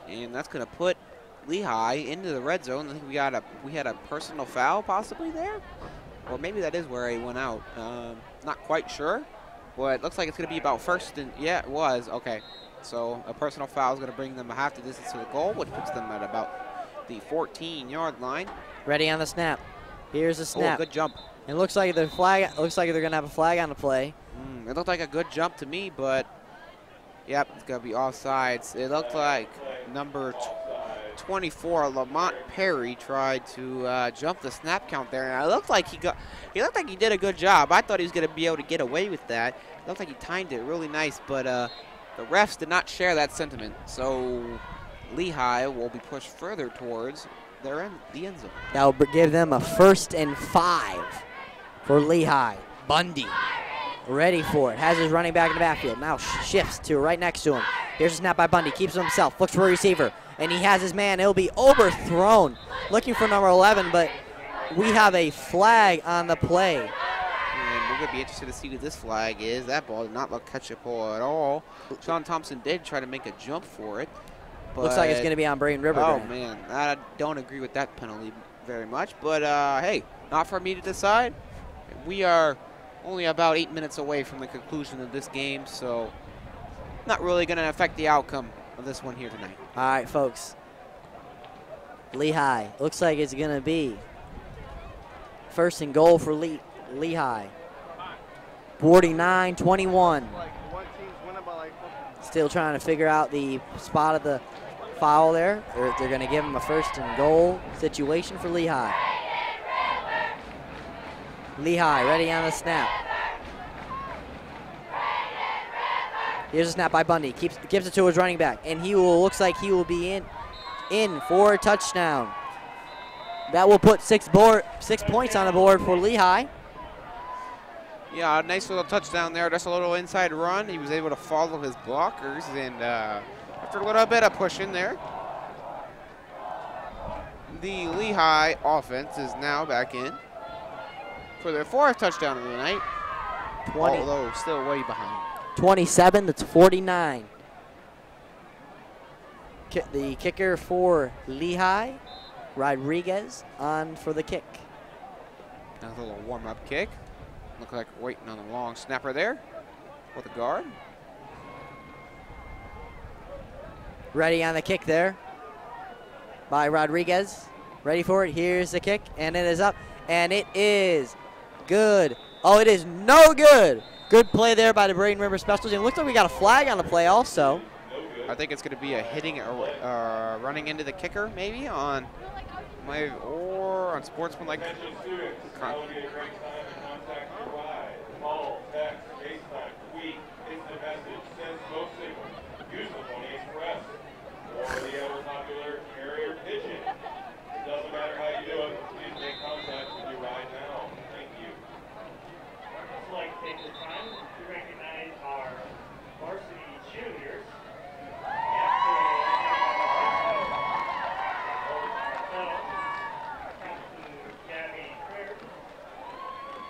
[SPEAKER 2] And that's going to put Lehigh into the red zone. I think we had a personal foul possibly there, or maybe that is where he went out. Not quite sure, but it looks like it's going to be about 1st and yeah, it was okay. So a personal foul is going to bring them a half the distance to the goal, which puts them at about the 14-yard line.
[SPEAKER 1] Ready on the snap. Here's the snap.
[SPEAKER 2] Oh, good jump.
[SPEAKER 1] It looks like the flag. Looks like they're going to have a flag on the play.
[SPEAKER 2] It looked like a good jump to me, but yep, it's going to be offsides. It looked like number 24, Lamont Perry, tried to jump the snap count there, and it looked like he looked like he did a good job. I thought he was going to be able to get away with that. It looked like he timed it really nice, but the refs did not share that sentiment. So Lehigh will be pushed further towards the end zone.
[SPEAKER 1] That'll give them a 1st and 5 for Lehigh. Bundy ready for it. Has his running back in the backfield. Now shifts to right next to him. Here's a snap by Bundy. Keeps it himself. Looks for a receiver. And he has his man. It'll be overthrown. Looking for number 11, but we have a flag on the play.
[SPEAKER 2] And we're going to be interested to see what this flag is. That ball did not look catchable at all. Sean Thompson did try to make a jump for it. But
[SPEAKER 1] looks like it's going to be on Braden River.
[SPEAKER 2] Oh, man. I don't agree with that penalty very much. But, hey, not for me to decide. We are only about 8 minutes away from the conclusion of this game, so not really going to affect the outcome of this one here tonight.
[SPEAKER 1] All right, folks. Lehigh. Looks like it's going to be 1st and goal for Lehigh. 49-21. Still trying to figure out the spot of the foul there. They're going to give him a 1st and goal situation for Lehigh. Lehigh ready on the snap. Here's a snap by Bundy. Gives it to his running back, and looks like he will be in for a touchdown. That will put 6 points on the board for Lehigh.
[SPEAKER 2] Yeah, a nice little touchdown there. Just a little inside run. He was able to follow his blockers, and after a little bit of pushing there, the Lehigh offense is now back in for their 4th touchdown of the night, although still way behind.
[SPEAKER 1] 27 to 49. The kicker for Lehigh, Rodriguez, on for the kick.
[SPEAKER 2] That's a little warm-up kick. Look like waiting on the long snapper there with the guard.
[SPEAKER 1] Ready on the kick there by Rodriguez. Ready for it. Here's the kick, and it is up, and it is good. Oh, it is no good. Good play there by the Braden River Specials. It looks like we got a flag on the play also.
[SPEAKER 2] I think it's going to be a hitting or running into the kicker, maybe on or on sportsmanlike.
[SPEAKER 3] Doesn't matter how you do it, please make contact with you right now. Thank you.
[SPEAKER 5] I'd like to take this time to recognize our varsity cheerleaders. Captain Gabby Prayer,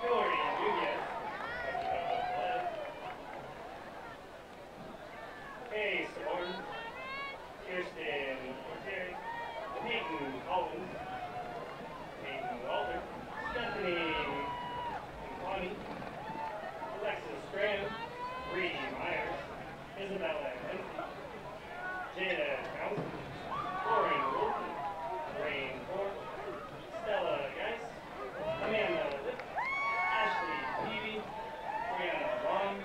[SPEAKER 5] Hillary Nunez, Kay Saborn, Kirsten Terry, Peyton Collins, Peyton Walter, Stephanie Connie, Alexis Graham, Bree Myers, Isabella Hensley, Jada Townsend, Lauren Wilson, Rain Ford, Stella Geis, Amanda Lipp, Ashley Peavy, Brianna Long,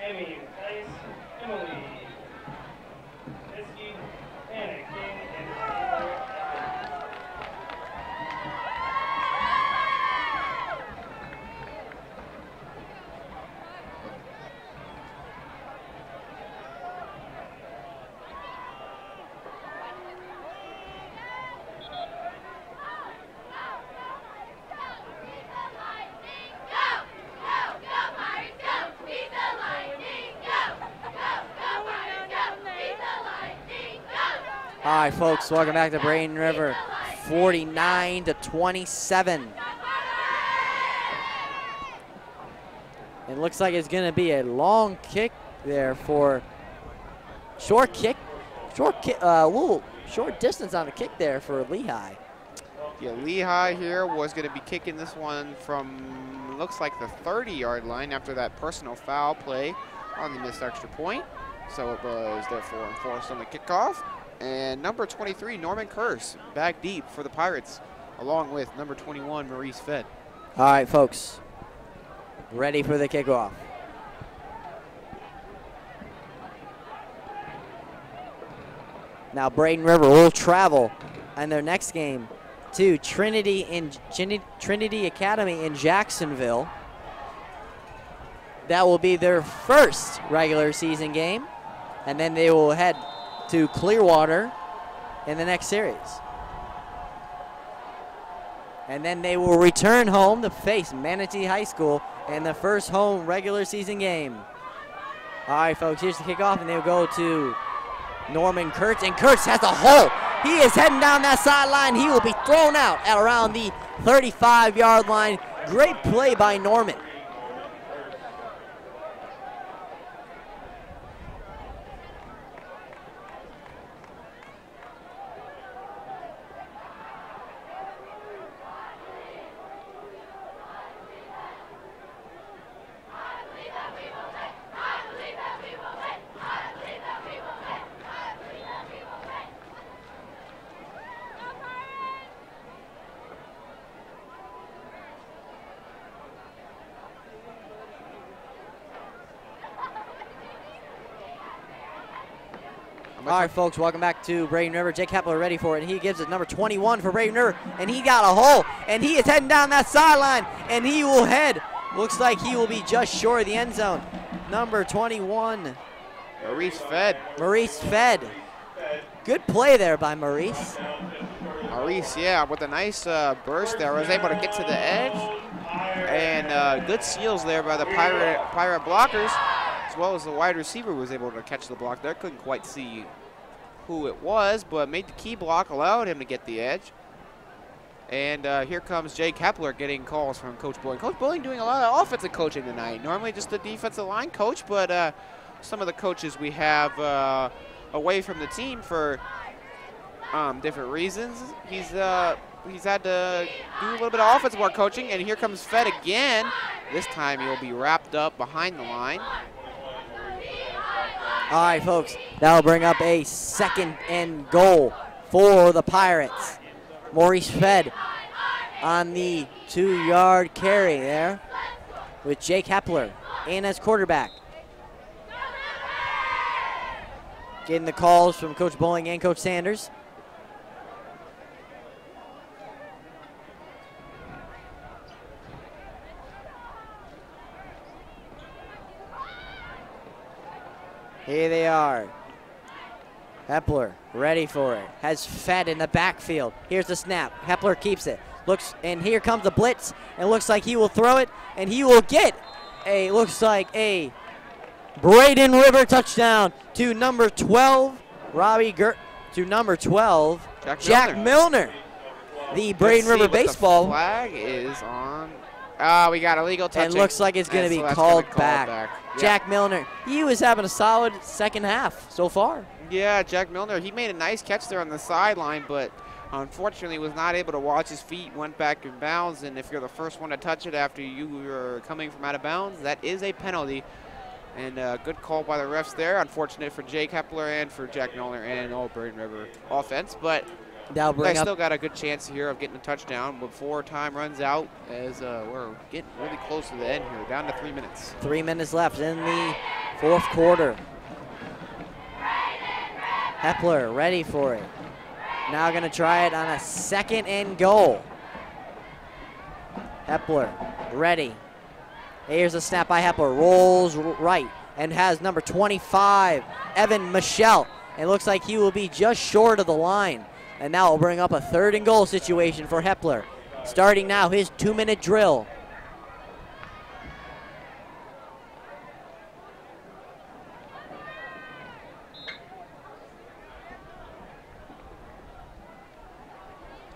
[SPEAKER 5] Amy Tice, Emily Pinsky, Anna King, and Taylor Evans.
[SPEAKER 1] All right, folks, welcome back to Braden River, 49 to 27. It looks like it's going to be a long kick there for short little short distance on the kick there for Lehigh.
[SPEAKER 2] Yeah, Lehigh here was going to be kicking this one from, looks like the 30-yard line after that personal foul play on the missed extra point. So it was therefore enforced on the kickoff. And number 23, Norman Curse, back deep for the Pirates, along with number 21, Maurice Fett.
[SPEAKER 1] All right, folks, ready for the kickoff. Now Braden River will travel in their next game to Trinity Academy in Jacksonville. That will be their first regular season game, and then they will head to Clearwater in the next series. And then they will return home to face Manatee High School in the first home regular season game. All right, folks, here's the kickoff, and they'll go to Norman Kurtz, and Kurtz has a hole. He is heading down that sideline. He will be thrown out at around the 35-yard line. Great play by Norman. All right, folks, welcome back to Braden River. Jake Kepler ready for it, and he gives it number 21 for Braden River, and he got a hole, and he is heading down that sideline, and he will head. Looks like he will be just short of the end zone. Number 21.
[SPEAKER 2] Maurice Fed.
[SPEAKER 1] Maurice Fed. Good play there by Maurice.
[SPEAKER 2] Maurice, yeah, with a nice burst there, was able to get to the edge. And good seals there by the Pirate blockers, as well as the wide receiver was able to catch the block there. Couldn't quite see who it was, but made the key block, allowed him to get the edge. And here comes Jay Kepler getting calls from Coach Bowling. Coach Bowling doing a lot of offensive coaching tonight. Normally just the defensive line coach, but some of the coaches we have away from the team for different reasons. He's had to do a little bit of offensive work coaching, and here comes Fed again. This time he'll be wrapped up behind the line.
[SPEAKER 1] All right, folks, that'll bring up a 2nd and goal for the Pirates. Maurice Fed on the 2-yard carry there with Jake Hepler in as quarterback. Getting the calls from Coach Bowling and Coach Sanders. Here they are. Hepler ready for it. Has Fed in the backfield. Here's the snap. Hepler keeps it. Looks, and here comes the blitz. And looks like he will throw it, and he will get a, looks like a Braden River touchdown to number 12, to number 12, Jack Milner. The Braden River baseball.
[SPEAKER 2] The flag is on. We got illegal touching.
[SPEAKER 1] And looks like it's going to be called back. Yeah. Jack Milner, he was having a solid second half so far.
[SPEAKER 2] Yeah, Jack Milner, he made a nice catch there on the sideline, but unfortunately was not able to watch his feet, went back in bounds, and if you're the first one to touch it after you were coming from out of bounds, that is a penalty. And good call by the refs there. Unfortunate for Jake Hepler and for Jack Milner and all Braden River offense, but they still got a good chance here of getting a touchdown before time runs out, as we're getting really close to the end here, down to 3 minutes.
[SPEAKER 1] 3 minutes left in the 4th quarter. Hepler ready for it. Now going to try it on a 2nd and goal. Hepler ready. Here's a snap by Hepler. Rolls right and has number 25, Evan Michelle. It looks like he will be just short of the line. And now will bring up a 3rd and goal situation for Hepler. Starting now his 2-minute drill.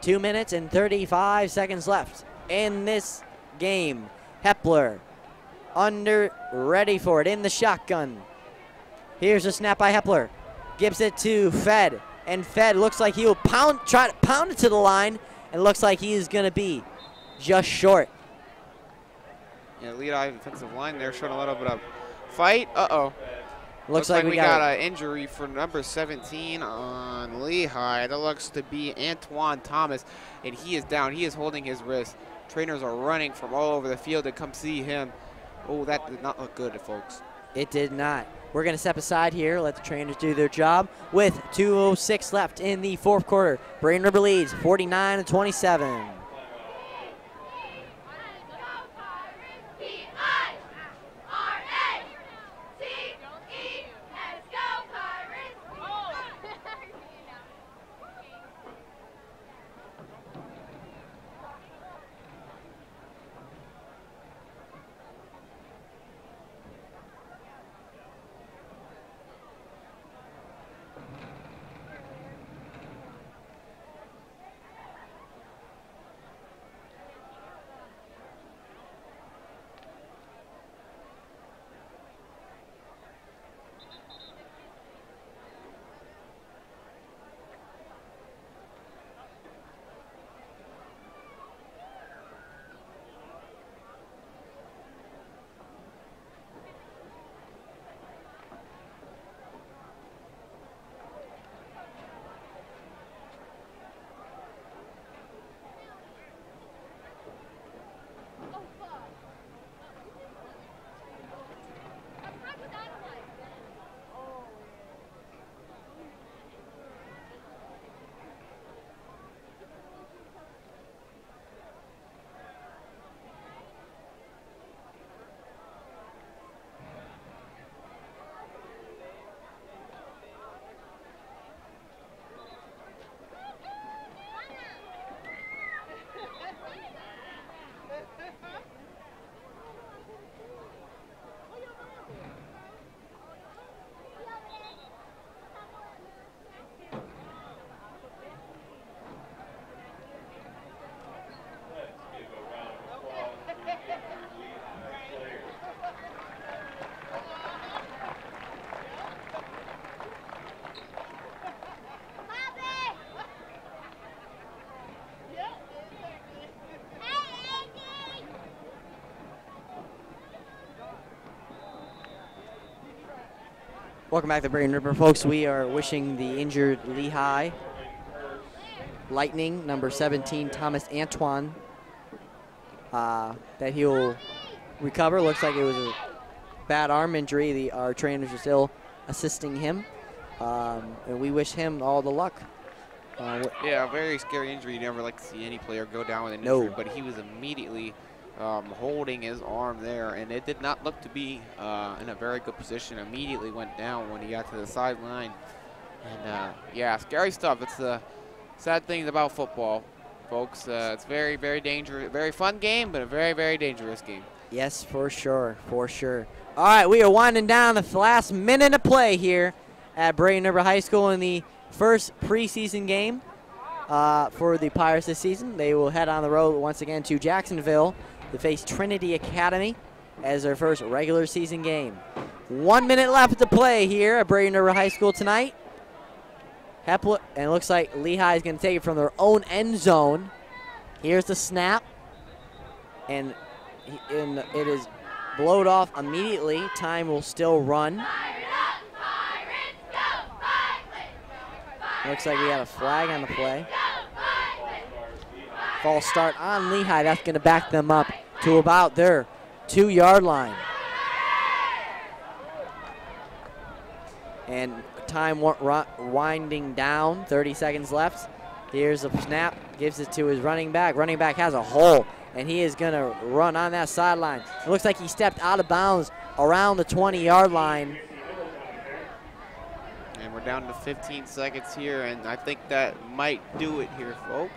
[SPEAKER 1] Two minutes and 35 seconds left in this game. Hepler ready for it in the shotgun. Here's a snap by Hepler. Gives it to Fed. And Fed looks like he will try to pound it to the line. And looks like he is going to be just short.
[SPEAKER 2] Yeah, Lehigh defensive line there showing a little bit of fight. Uh-oh.
[SPEAKER 1] Looks like
[SPEAKER 2] we got an injury for number 17 on Lehigh. That looks to be Antoine Thomas, and he is down. He is holding his wrist. Trainers are running from all over the field to come see him. Oh, that did not look good, folks.
[SPEAKER 1] It did not. We're going to step aside here, let the trainers do their job. With 2:06 left in the 4th quarter, Braden River leads 49-27. Welcome back to Braden River, folks. We are wishing the injured Lehigh Lightning, number 17, Thomas Antoine, that he'll recover. Looks like it was a bad arm injury. Our trainers are still assisting him, and we wish him all the luck.
[SPEAKER 2] Yeah, a very scary injury. You never like to see any player go down with an
[SPEAKER 1] No.
[SPEAKER 2] injury, but he was immediately holding his arm there, and it did not look to be in a very good position. Immediately went down when he got to the sideline. And yeah, scary stuff. It's the sad things about football, folks. It's very, very dangerous, very fun game, but a very, very dangerous game.
[SPEAKER 1] Yes, for sure, for sure. All right, we are winding down the last minute of play here at Braden River High School in the first preseason game for the Pirates this season. They will head on the road once again to Jacksonville to face Trinity Academy as their first regular season game. 1 minute left to play here at Braden River High School tonight. And it looks like Lehigh is going to take it from their own end zone. Here's the snap. And it is blowed off immediately. Time will still run. Looks like we got a flag on the play. False start on Lehigh. That's going to back them up to about their 2-yard line. And time winding down, 30 seconds left. Here's a snap, gives it to his running back. Running back has a hole, and he is going to run on that sideline. It looks like he stepped out of bounds around the 20-yard line.
[SPEAKER 2] And we're down to 15 seconds here, and I think that might do it here, folks.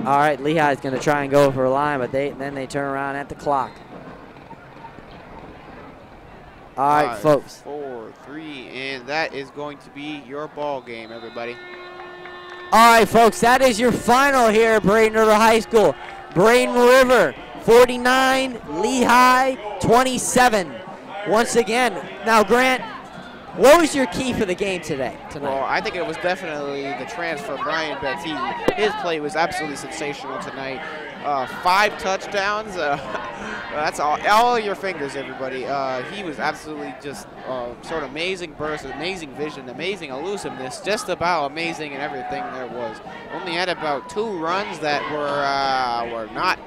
[SPEAKER 1] All right, Lehigh's going to try and go for a line, but then they turn around at the clock. All right,
[SPEAKER 2] 5,
[SPEAKER 1] folks.
[SPEAKER 2] 4, 3, and that is going to be your ball game, everybody.
[SPEAKER 1] All right, folks, that is your final here at Braden River High School. Braden River 49, Lehigh 27. Once again, now Grant, what was your key for the game tonight?
[SPEAKER 2] Well, I think it was definitely the transfer, Brian Betty. His play was absolutely sensational tonight. 5 touchdowns. That's all your fingers, everybody. He was absolutely just sort of amazing burst, amazing vision, amazing elusiveness, just about amazing in everything there was. Only had about 2 runs that were not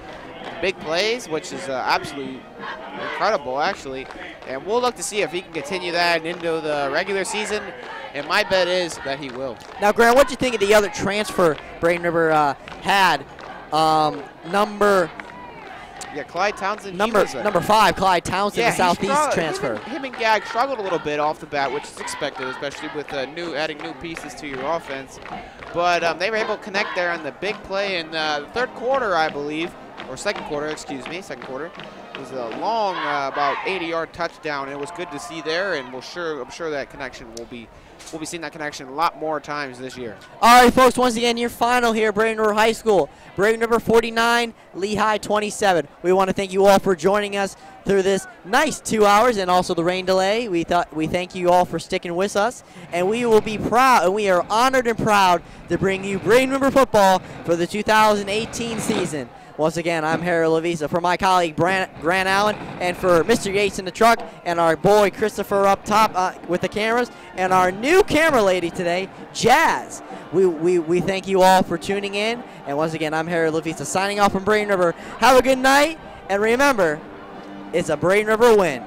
[SPEAKER 2] big plays, which is absolutely incredible, actually. And we'll look to see if he can continue that into the regular season. And my bet is that he will.
[SPEAKER 1] Now, Grant, what do you think of the other transfer Braden River had?
[SPEAKER 2] Clyde Townsend.
[SPEAKER 1] Number 5, Clyde Townsend, the Southeast transfer.
[SPEAKER 2] Him and Gag struggled a little bit off the bat, which is expected, especially with adding new pieces to your offense. But they were able to connect there on the big play in the third quarter, I believe, or second quarter, excuse me, second quarter. It was a long, about 80-yard touchdown. It was good to see there, and I'm sure that connection we'll be seeing that connection a lot more times this year.
[SPEAKER 1] All right, folks, once again, your final here at Braden River High School. Braden River 49, Lehigh 27. We want to thank you all for joining us through this nice 2 hours and also the rain delay. We thank you all for sticking with us, and we will be proud, and we are honored and proud to bring you Braden River football for the 2018 season. Once again, I'm Harry Lavisa. For my colleague Grant Allen, and for Mr. Yates in the truck, and our boy Christopher up top with the cameras, and our new camera lady today, Jazz. We thank you all for tuning in. And once again, I'm Harry Lavisa signing off from Braden River. Have a good night, and remember, it's a Braden River win.